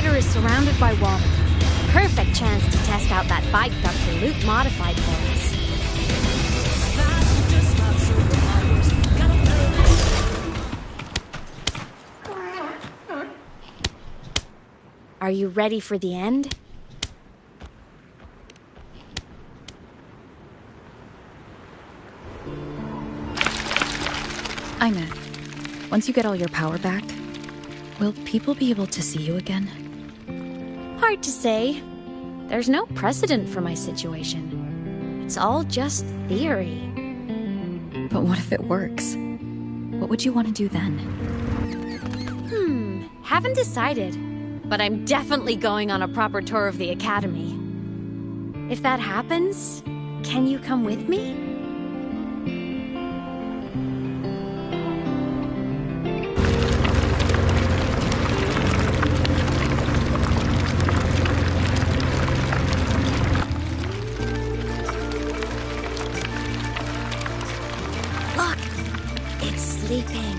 Exostrider is surrounded by water. Perfect chance to test out that bike Dr. Luke modified for us. Are you ready for the end? Imeth, once you get all your power back, will people be able to see you again? Hard to say. There's no precedent for my situation. It's all just theory. But what if it works? What would you want to do then? Haven't decided. But I'm definitely going on a proper tour of the Academy. If that happens, can you come with me? Look! It's sleeping.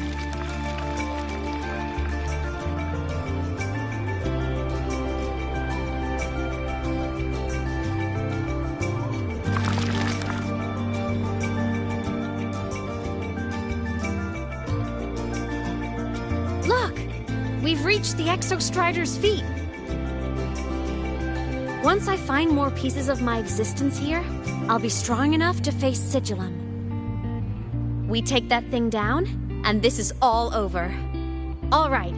We've reached the Exostrider's feet. Once I find more pieces of my existence here, I'll be strong enough to face Sigillum. We take that thing down, and this is all over. All right,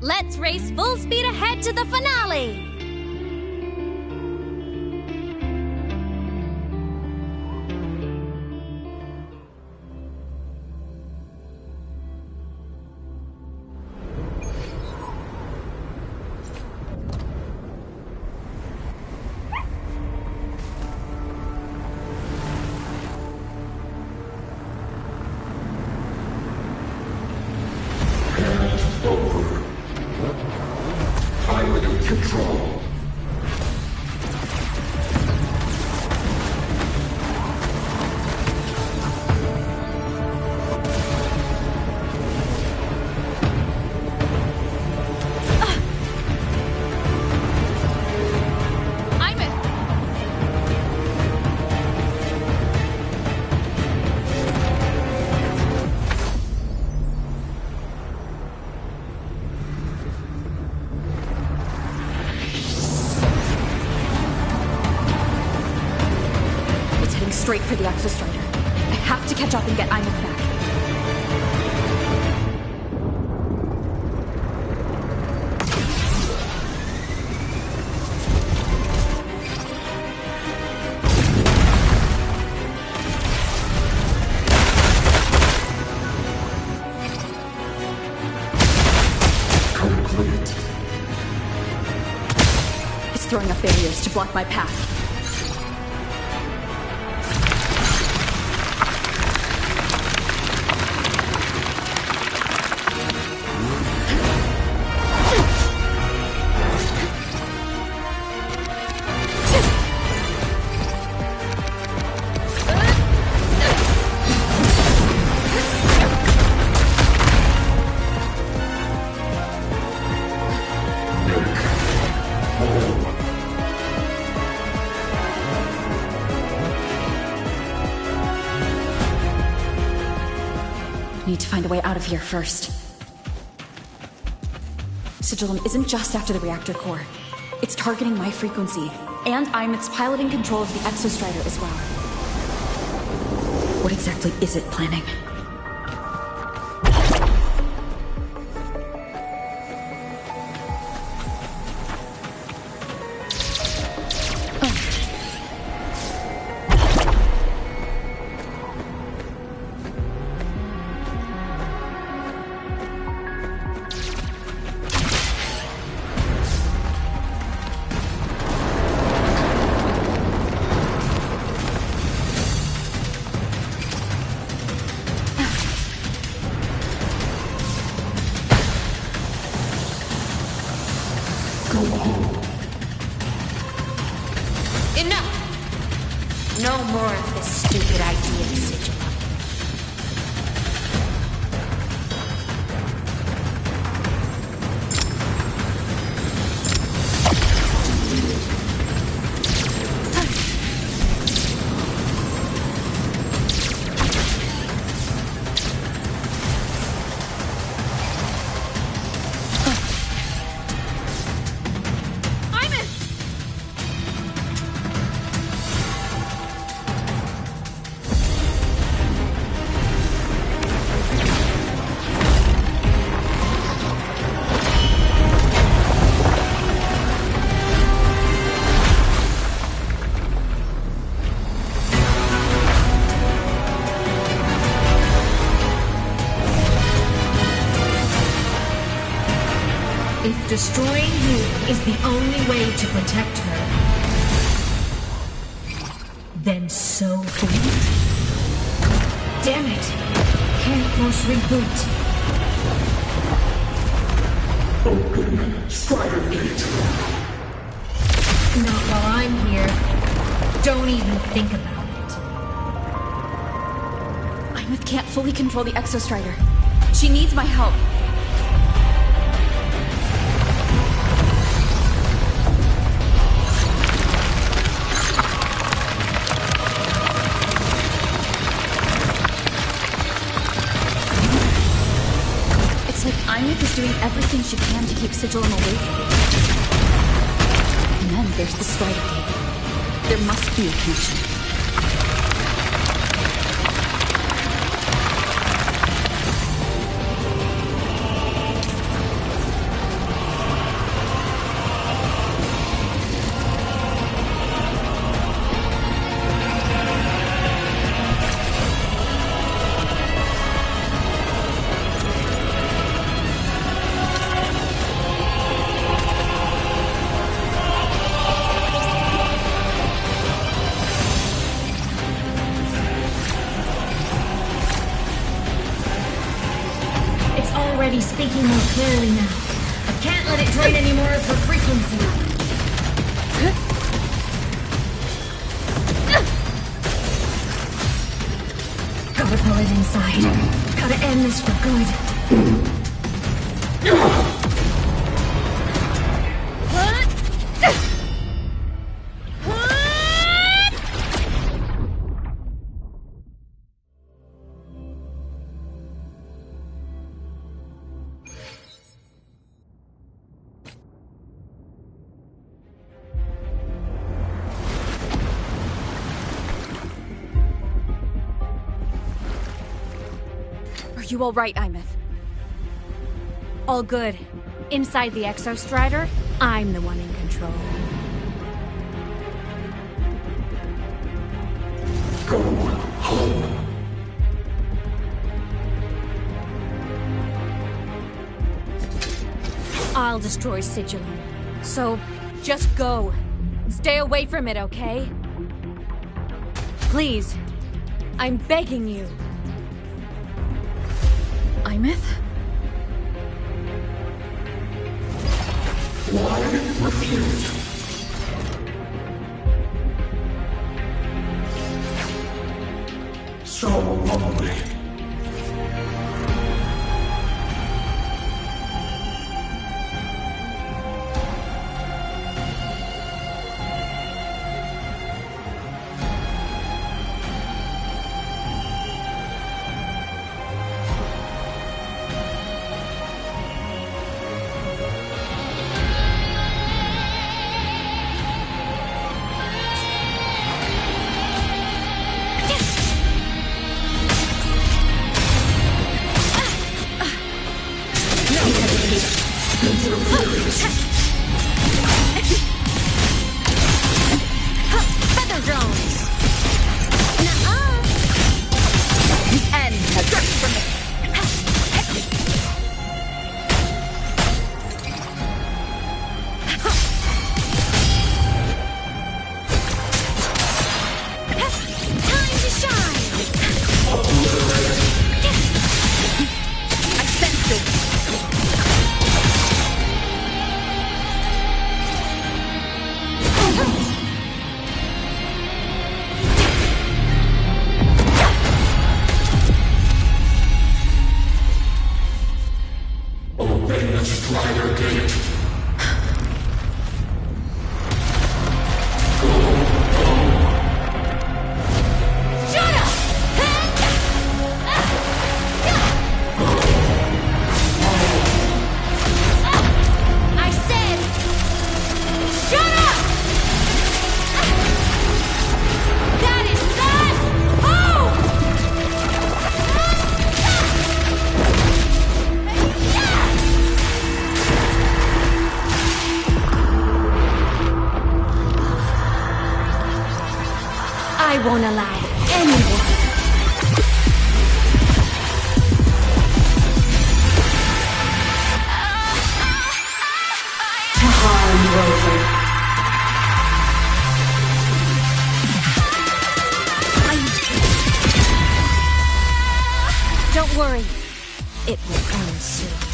let's race full speed ahead to the finale! Control. Straight for the Exostrider. I have to catch up and get Imeth back. Complete. It's throwing up barriers to block my path. Need to find a way out of here first. Sigillum isn't just after the reactor core. It's targeting my frequency, and Imeth's piloting control of the Exostrider as well. What exactly is it planning? Enough! No more of this stupid idea, Sigillum. Destroying you is the only way to protect her. Then so be it. Damn it! Can't force reboot. Open Strider Gate. Not while I'm here. Don't even think about it. Imeth can't fully control the Exostrider. She needs my help. It's like Imeth is doing everything she can to keep Sigilum away from me. And then there's the Strider Gate. There must be a connection. Speaking more clearly now. I can't let it drain any more of her frequency. Gotta pull it inside. Gotta end this for good. Are you all right, Imeth? All good. Inside the Exostrider, I'm the one in control. Go home. I'll destroy Sigilum. So, just go. Stay away from it, okay? Please. I'm begging you. Imeth? Why refuse? So lonely. Feather drones! Nuh-uh! The end has come from it. Time to shine! I sense it! Open the Strider Gate. Shut up! I said, shut up! That is not home! I won't allow anyone. worry. It will come soon.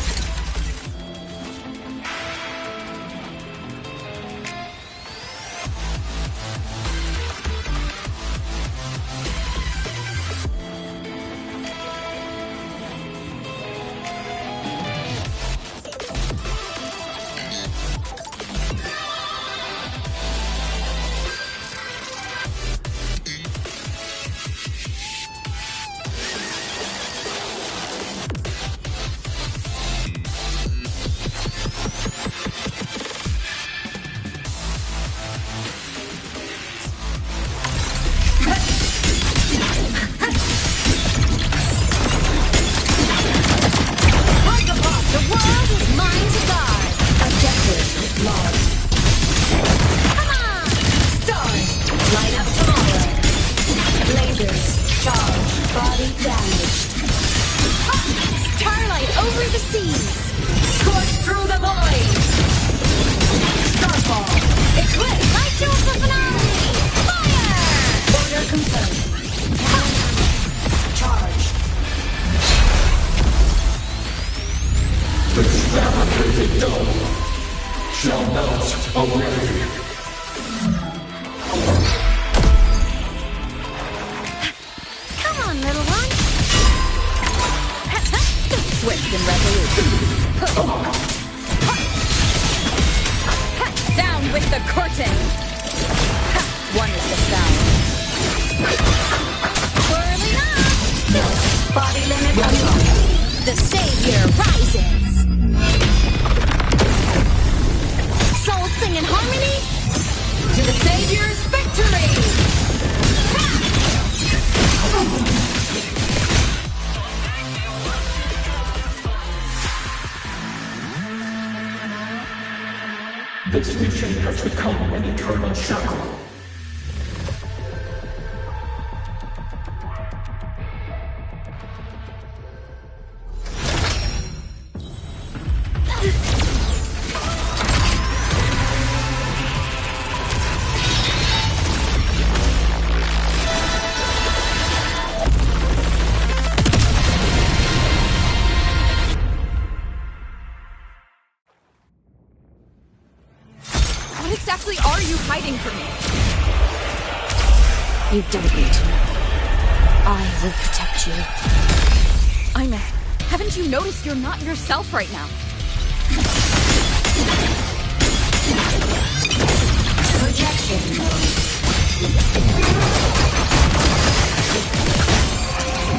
This mission has become an eternal shackle. You don't need to know. I will protect you. Ymeth, haven't you noticed you're not yourself right now? Projection mode.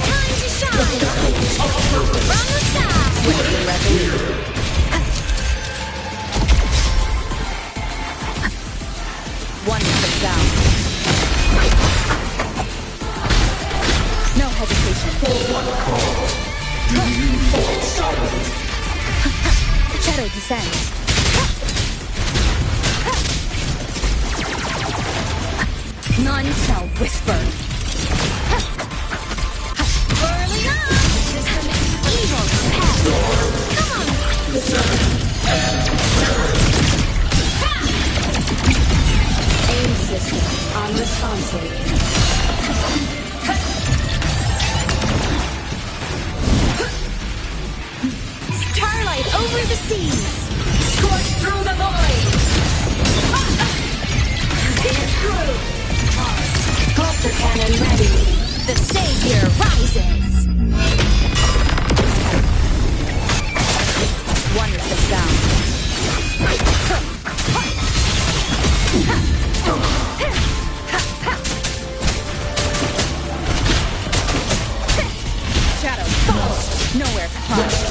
Time to shine! From the side! Switching resolute. Wonderful sound. No hesitation. For what cause do you fall silent? Shadow descends. None shall whisper. Early on! Evil path! Come on! Aim system unresponsive. Starlight over the seas! Scorch through the void! It's through! Cluster cannon ready! The savior rises! Wonderful sound. Shadow falls. Nowhere to hide.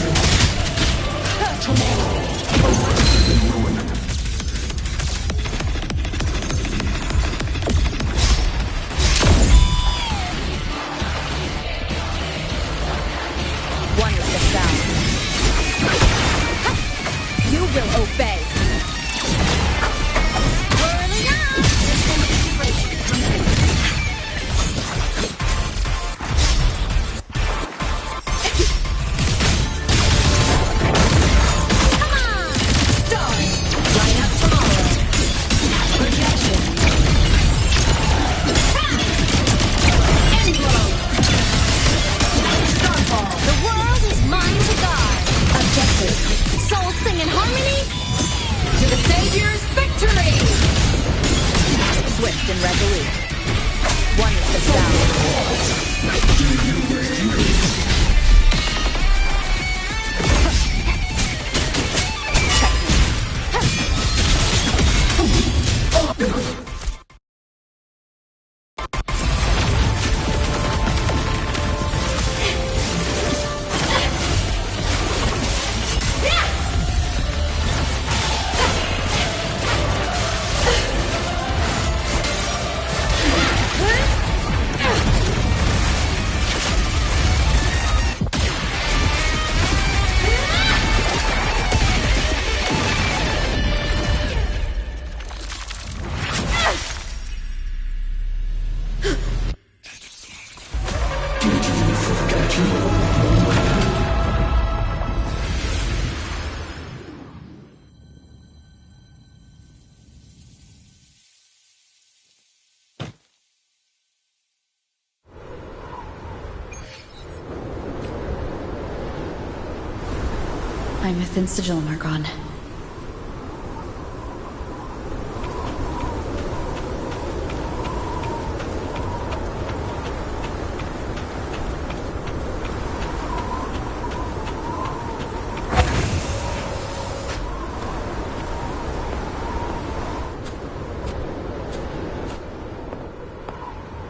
Imeth and Sigillum are gone.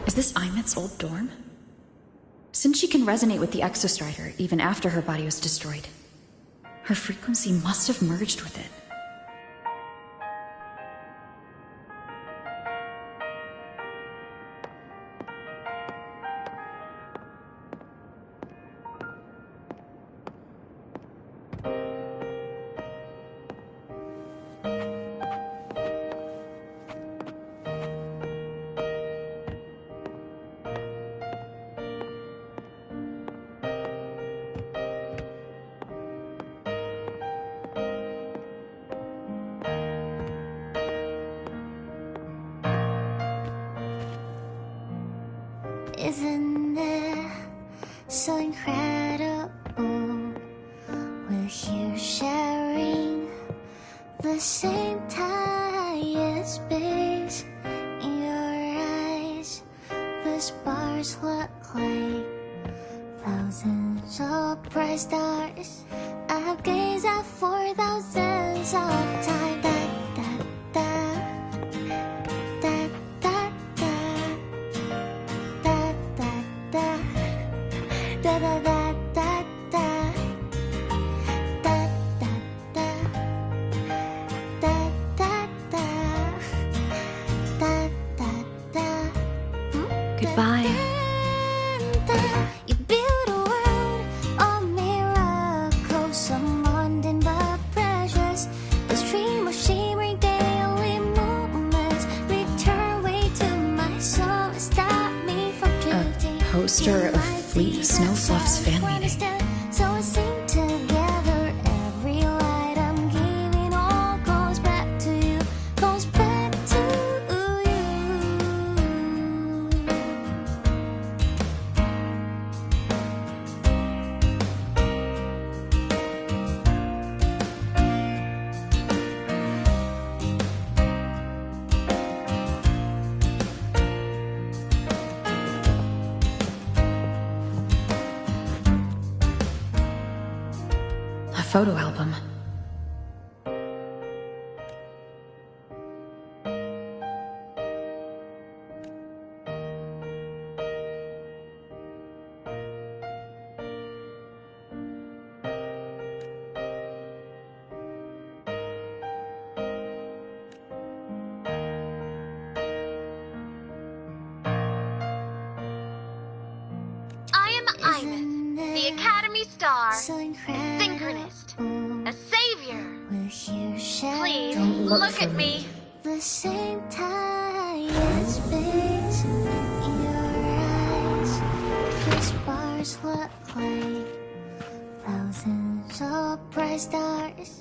Is this Imeth's old dorm? Since she can resonate with the Exostrider even after her body was destroyed, her frequency must have merged with it. Isn't it so incredible? We're here sharing the same time and space. In your eyes, the stars look like thousands of bright stars. I've gazed at for thousands of times. Goodbye. You build a world of miracles, some mundane but precious. The stream of shimmering daily moments return way to my soul. Stop me from drifting. A poster of Fleet Snowfluff's fan meeting. So we sing together. Every light I'm giving all goes back to you. Goes back to you. A photo album. I am Imeth, the Academy Star, Synchronist, a savior. Please, look at me. The same time and space. In your eyes, the stars look like thousands of bright stars.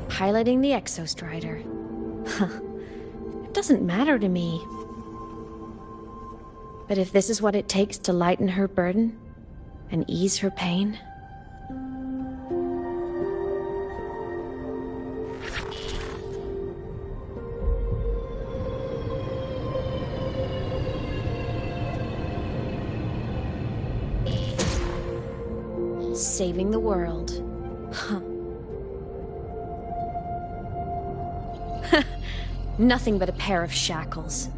Piloting the Exostrider. Huh. It doesn't matter to me. But if this is what it takes to lighten her burden and ease her pain... Saving the world. Huh. Nothing but a pair of shackles.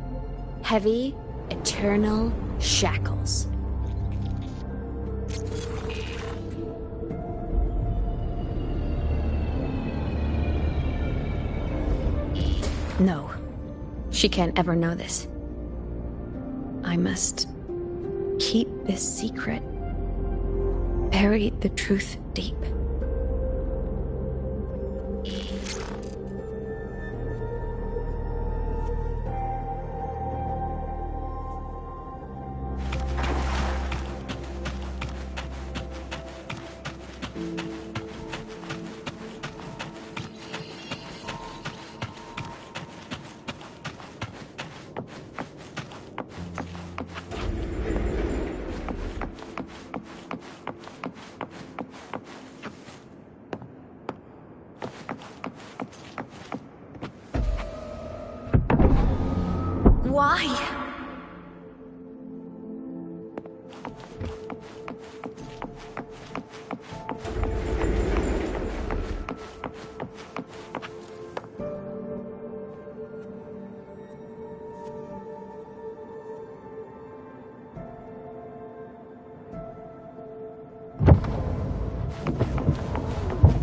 Heavy, eternal shackles. No, she can't ever know this. I must keep this secret. buried the truth deep. Why?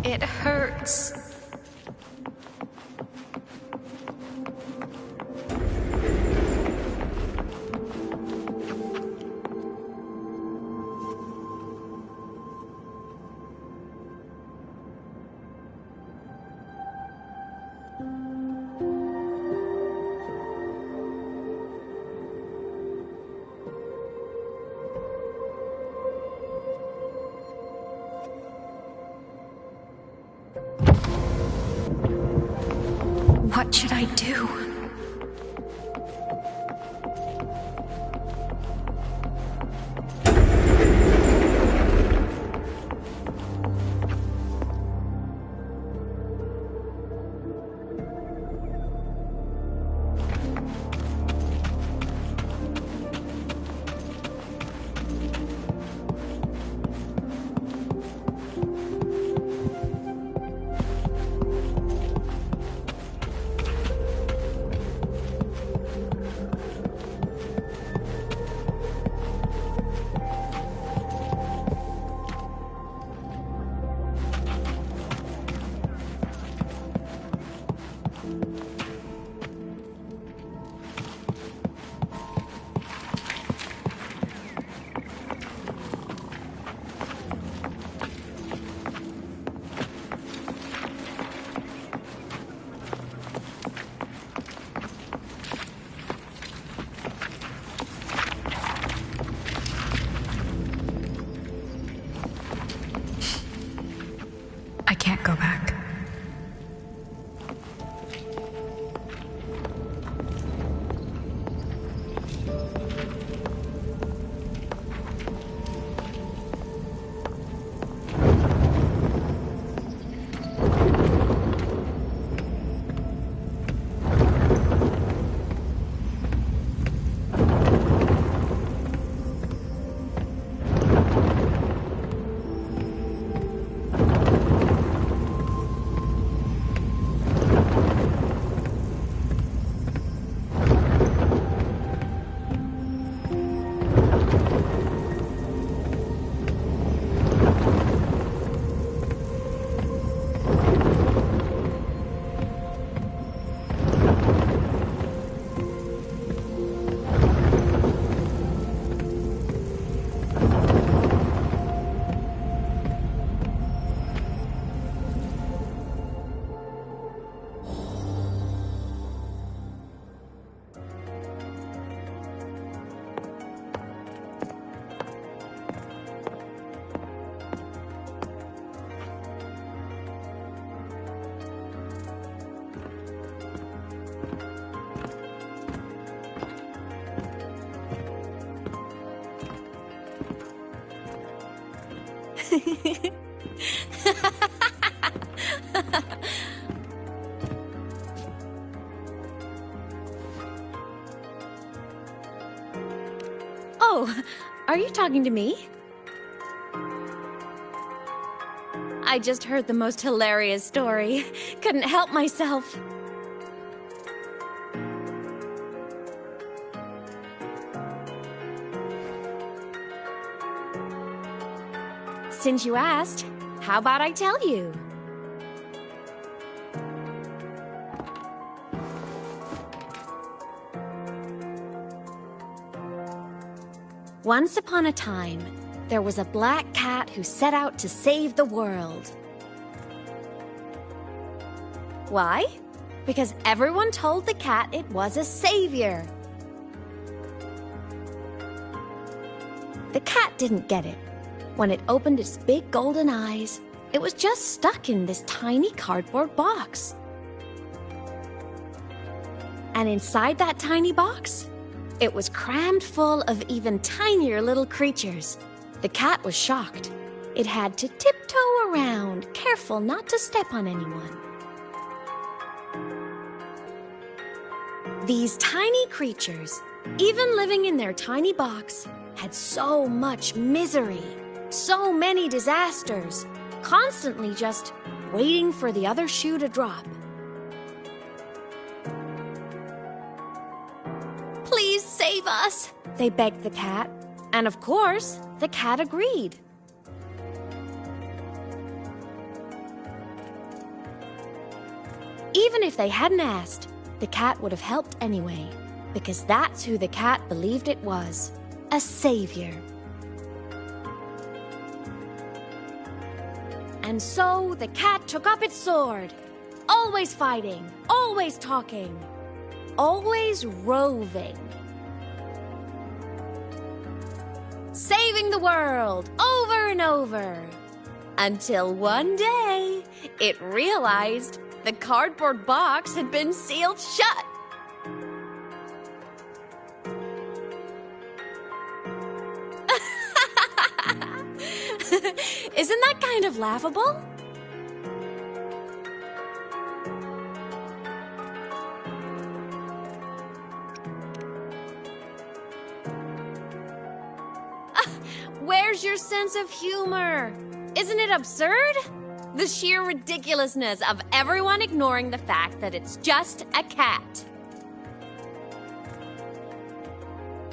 It hurts. What should I do? I can't go back. Oh, are you talking to me? I just heard the most hilarious story. Couldn't help myself. Since you asked, how about I tell you? Once upon a time, there was a black cat who set out to save the world. Why? Because everyone told the cat it was a savior. The cat didn't get it. When it opened its big golden eyes, it was just stuck in this tiny cardboard box. And inside that tiny box, it was crammed full of even tinier little creatures. The cat was shocked. It had to tiptoe around, careful not to step on anyone. These tiny creatures, even living in their tiny box, had so much misery, so many disasters, constantly just waiting for the other shoe to drop. Please save us, they begged the cat. And of course, the cat agreed. Even if they hadn't asked, the cat would have helped anyway, because that's who the cat believed it was, a savior. And so the cat took up its sword, always fighting, always talking, always roving. Saving the world over and over. Until one day, it realized the cardboard box had been sealed shut. Isn't that kind of laughable? Where's your sense of humor? Isn't it absurd? The sheer ridiculousness of everyone ignoring the fact that it's just a cat.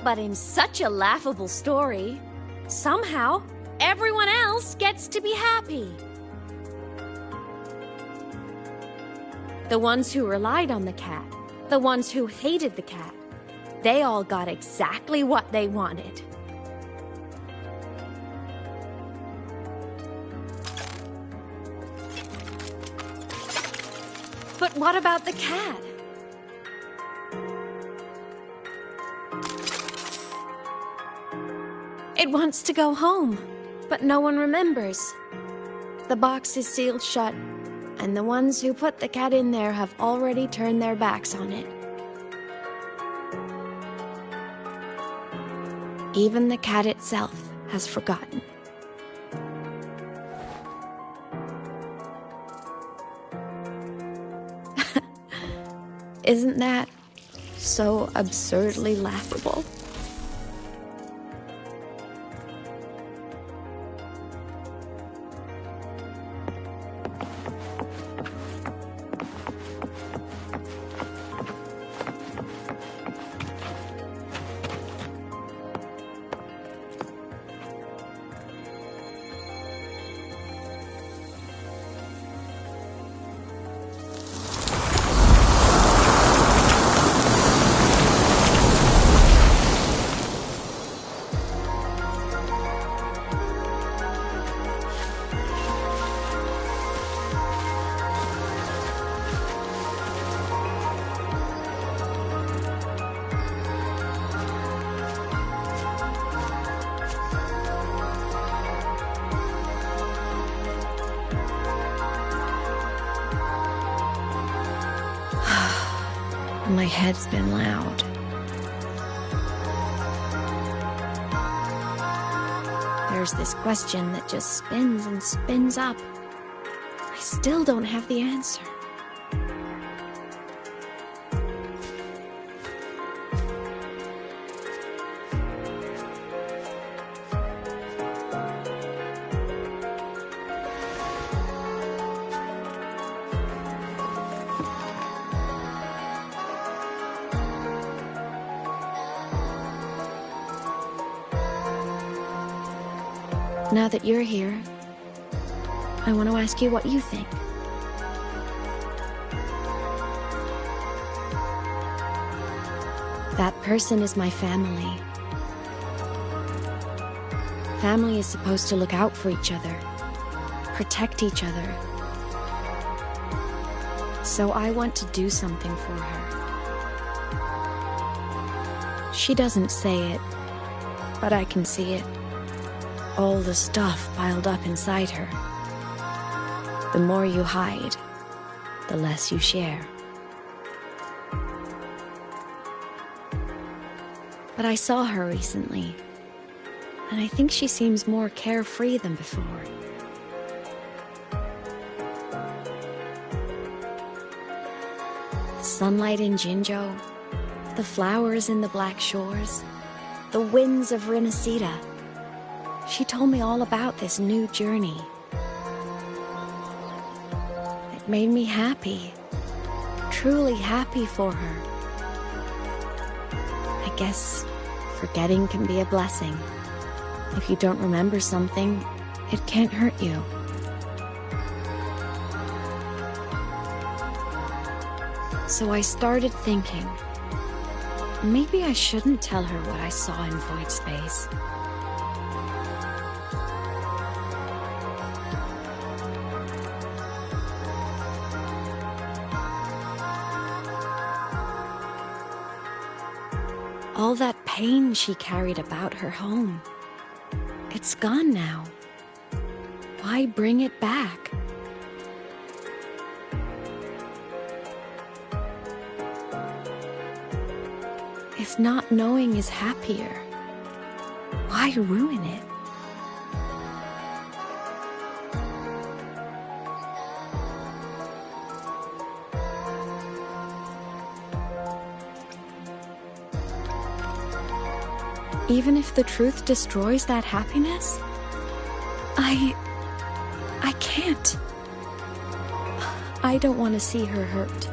But in such a laughable story, somehow everyone else gets to be happy. The ones who relied on the cat, the ones who hated the cat, they all got exactly what they wanted. But what about the cat? It wants to go home, but no one remembers. The box is sealed shut, and the ones who put the cat in there have already turned their backs on it. Even the cat itself has forgotten. Isn't that so absurdly laughable? My head's been loud. There's this question that just spins and spins up. I still don't have the answer. Now that you're here, I want to ask you what you think. That person is my family. Family is supposed to look out for each other, protect each other. So I want to do something for her. She doesn't say it, but I can see it. All the stuff piled up inside her. The more you hide, the less you share. But I saw her recently, and I think she seems more carefree than before. Sunlight in Jinzhou, the flowers in the Black Shores, the winds of Rinascita. She told me all about this new journey. It made me happy, truly happy for her. I guess forgetting can be a blessing. If you don't remember something, it can't hurt you. So I started thinking, maybe I shouldn't tell her what I saw in Void Space. All that pain she carried about her home, it's gone now. Why bring it back? If not knowing is happier, why ruin it? Even if the truth destroys that happiness, I can't. I don't want to see her hurt.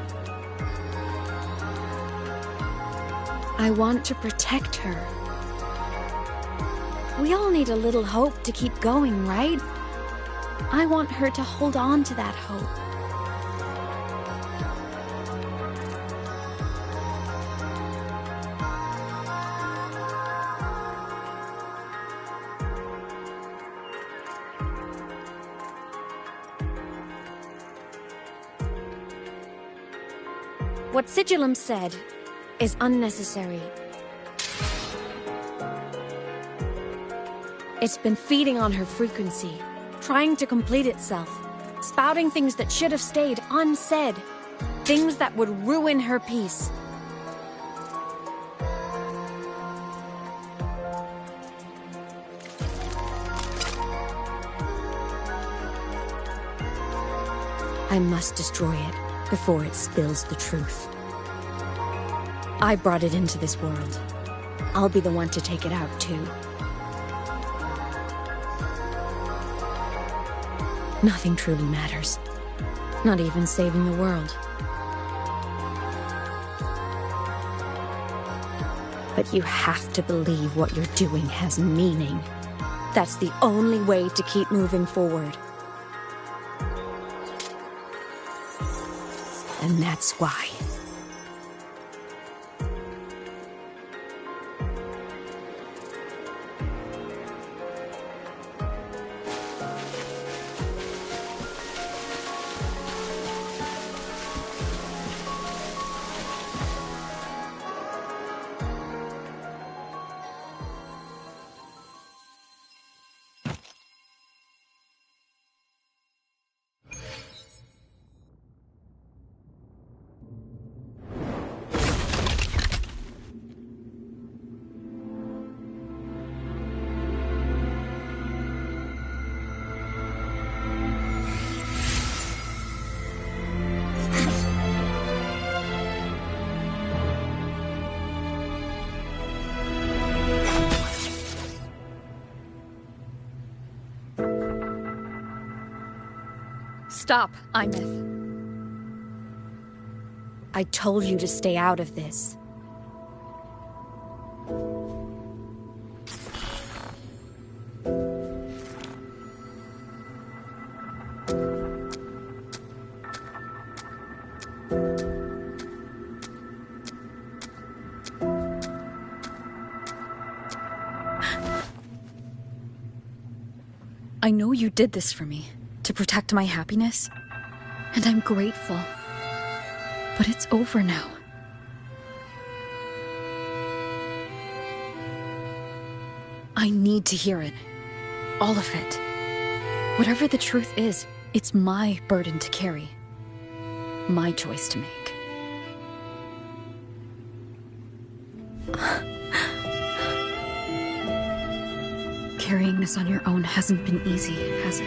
I want to protect her. We all need a little hope to keep going, right? I want her to hold on to that hope. What Sigillum said is unnecessary. It's been feeding on her frequency, trying to complete itself, spouting things that should have stayed unsaid, things that would ruin her peace. I must destroy it before it spills the truth. I brought it into this world. I'll be the one to take it out, too. Nothing truly matters. Not even saving the world. But you have to believe what you're doing has meaning. That's the only way to keep moving forward. And that's why. Stop, Imeth. I told you to stay out of this. I know you did this for me, to protect my happiness, and I'm grateful. But it's over now. I need to hear it. All of it. Whatever the truth is, it's my burden to carry. My choice to make. Carrying this on your own hasn't been easy, has it?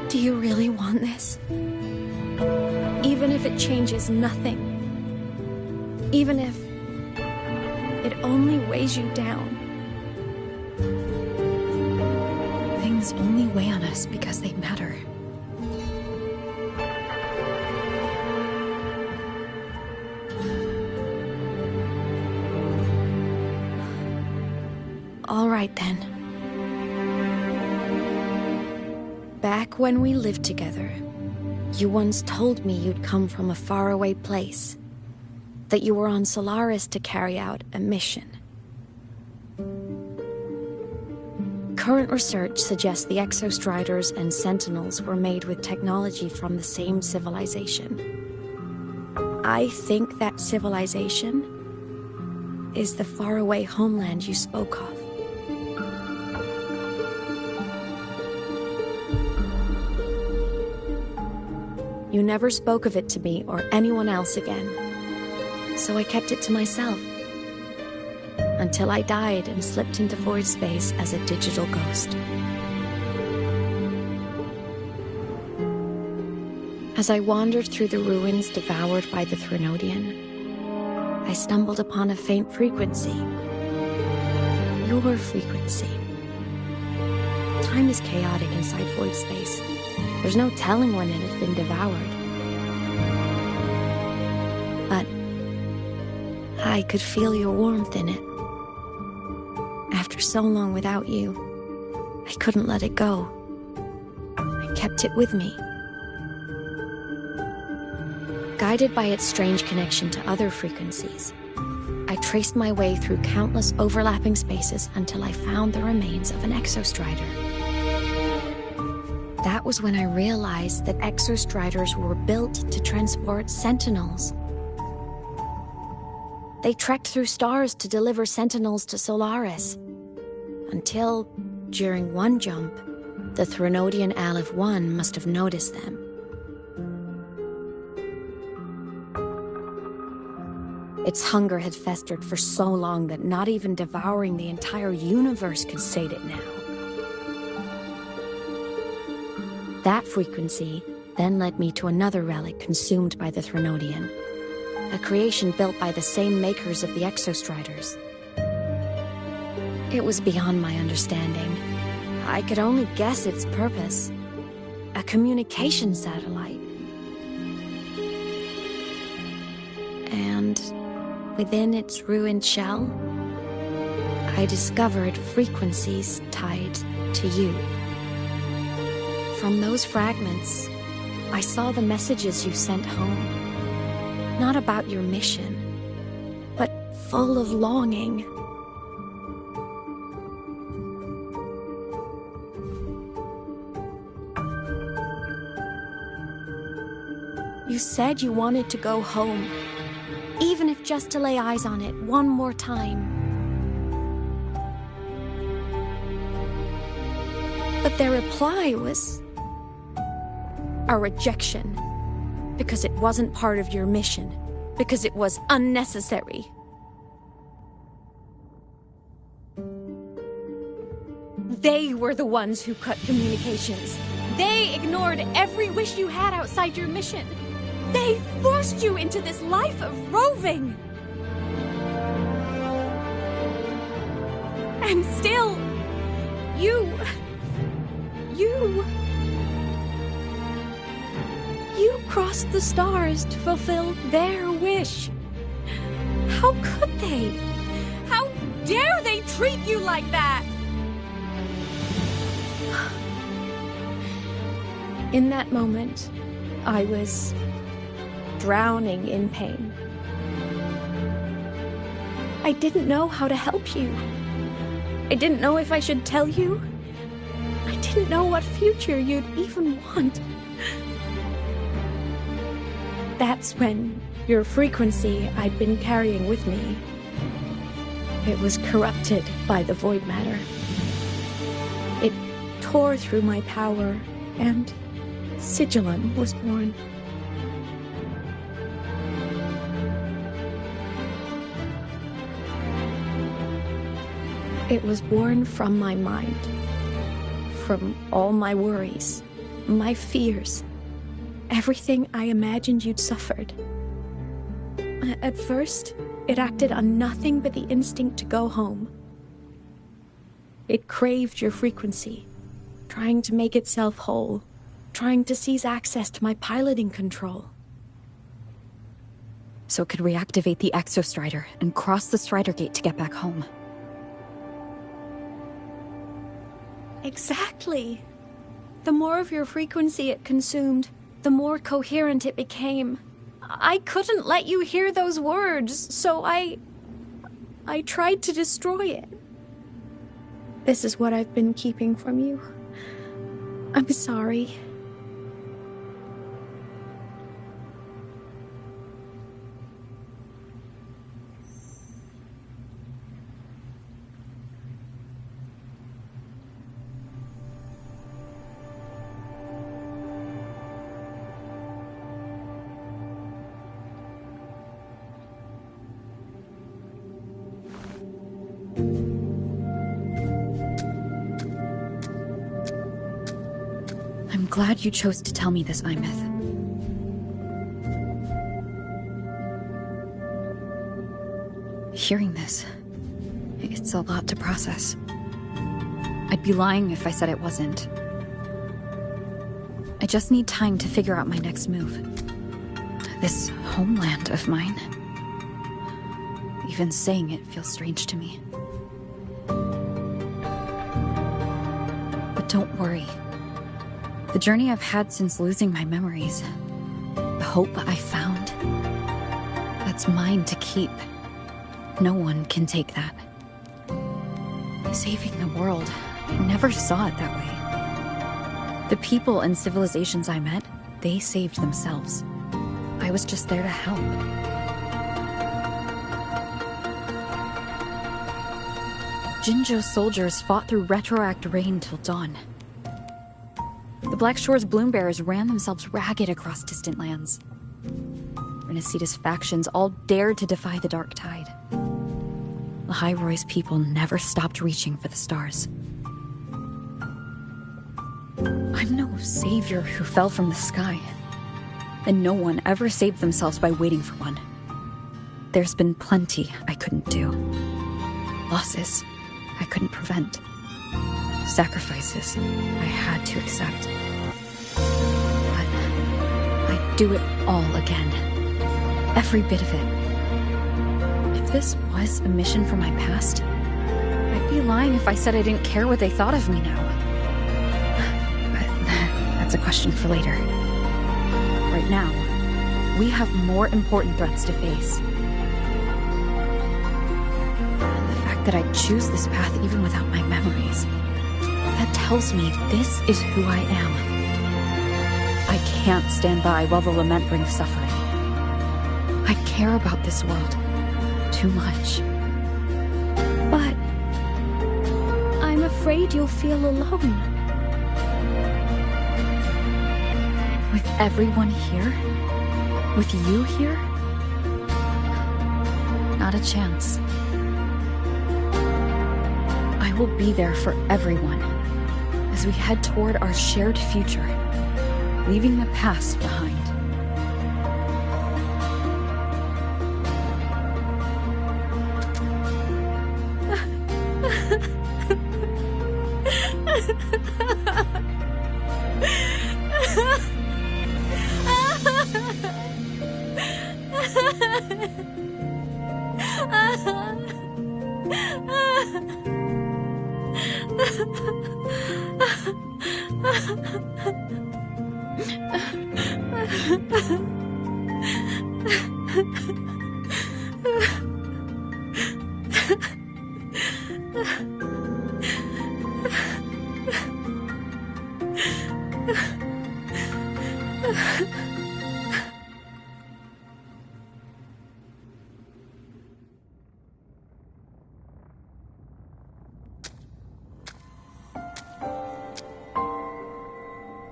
Do you really want this? Even if it changes nothing. Even if it only weighs you down. Things only weigh on us because they matter. All right then. Back when we lived together, you once told me you'd come from a faraway place. That you were on Solaris to carry out a mission. Current research suggests the Exostriders and Sentinels were made with technology from the same civilization. I think that civilization is the faraway homeland you spoke of. You never spoke of it to me or anyone else again. So I kept it to myself. Until I died and slipped into void space as a digital ghost. As I wandered through the ruins devoured by the Threnodian, I stumbled upon a faint frequency. Your frequency. Time is chaotic inside void space. There's no telling when it has been devoured. But I could feel your warmth in it. After so long without you, I couldn't let it go. I kept it with me. Guided by its strange connection to other frequencies, I traced my way through countless overlapping spaces until I found the remains of an Exostrider. That was when I realized that Exostriders were built to transport Sentinels. They trekked through stars to deliver Sentinels to Solaris. Until, during one jump, the Threnodian Aleph 1 must have noticed them. Its hunger had festered for so long that not even devouring the entire universe could sate it now. That frequency then led me to another relic consumed by the Threnodian. A creation built by the same makers of the Exostriders. It was beyond my understanding. I could only guess its purpose. A communication satellite. And within its ruined shell, I discovered frequencies tied to you. From those fragments, I saw the messages you sent home. Not about your mission, but full of longing. You said you wanted to go home, even if just to lay eyes on it one more time. But their reply was a rejection. Because it wasn't part of your mission. Because it was unnecessary. They were the ones who cut communications. They ignored every wish you had outside your mission. They forced you into this life of roving. And still, you crossed the stars to fulfill their wish. How could they? How dare they treat you like that? In that moment, I was drowning in pain. I didn't know how to help you. I didn't know if I should tell you. I didn't know what future you'd even want. That's when your frequency I'd been carrying with me, it was corrupted by the void matter. It tore through my power, and Sigilum was born. It was born from my mind, from all my worries, my fears, everything I imagined you'd suffered. At first, it acted on nothing but the instinct to go home. It craved your frequency, trying to make itself whole, trying to seize access to my piloting control. So it could reactivate the Exostrider and cross the Strider Gate to get back home. Exactly. The more of your frequency it consumed, the more coherent it became. I couldn't let you hear those words, so I tried to destroy it. This is what I've been keeping from you. I'm sorry. I'm glad you chose to tell me this, Imeth. Hearing this, it's a lot to process. I'd be lying if I said it wasn't. I just need time to figure out my next move. This homeland of mine. Even saying it feels strange to me. But don't worry. The journey I've had since losing my memories, the hope I found, that's mine to keep. No one can take that. Saving the world, I never saw it that way. The people and civilizations I met, they saved themselves. I was just there to help. Jinzhou's soldiers fought through retroact rain till dawn. The Black Shore's Bloombearers ran themselves ragged across distant lands. Renaceda's factions all dared to defy the Dark Tide. Lahai Roy's people never stopped reaching for the stars. I'm no savior who fell from the sky, and no one ever saved themselves by waiting for one. There's been plenty I couldn't do. Losses I couldn't prevent. Sacrifices I had to accept. But I'd do it all again. Every bit of it. If this was a mission for my past, I'd be lying if I said I didn't care what they thought of me now. But that's a question for later. Right now, we have more important threats to face. The fact that I choose this path even without my memories, that tells me this is who I am. I can't stand by while the lament brings suffering. I care about this world too much. But I'm afraid you'll feel alone. With everyone here? With you here? Not a chance. I will be there for everyone as we head toward our shared future, leaving the past behind.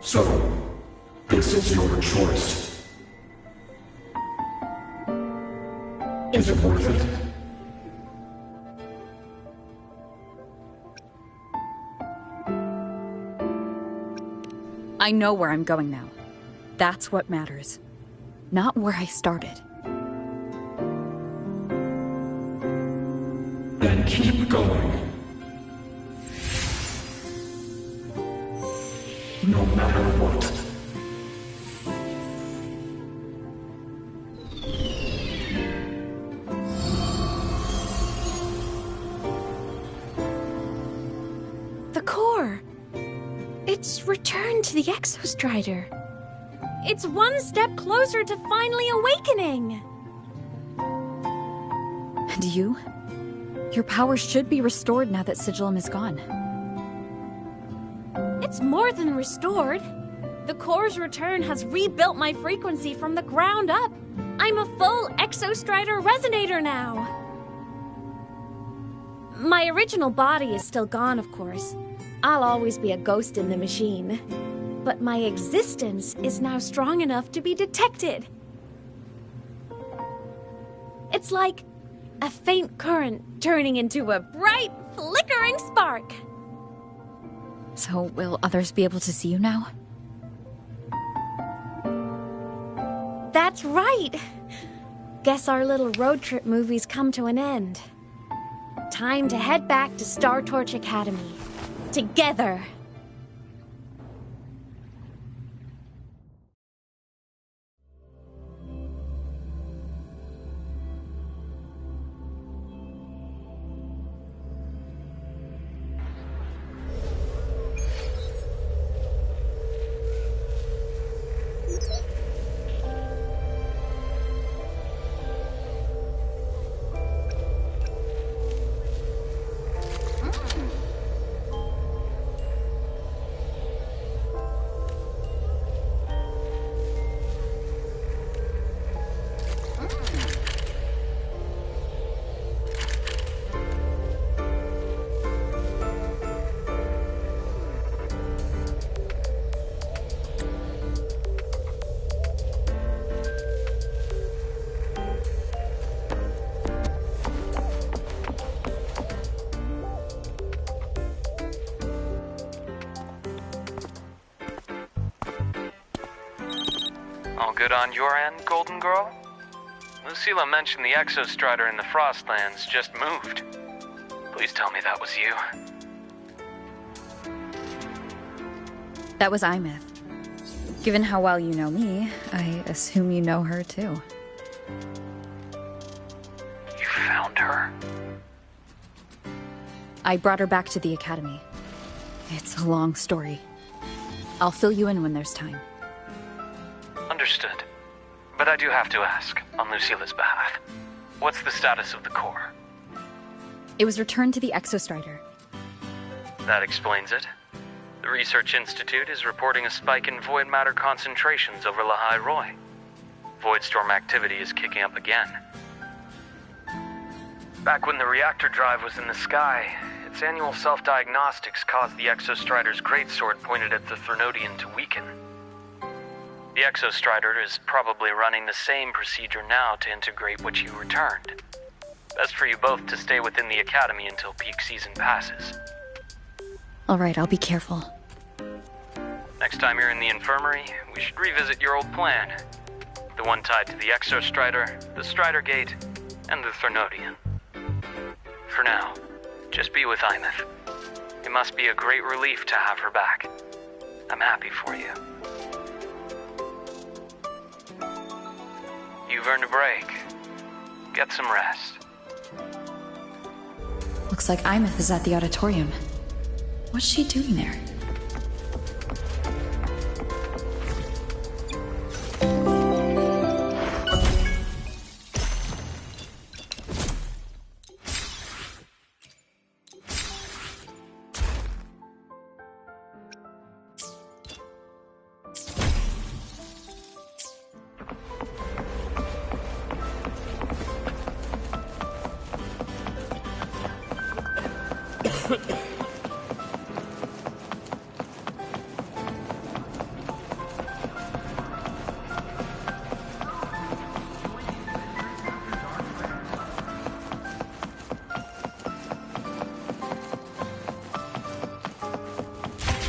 So, this is your choice. Is it worth it? I know where I'm going now. That's what matters. Not where I started. Then keep going. No matter what. The core! It's returned to the Exostrider. It's one step closer to finally awakening! And you? Your powers should be restored now that Sigillum is gone. It's more than restored. The core's return has rebuilt my frequency from the ground up. I'm a full Exostrider resonator now. My original body is still gone, of course. I'll always be a ghost in the machine. But my existence is now strong enough to be detected. It's like a faint current turning into a bright, flickering spark. So, will others be able to see you now? That's right! Guess our little road trip movie's come to an end. Time to head back to Star Torch Academy. Together! All good on your end, Golden Girl? Lucilla mentioned the Exostrider in the Frostlands just moved. Please tell me that was you. That was Imeth. Given how well you know me, I assume you know her too. You found her? I brought her back to the Academy. It's a long story. I'll fill you in when there's time. Understood. But I do have to ask, on Lucilla's behalf, what's the status of the core? It was returned to the Exostrider. That explains it. The Research Institute is reporting a spike in void matter concentrations over Lahai Roi. Voidstorm activity is kicking up again. Back when the reactor drive was in the sky, its annual self-diagnostics caused the Exostrider's greatsword pointed at the Threnodian to weaken. The Exostrider is probably running the same procedure now to integrate what you returned. Best for you both to stay within the Academy until peak season passes. Alright, I'll be careful. Next time you're in the infirmary, we should revisit your old plan. The one tied to the Exostrider, the Strider Gate, and the Threnodian. For now, just be with Imeth. It must be a great relief to have her back. I'm happy for you. You've earned a break. Get some rest. Looks like Imeth is at the auditorium. What's she doing there?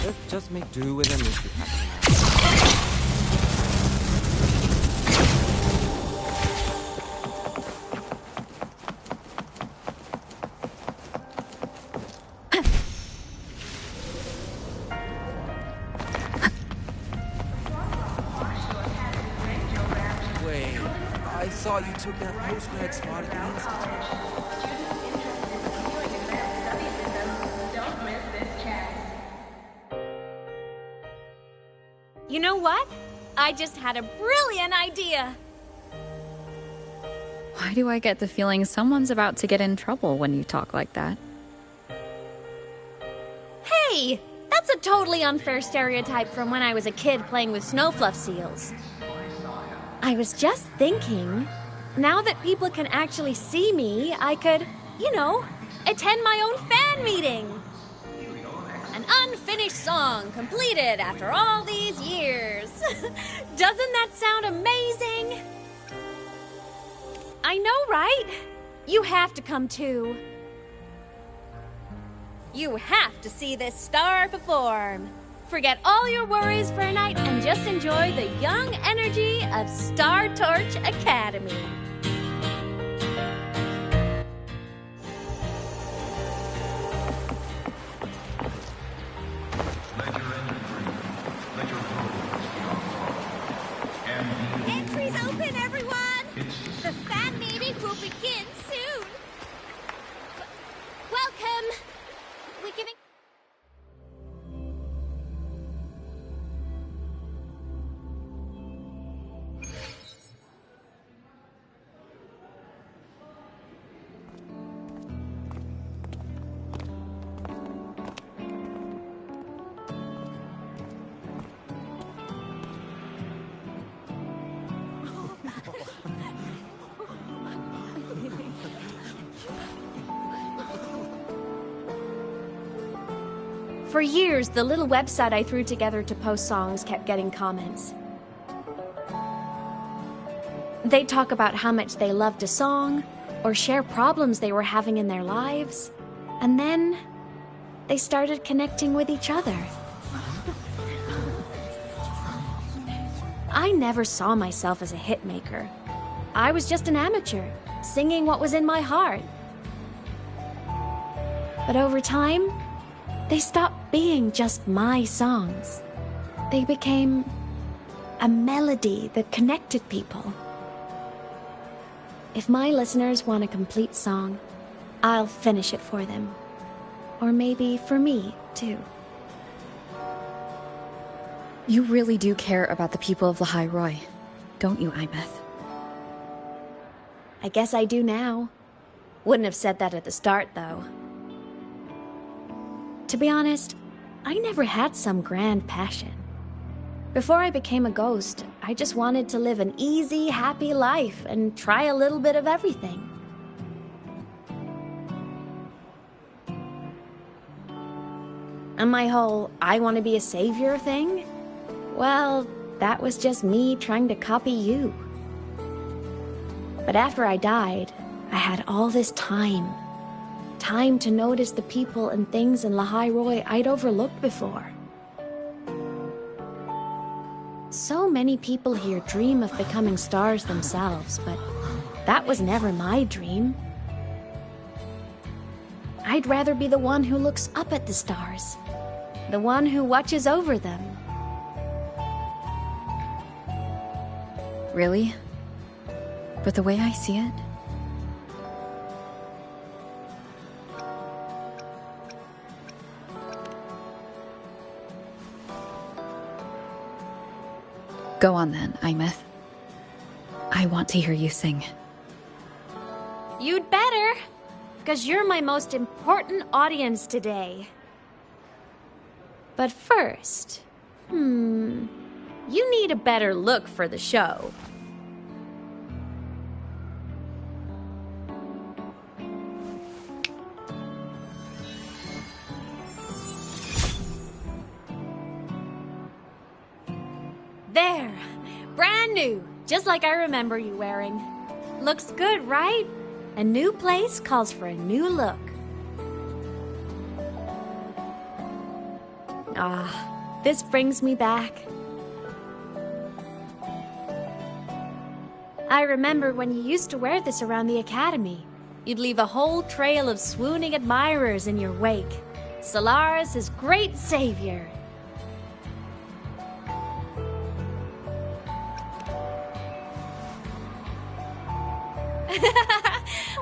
Let's just make do with a mystery. Wait, I saw you took that post-grad spot at the Institute. You know what? I just had a brilliant idea! Why do I get the feeling someone's about to get in trouble when you talk like that? Hey! That's a totally unfair stereotype from when I was a kid playing with snowfluff seals. I was just thinking, now that people can actually see me, I could, attend my own fan meeting! An unfinished song completed after all these years. Doesn't that sound amazing? I know, right? You have to come too. You have to see this star perform. Forget all your worries for a night and just enjoy the young energy of Star Torch Academy. Entries open, everyone! The fan meeting will begin soon! Welcome! We're giving... For years, the little website I threw together to post songs kept getting comments. They'd talk about how much they loved a song, or share problems they were having in their lives, and then they started connecting with each other. I never saw myself as a hitmaker. I was just an amateur, singing what was in my heart. But over time, they stopped being just my songs. They became a melody that connected people. If my listeners want a complete song, I'll finish it for them. Or maybe for me, too. You really do care about the people of Lahai Roi, don't you, Imeth? I guess I do now. Wouldn't have said that at the start, though. To be honest, I never had some grand passion. Before I became a ghost, I just wanted to live an easy, happy life and try a little bit of everything. And my whole I want to be a savior thing? Well, that was just me trying to copy you. But after I died, I had all this time. Time to notice the people and things in Lahai Roi I'd overlooked before. So many people here dream of becoming stars themselves, but that was never my dream. I'd rather be the one who looks up at the stars, the one who watches over them. Really? But the way I see it, Go on then, Imeth. I want to hear you sing. You'd better, because you're my most important audience today. But first, you need a better look for the show. There! Brand new! Just like I remember you wearing. Looks good, right? A new place calls for a new look. Ah, this brings me back. I remember when you used to wear this around the academy. You'd leave a whole trail of swooning admirers in your wake. Solaris' great savior.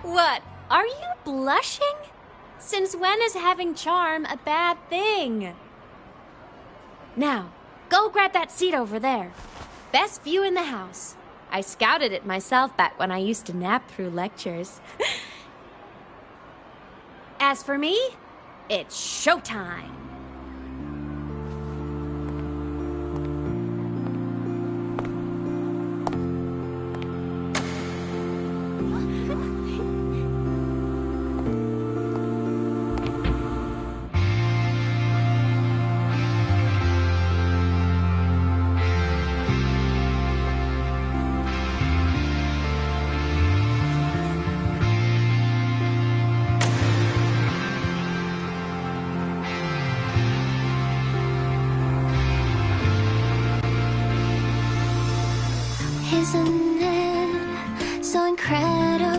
What? Are you blushing? Since when is having charm a bad thing? Now, go grab that seat over there. Best view in the house. I scouted it myself back when I used to nap through lectures. As for me, it's showtime. Isn't it so incredible?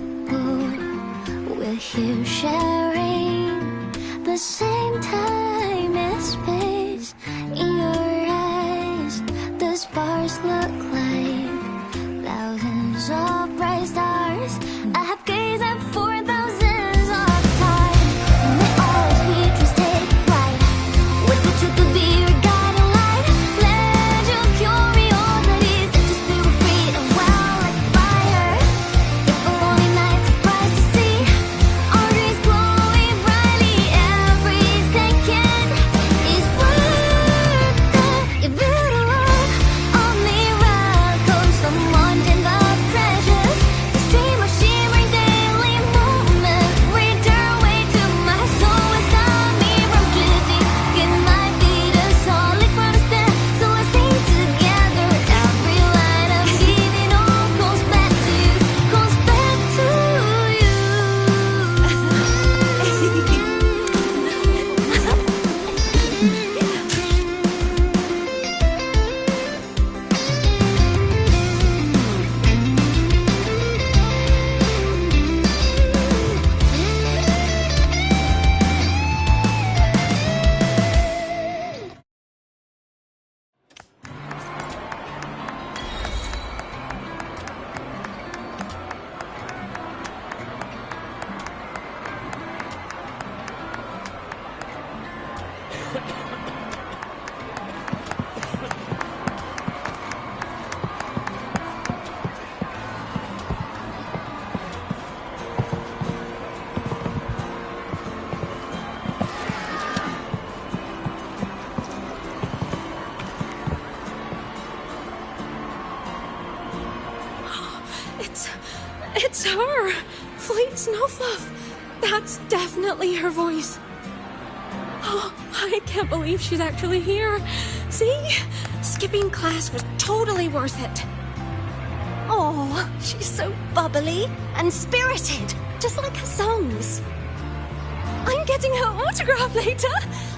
We're here sharing the same time and space. In your eyes, the sparks look like thousands of bright stars. I have gazed at for thousands of times, and they all features take flight. With the truth to be your guiding light, let your curiosity set you spirit free and well like fire. If a lonely night surprised to see our dreams glowing brightly, every second is worth it. If you don't look on miracles, someone in the precious, the stream of shimmering daily moments return way to my soul and stop me from drifting. It might be the solid understand, so let's sing together. Every line I'm giving all goes back to you, goes back to you. It's her! Fleet Snowfluff! That's definitely her voice. Oh, I can't believe she's actually here. See? Skipping class was totally worth it. Oh, she's so bubbly and spirited, just like her songs. I'm getting her autograph later.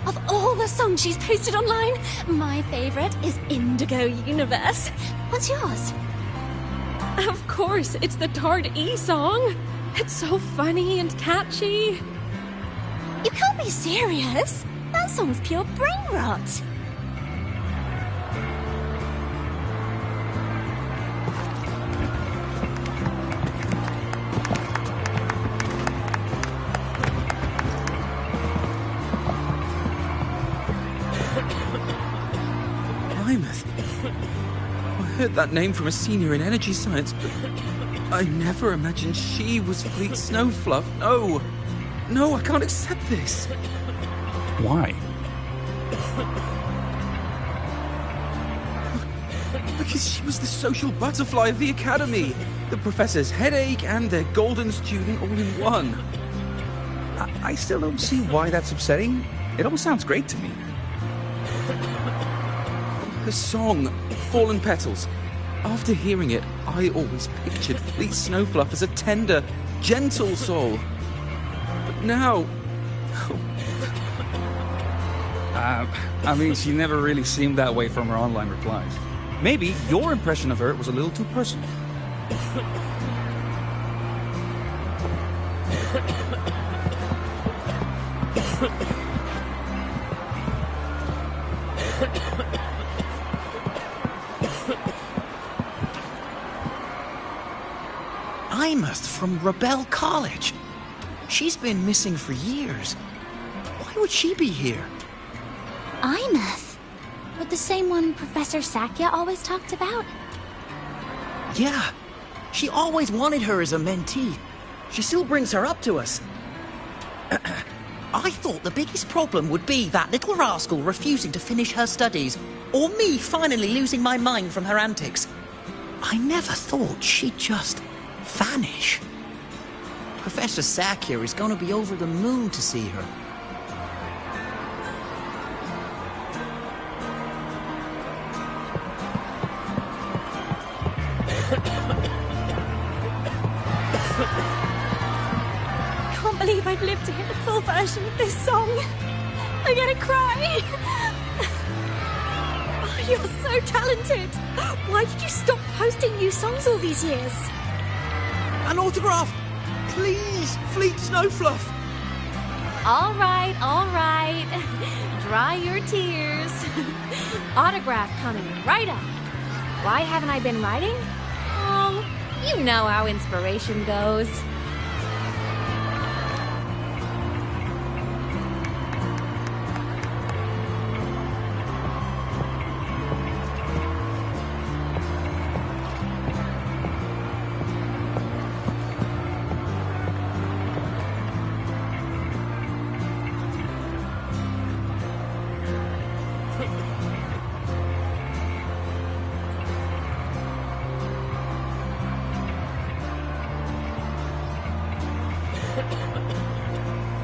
Of all the songs she's posted online, my favorite is Indigo Universe. What's yours? Of course, it's the Tard E song. It's so funny and catchy. You can't be serious. That song's pure brain rot. Imeth. heard that name from a senior in energy science, but I never imagined she was Fleet Snowfluff. No. No, I can't accept this. Why? Because she was the social butterfly of the Academy. The professor's headache and their golden student all in one. I still don't see why that's upsetting. It all sounds great to me. Her song, Fallen Petals. After hearing it, I always pictured Fleet Snowfluff as a tender, gentle soul. But now... I mean, she never really seemed that way from her online replies. Maybe your impression of her was a little too personal. Imeth from Rebel College. She's been missing for years. Why would she be here? Imeth? But the same one Professor Sakya always talked about? Yeah. She always wanted her as a mentee. She still brings her up to us. I thought the biggest problem would be that little rascal refusing to finish her studies, or me finally losing my mind from her antics. I never thought she'd just vanish. Professor Sakya is going to be over the moon to see her. Can't believe I'd lived to hear the full version of this song. I'm gonna cry. Oh, you're so talented. Why did you stop posting new songs all these years? An autograph! Please, Fleet Snowfluff! All right, all right. Dry your tears. Autograph coming right up. Why haven't I been writing? Oh, you know how inspiration goes.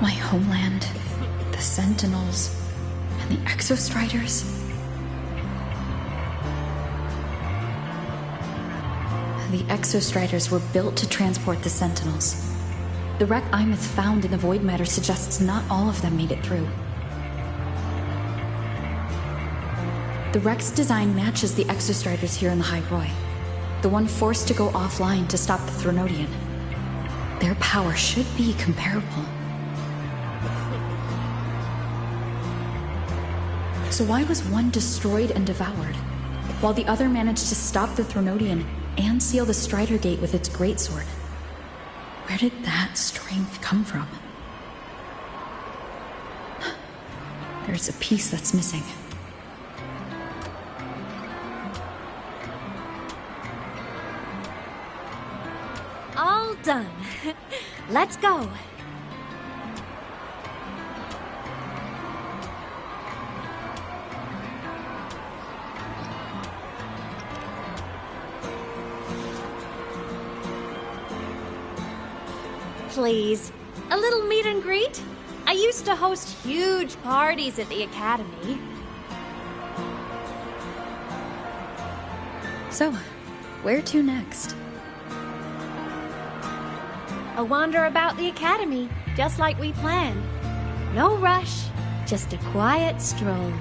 My homeland, the Sentinels, and the Exostriders. The Exostriders were built to transport the Sentinels. The wreck Imeth found in the Void Matter suggests not all of them made it through. The wreck's design matches the Exostriders here in the High Roy, the one forced to go offline to stop the Threnodian. Their power should be comparable. So why was one destroyed and devoured, while the other managed to stop the Threnodian and seal the Strider Gate with its greatsword? Where did that strength come from? There's a piece that's missing. All done. Let's go. Please, a little meet and greet? I used to host huge parties at the Academy. So, where to next? A wander about the Academy, just like we planned. No rush, just a quiet stroll.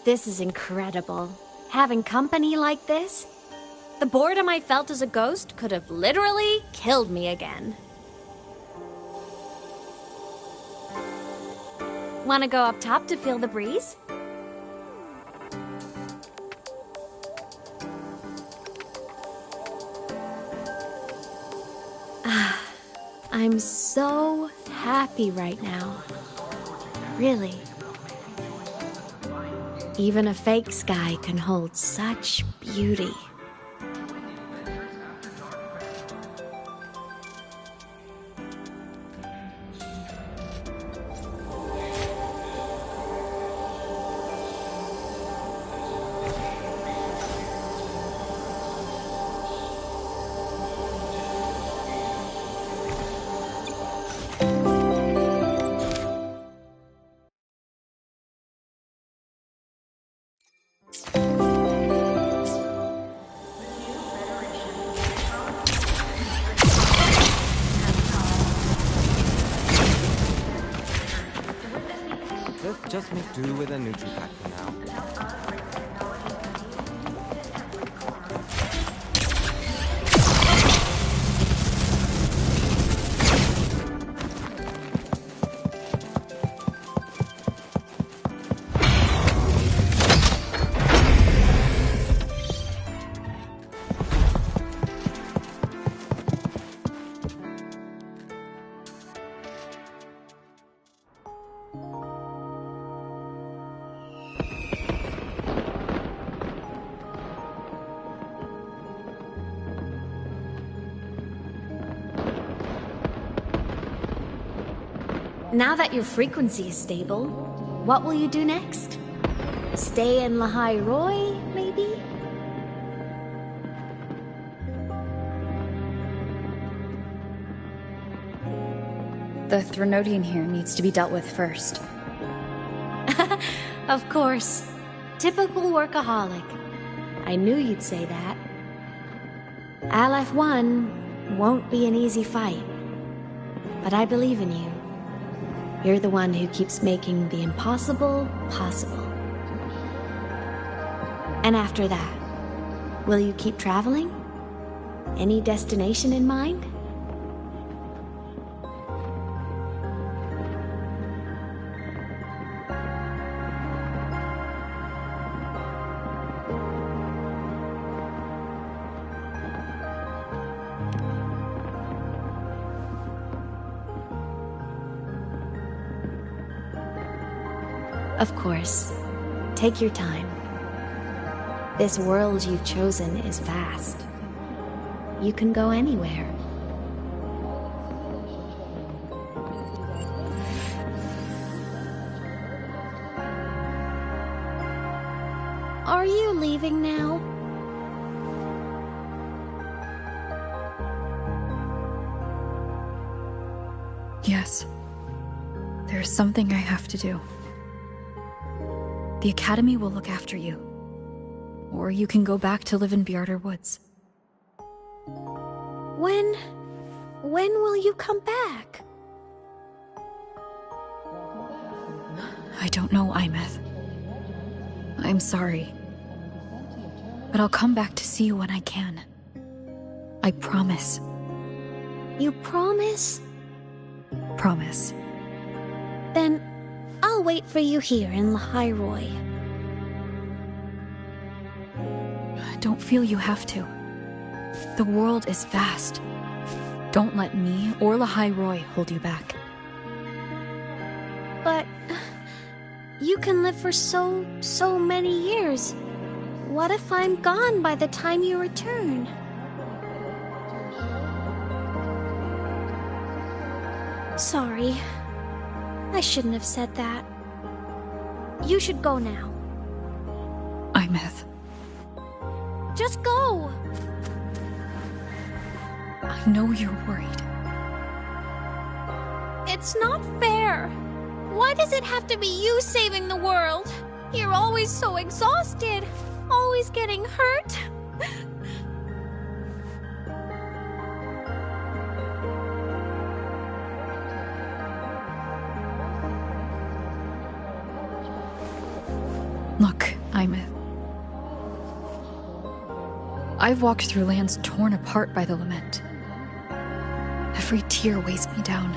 This is incredible. Having company like this? The boredom I felt as a ghost could have literally killed me again. Want to go up top to feel the breeze? I'm so happy right now. Really. Even a fake sky can hold such beauty. Just make do with a Nutri-Pack for now. Now that your frequency is stable, what will you do next? Stay in Lahai Roi, maybe? The Threnodian here needs to be dealt with first. Of course. Typical workaholic. I knew you'd say that. Aleph 1 won't be an easy fight. But I believe in you. You're the one who keeps making the impossible possible. And after that, will you keep traveling? Any destination in mind? Of course. Take your time. This world you've chosen is vast. You can go anywhere. Are you leaving now? Yes. There's something I have to do. The Academy will look after you. Or you can go back to live in Bjarder Woods. When will you come back? I don't know, Imeth. I'm sorry. But I'll come back to see you when I can. I promise. You promise? Promise. Then I'll wait for you here in Lahai Roi. Don't feel you have to. The world is vast. Don't let me or Lahai Roi hold you back. But you can live for so many years. What if I'm gone by the time you return? Sorry. I shouldn't have said that. You should go now. Imeth. Just go! I know you're worried. It's not fair. Why does it have to be you saving the world? You're always so exhausted. Always getting hurt. Look, Imeth. I've walked through lands torn apart by the lament. Every tear weighs me down,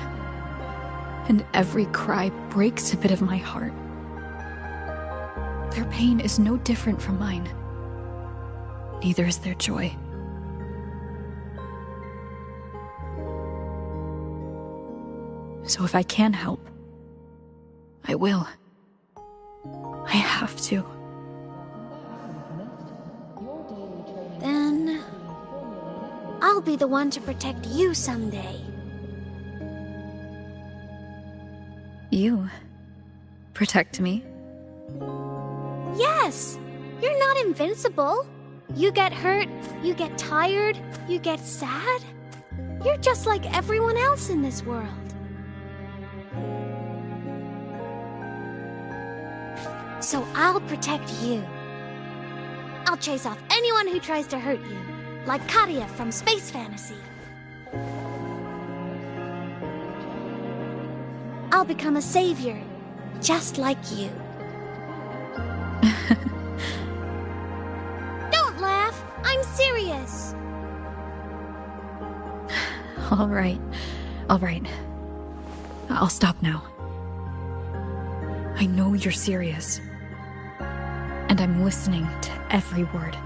and every cry breaks a bit of my heart. Their pain is no different from mine. Neither is their joy. So if I can help, I will. I have to. Then I'll be the one to protect you someday. You protect me? Yes! You're not invincible. You get hurt, you get tired, you get sad. You're just like everyone else in this world. So I'll protect you. I'll chase off anyone who tries to hurt you, like Katia from Space Fantasy. I'll become a savior, just like you. Don't laugh, I'm serious. All right. I'll stop now. I know you're serious. And I'm listening to every word.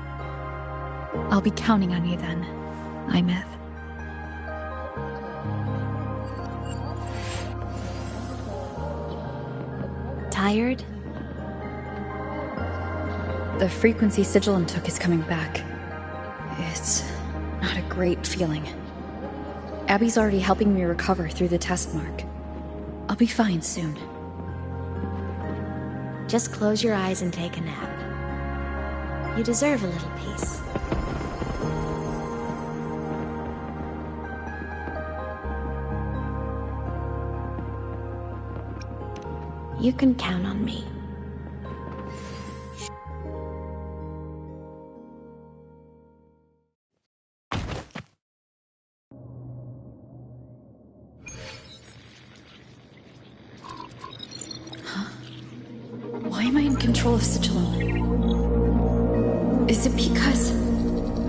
I'll be counting on you then, Imeth. Tired? The frequency Sigillum took is coming back. It's not a great feeling. Abby's already helping me recover through the test mark. I'll be fine soon. Just close your eyes and take a nap. You deserve a little peace. You can count on me. Why am I in control of Sigillum? Is it because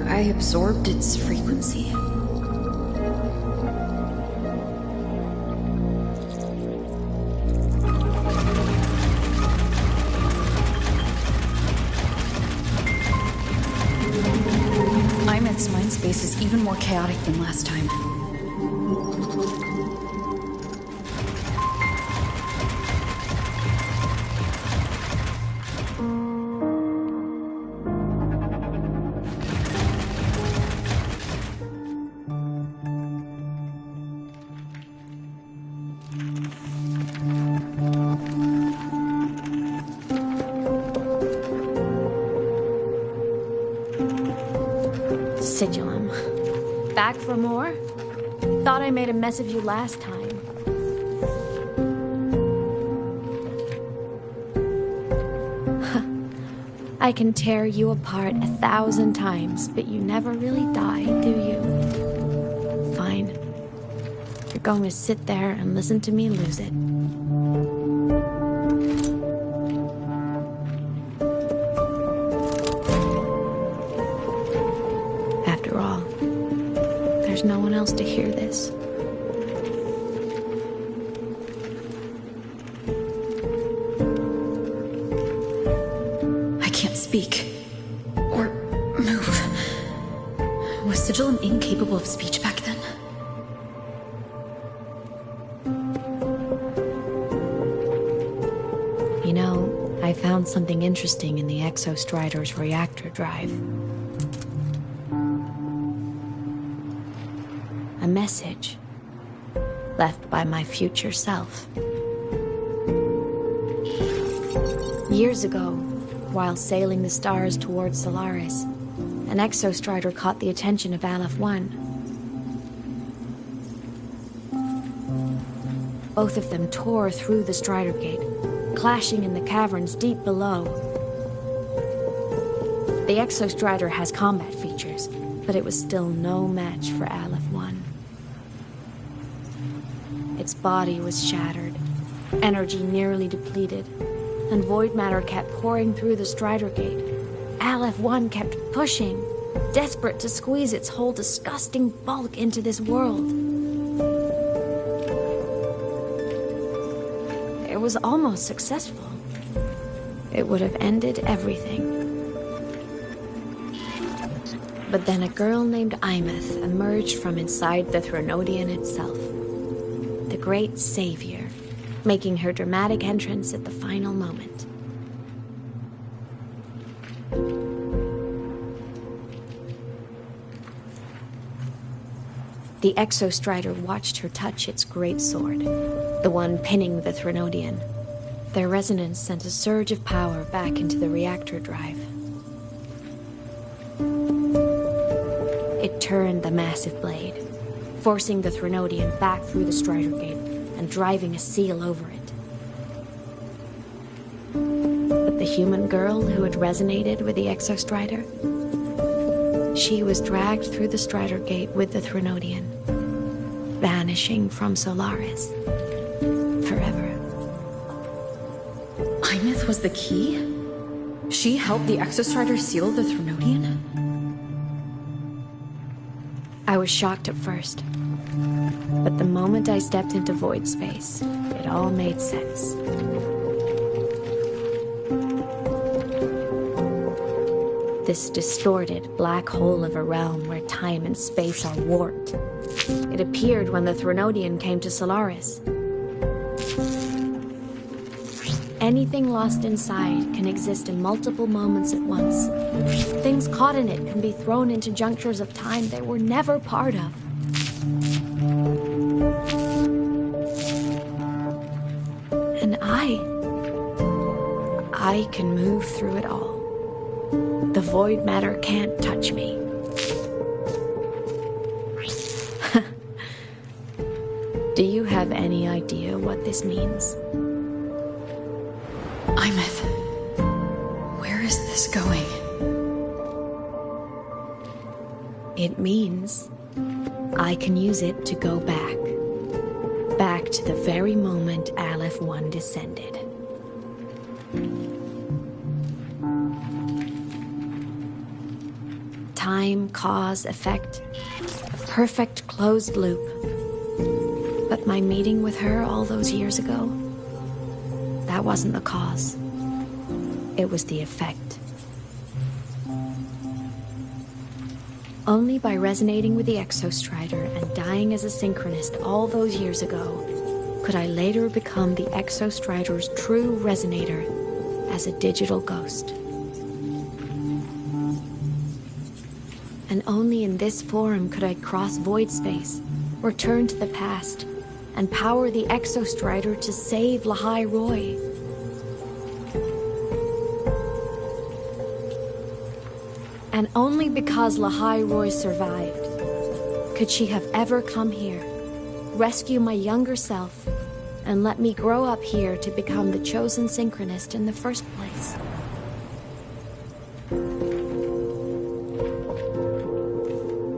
I absorbed its frequency? Imeth's mind space is even more chaotic than last time. Sigillum. Back for more? Thought I made a mess of you last time. I can tear you apart 1,000 times, but you never really die, do you? Fine. You're going to sit there and listen to me lose it. After all, there's no one else to hear this. I can't speak. Or move. Was Sigillum incapable of speech back then? You know, I found something interesting in the Exostrider's reactor drive. A message left by my future self. Years ago, while sailing the stars towards Solaris, an Exostrider caught the attention of Aleph 1. Both of them tore through the Strider Gate, clashing in the caverns deep below. The Exostrider has combat features, but it was still no match for Aleph 1. Its body was shattered, energy nearly depleted, and void matter kept pouring through the Strider Gate. Aleph-1 kept pushing, desperate to squeeze its whole disgusting bulk into this world. It was almost successful. It would have ended everything. But then a girl named Imeth emerged from inside the Threnodian itself. The great savior, making her dramatic entrance at the final moment. The Exostrider watched her touch its great sword, the one pinning the Threnodian. Their resonance sent a surge of power back into the reactor drive. It turned the massive blade, forcing the Threnodian back through the Strider Gate and driving a seal over it. But the human girl who had resonated with the Exostrider, she was dragged through the Strider Gate with the Threnodian, vanishing from Solaris forever. Imeth was the key? She helped the Exostrider seal the Threnodian? I was shocked at first, but the moment I stepped into void space, it all made sense. This distorted black hole of a realm where time and space are warped. It appeared when the Threnodian came to Solaris. Anything lost inside can exist in multiple moments at once. Things caught in it can be thrown into junctures of time they were never part of. And I can move through it all. The void matter can't touch me. Do you have any idea what this means? Imeth, where is this going? It means I can use it to go back. Back to the very moment Aleph-1 descended. Time, cause, effect. A perfect closed loop. But my meeting with her all those years ago, that wasn't the cause. It was the effect. Only by resonating with the Exostrider and dying as a synchronist all those years ago could I later become the Exostrider's true resonator as a digital ghost. And only in this form could I cross void space, return to the past, and power the Exostrider to save Lahai Roy. And only because Lahai Roy survived could she have ever come here, rescue my younger self, and let me grow up here to become the chosen synchronist in the first place.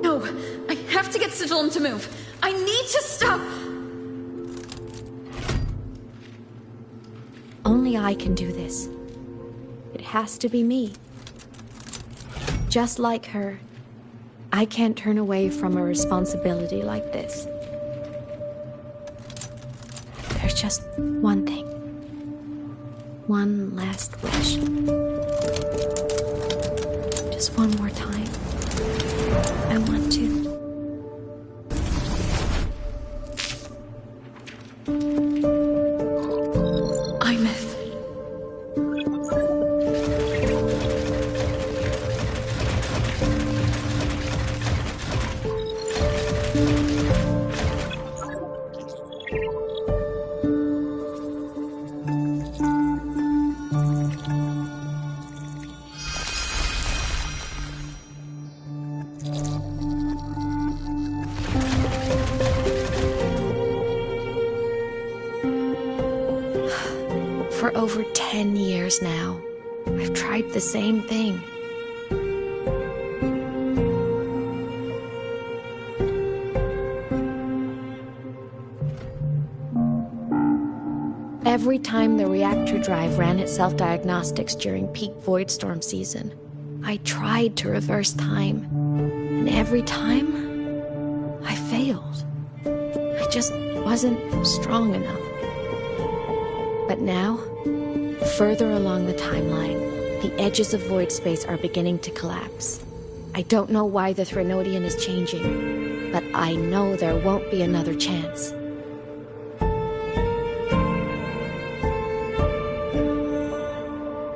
No, I have to get Sigillum to move. I need to stop. Only I can do this. It has to be me. Just like her, I can't turn away from a responsibility like this. There's just one thing. One last wish. Just one more time. I want to. For over 10 years now, I've tried the same thing. every time the reactor drive ran its self-diagnostics during peak Voidstorm season. I tried to reverse time, and every time, I failed. I just wasn't strong enough. But now, further along the timeline, the edges of void space are beginning to collapse. I don't know why the Threnodian is changing, but I know there won't be another chance.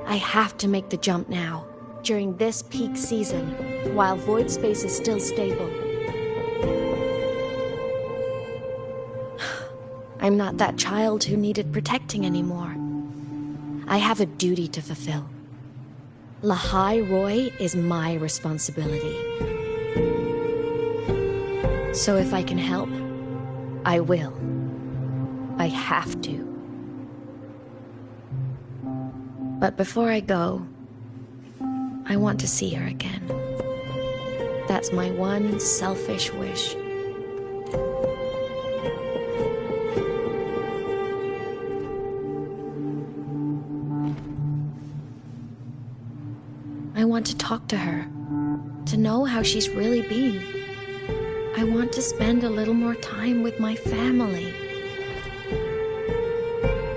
I have to make the jump now, during this peak season, while void space is still stable. I'm not that child who needed protecting anymore. I have a duty to fulfill. Lahai Roy is my responsibility. So if I can help, I will. I have to. But before I go, I want to see her again. That's my one selfish wish. I want to talk to her, to know how she's really been. I want to spend a little more time with my family.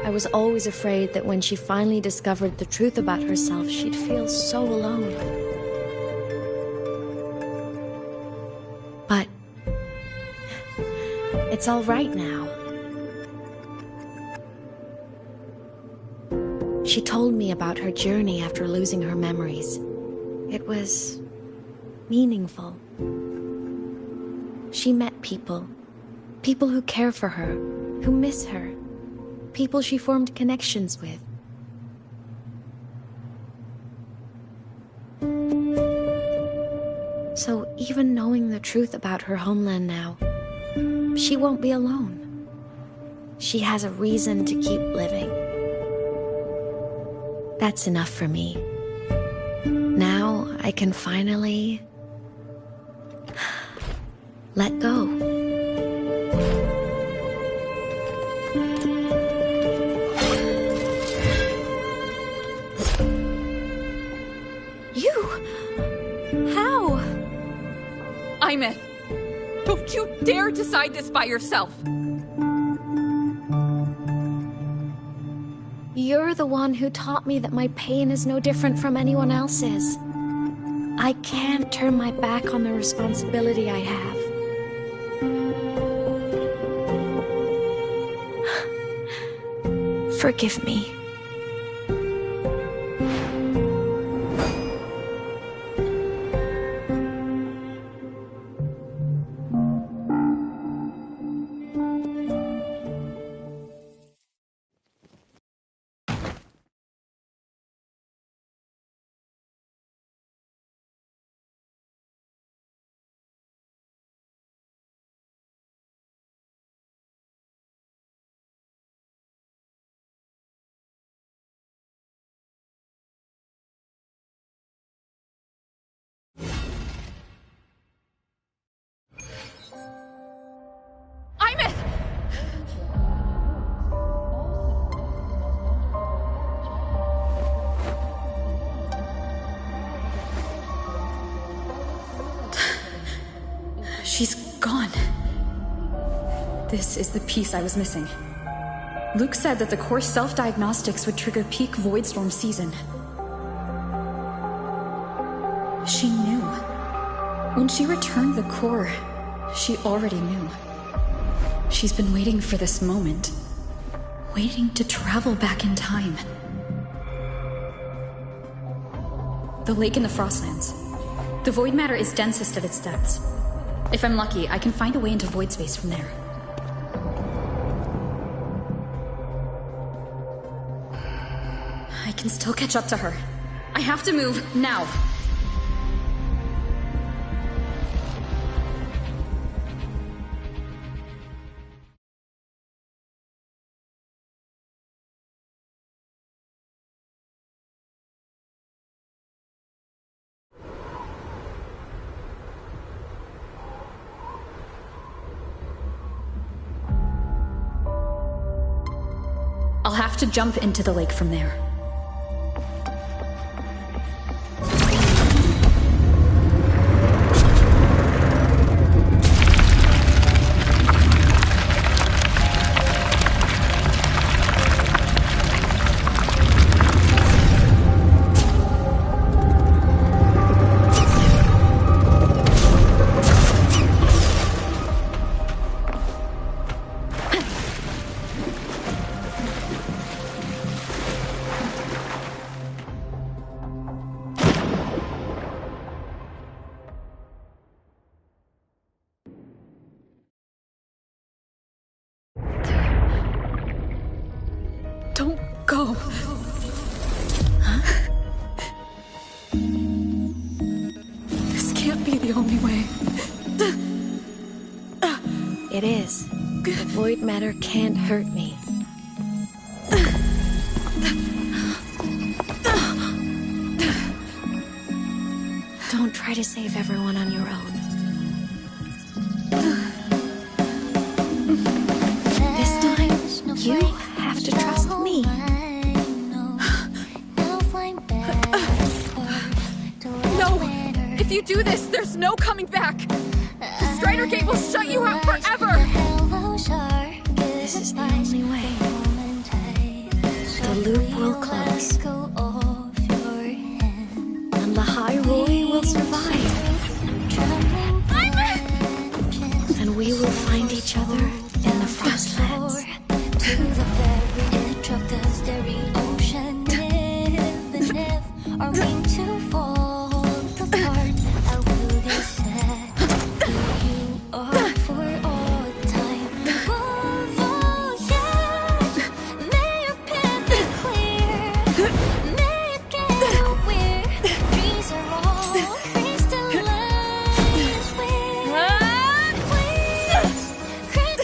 I was always afraid that when she finally discovered the truth about herself, she'd feel so alone. But it's all right now. She told me about her journey after losing her memories. It was meaningful. She met people who care for her, who miss her, people she formed connections with. So even knowing the truth about her homeland now, she won't be alone. She has a reason to keep living. That's enough for me. Now I can finally let go. You? How? Imeth, don't you dare decide this by yourself. You're the one who taught me that my pain is no different from anyone else's. I can't turn my back on the responsibility I have. Forgive me. She's gone. This is the piece I was missing. Luke said that the core self-diagnostics would trigger peak Voidstorm season. She knew. When she returned the core, she already knew. She's been waiting for this moment. Waiting to travel back in time. The lake in the Frostlands. The void matter is densest at its depths. If I'm lucky, I can find a way into void space from there. I can still catch up to her. I have to move, now! I'll have to jump into the lake from there. Don't go. Huh? This can't be the only way. It is. The void matter can't hurt me. Don't try to save everyone on your own. This time, you have to trust me. No! If you do this, there's no coming back! The Strider Gate will shut you out forever! This is the only way. The loop will close. And the Hyrule will survive. And we will find each other in the Frostlands. To the very edge of the starry ocean. Even if our wing to fall apart, I will accept you are for all time. Oh, yeah. May your path be clear. May it get where dreams are all crystallized. Please,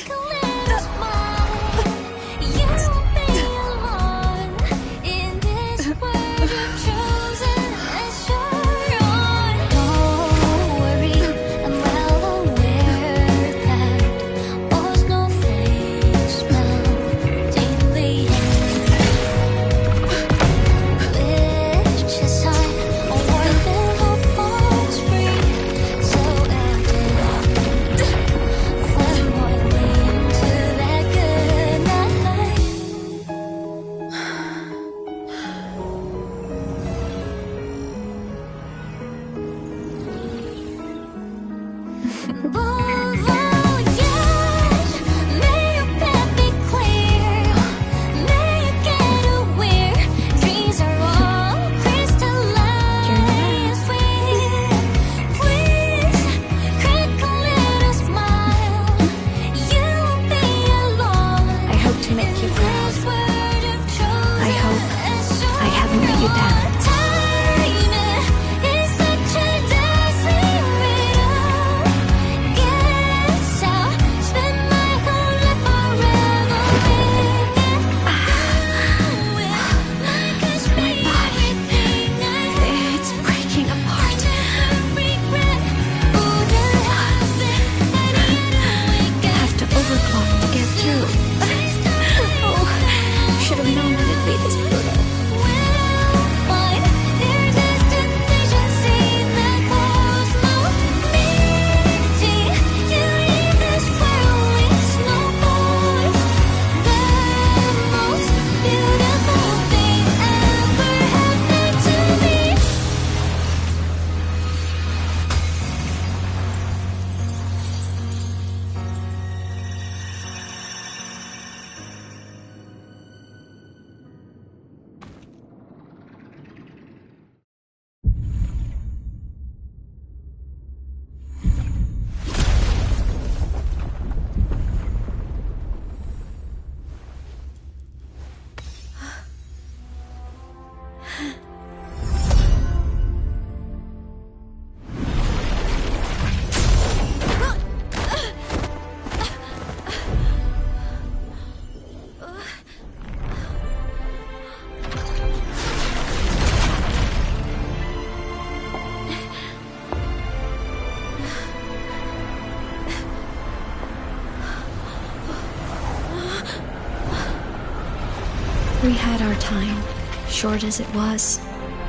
We had our time, short as it was,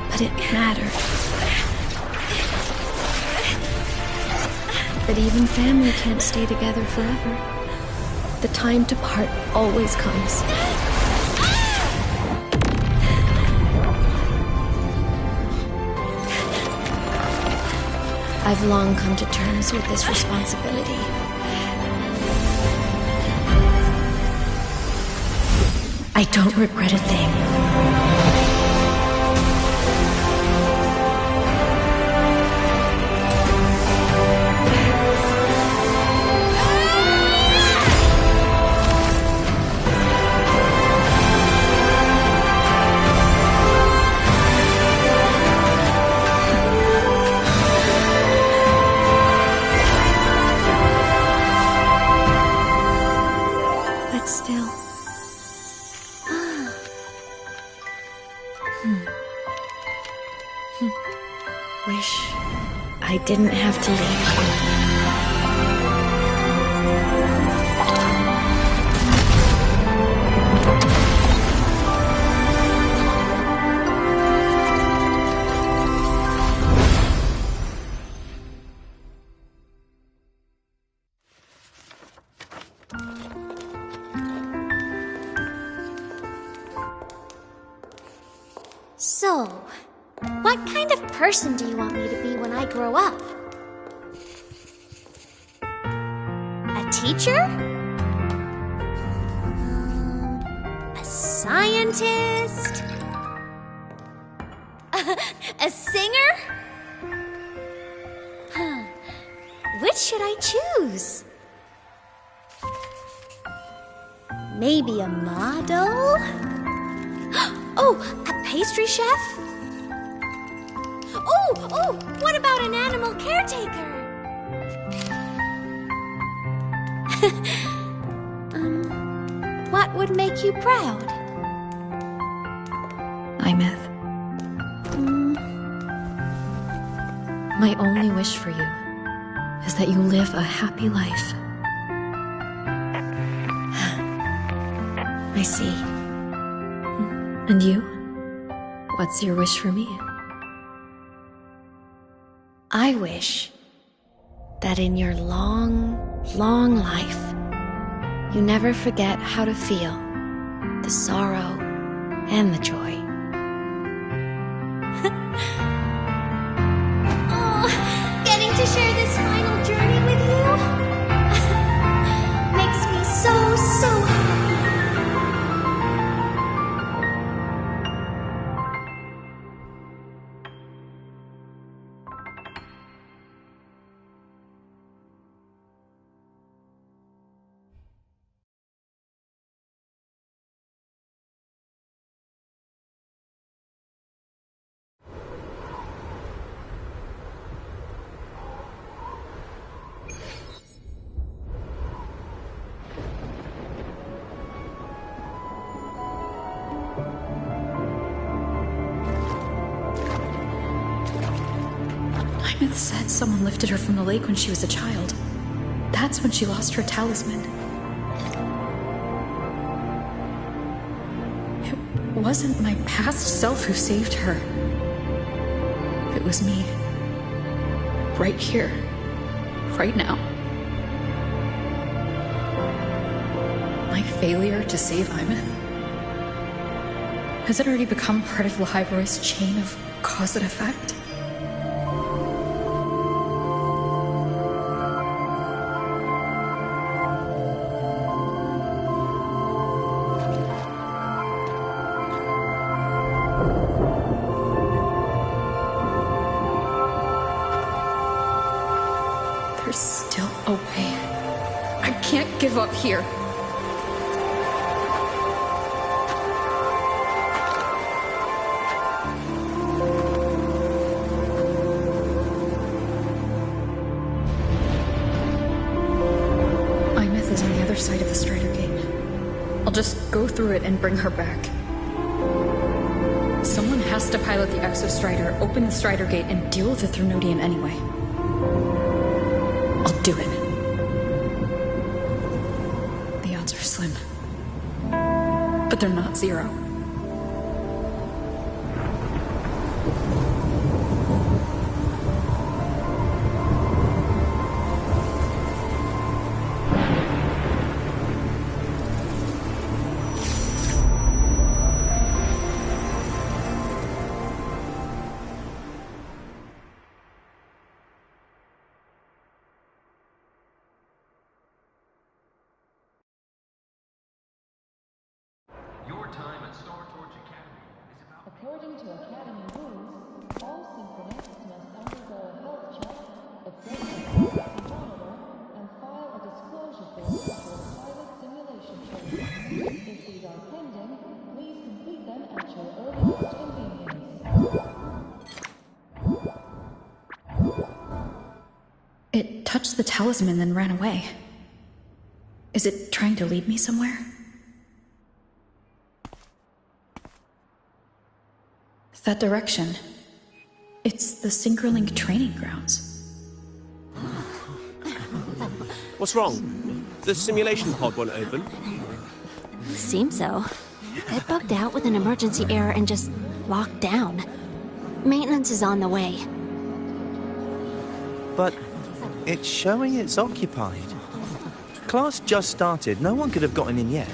but it mattered. But even family can't stay together forever. The time to part always comes. I've long come to terms with this responsibility. I don't regret a thing. Wish I didn't have to leave. So, what kind of person do you want me to be when I grow up? A teacher? A scientist? A singer? Which should I choose? Maybe a model? Oh, a pastry chef? Oh, what about an animal caretaker? What would make you proud? Imeth. My only wish for you is that you live a happy life. I see. And you? What's your wish for me? I wish that in your long, long life, you never forget how to feel the sorrow and the joy. Oh, getting to share this final journey with you makes me so happy. Imeth said someone lifted her from the lake when she was a child. That's when she lost her talisman. It wasn't my past self who saved her. It was me. Right here. Right now. My failure to save Imeth? Has it already become part of Lahiroy's chain of cause and effect? There's still a way. I can't give up here. Imeth is on the other side of the Strider Gate. I'll just go through it and bring her back. Someone has to pilot the Exostrider, open the Strider Gate, and deal with the Threnodian anyway. I'll do it. The odds are slim. But they're not zero. According to Academy rules, all synchronists must undergo a health check, equip a frequency monitor, and file a disclosure form before pilot simulation training. If these are pending, please complete them at your earliest convenience. It touched the talisman, then ran away. Is it trying to lead me somewhere? That direction. It's the Synchrolink training grounds. What's wrong? The simulation pod won't open? Seems so. It bugged out with an emergency error and just locked down. Maintenance is on the way. But it's showing it's occupied. Class just started. No one could have gotten in yet.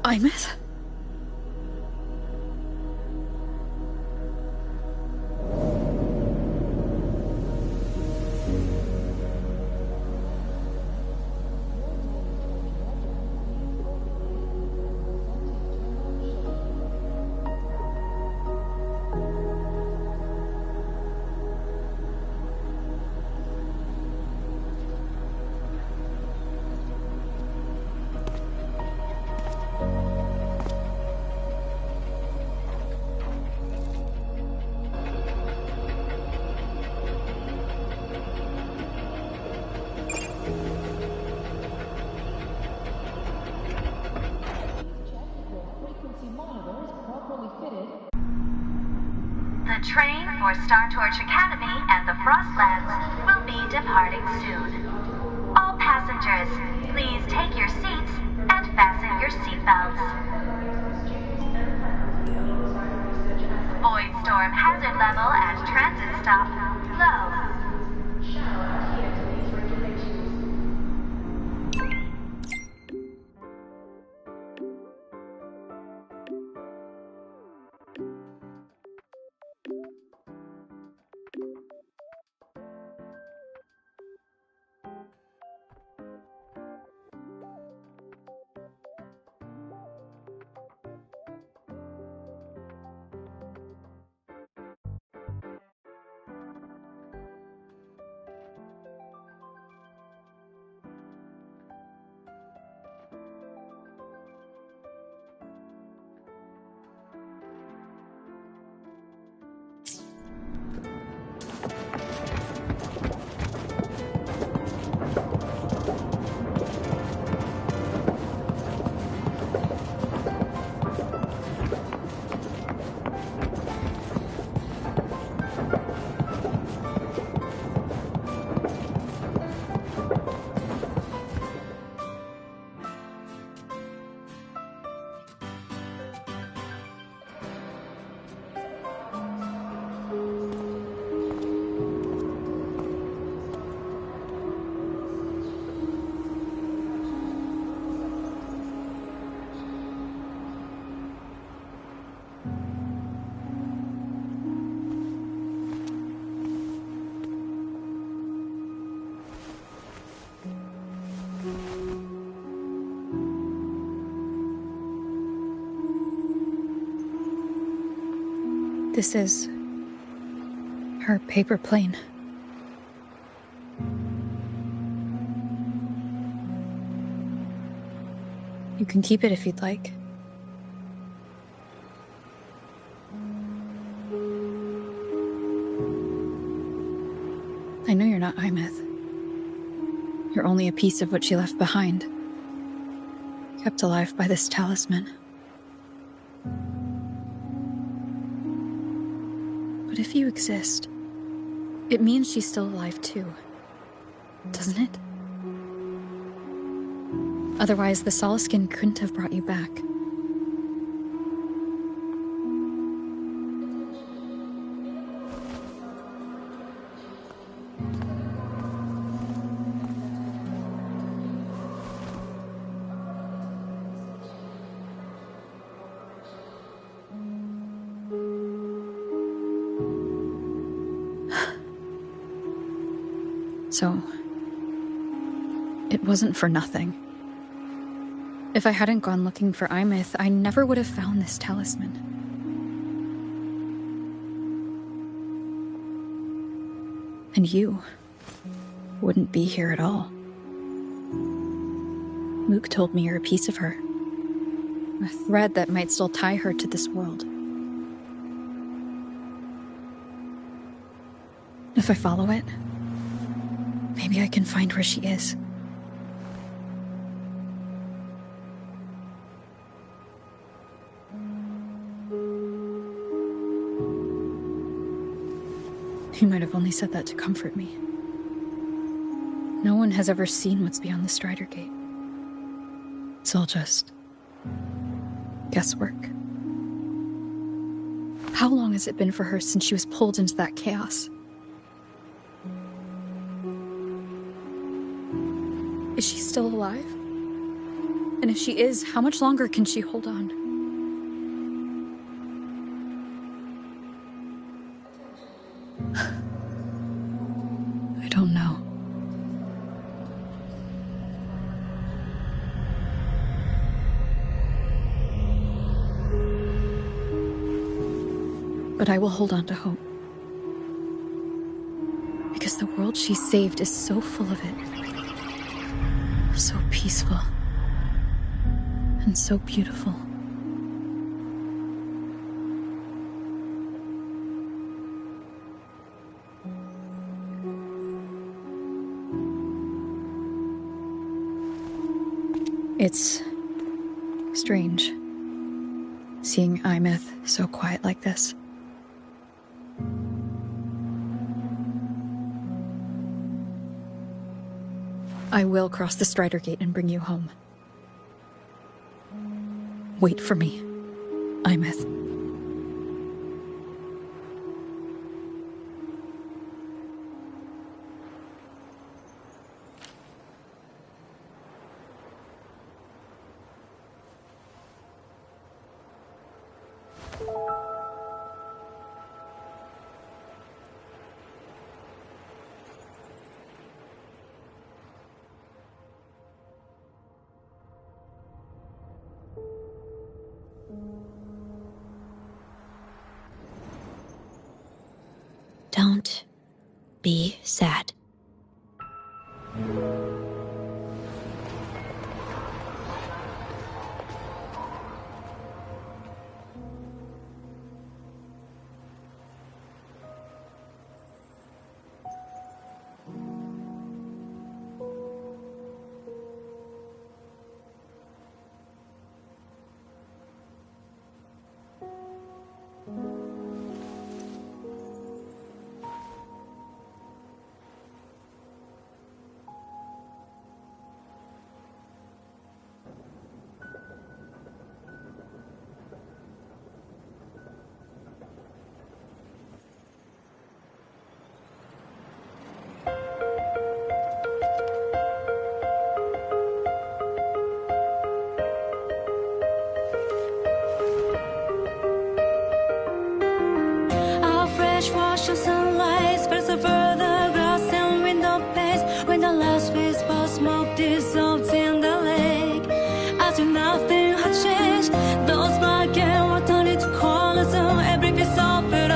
Imeth? The train for Star Torch Academy and the Frostlands will be departing soon. All passengers, please take your seats and fasten your seatbelts. Void storm hazard level at transit stop low. This is her paper plane. You can keep it if you'd like. I know you're not Imeth. You're only a piece of what she left behind, kept alive by this talisman. But if you exist, it means she's still alive too, doesn't it? Otherwise, the Solaskin couldn't have brought you back. So, it wasn't for nothing. If I hadn't gone looking for Imeth, I never would have found this talisman. And you wouldn't be here at all. Luke told me you're a piece of her. A thread that might still tie her to this world. If I follow it, maybe I can find where she is. You might have only said that to comfort me. No one has ever seen what's beyond the Strider Gate. It's all just guesswork. How long has it been for her since she was pulled into that chaos? Is she still alive? And if she is, how much longer can she hold on? I don't know. But I will hold on to hope. Because the world she saved is so full of it. So peaceful. And so beautiful. It's strange, seeing Imeth so quiet like this. I will cross the Strider Gate and bring you home. Wait for me, Imeth. Don't be sad. Nothing had changed. Those black and white turned into colors, and every piece of it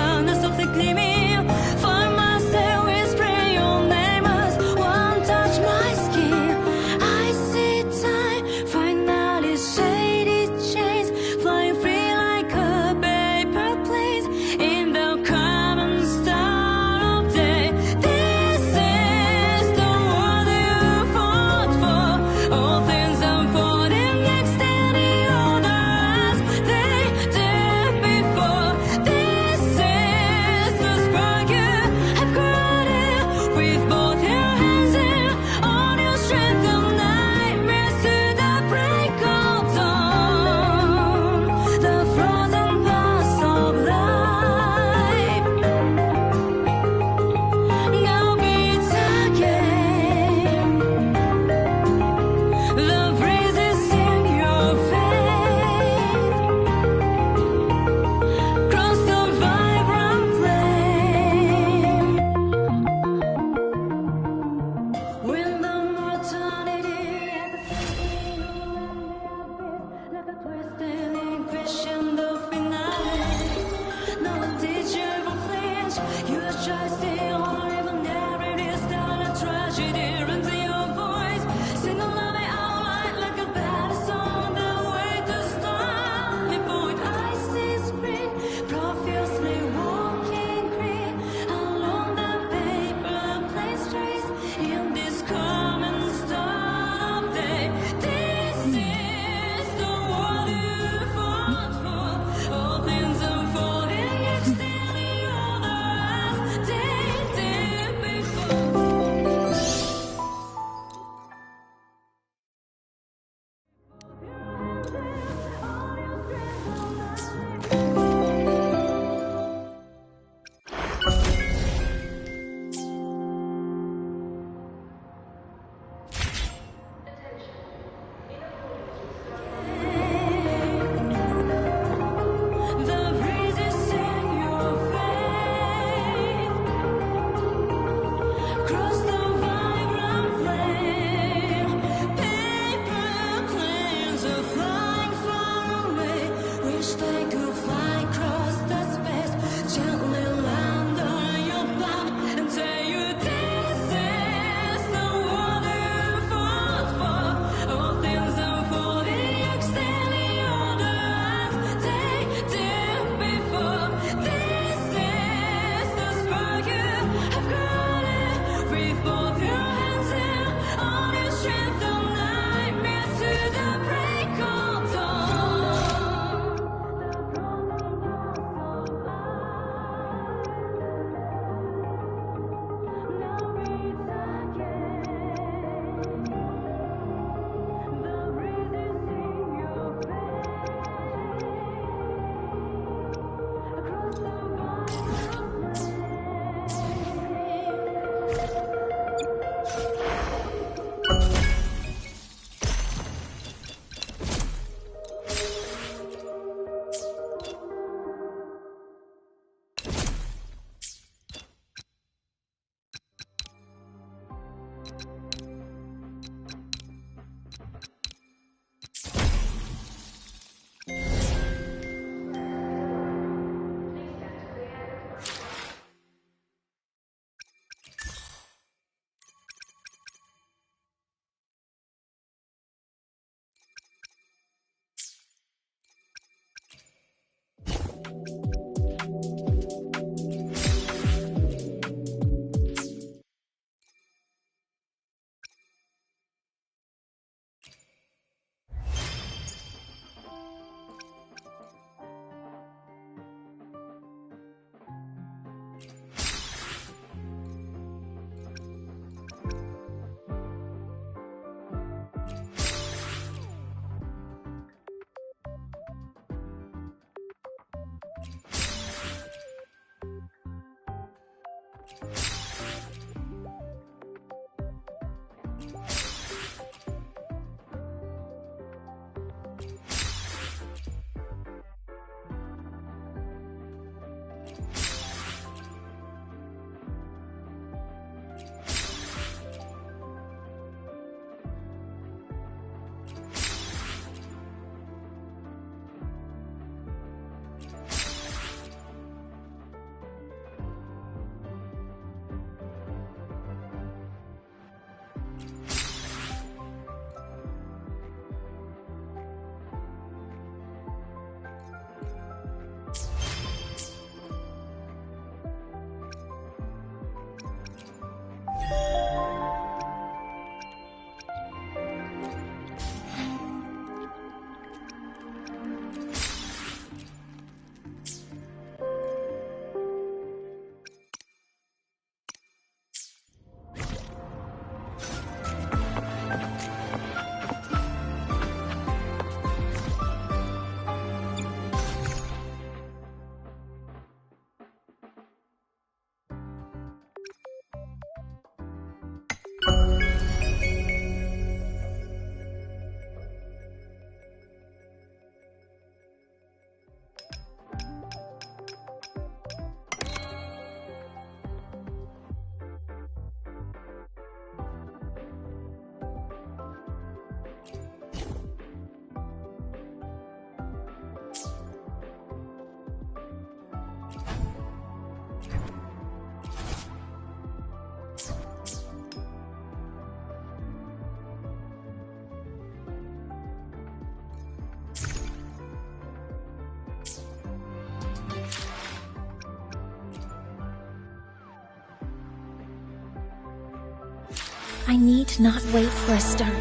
I need not wait for a start.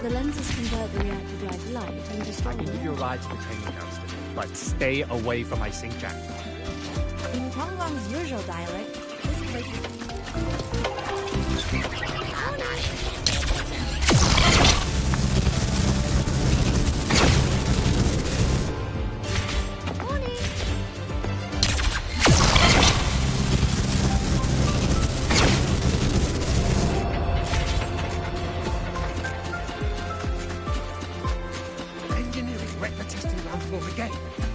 The lenses convert the reactor drive light and destroy I can give you a ride to the training grounds today, but stay away from my sink jack. In Tonglong's usual dialect, this place is... Engineering wrecked the testing ground floor again.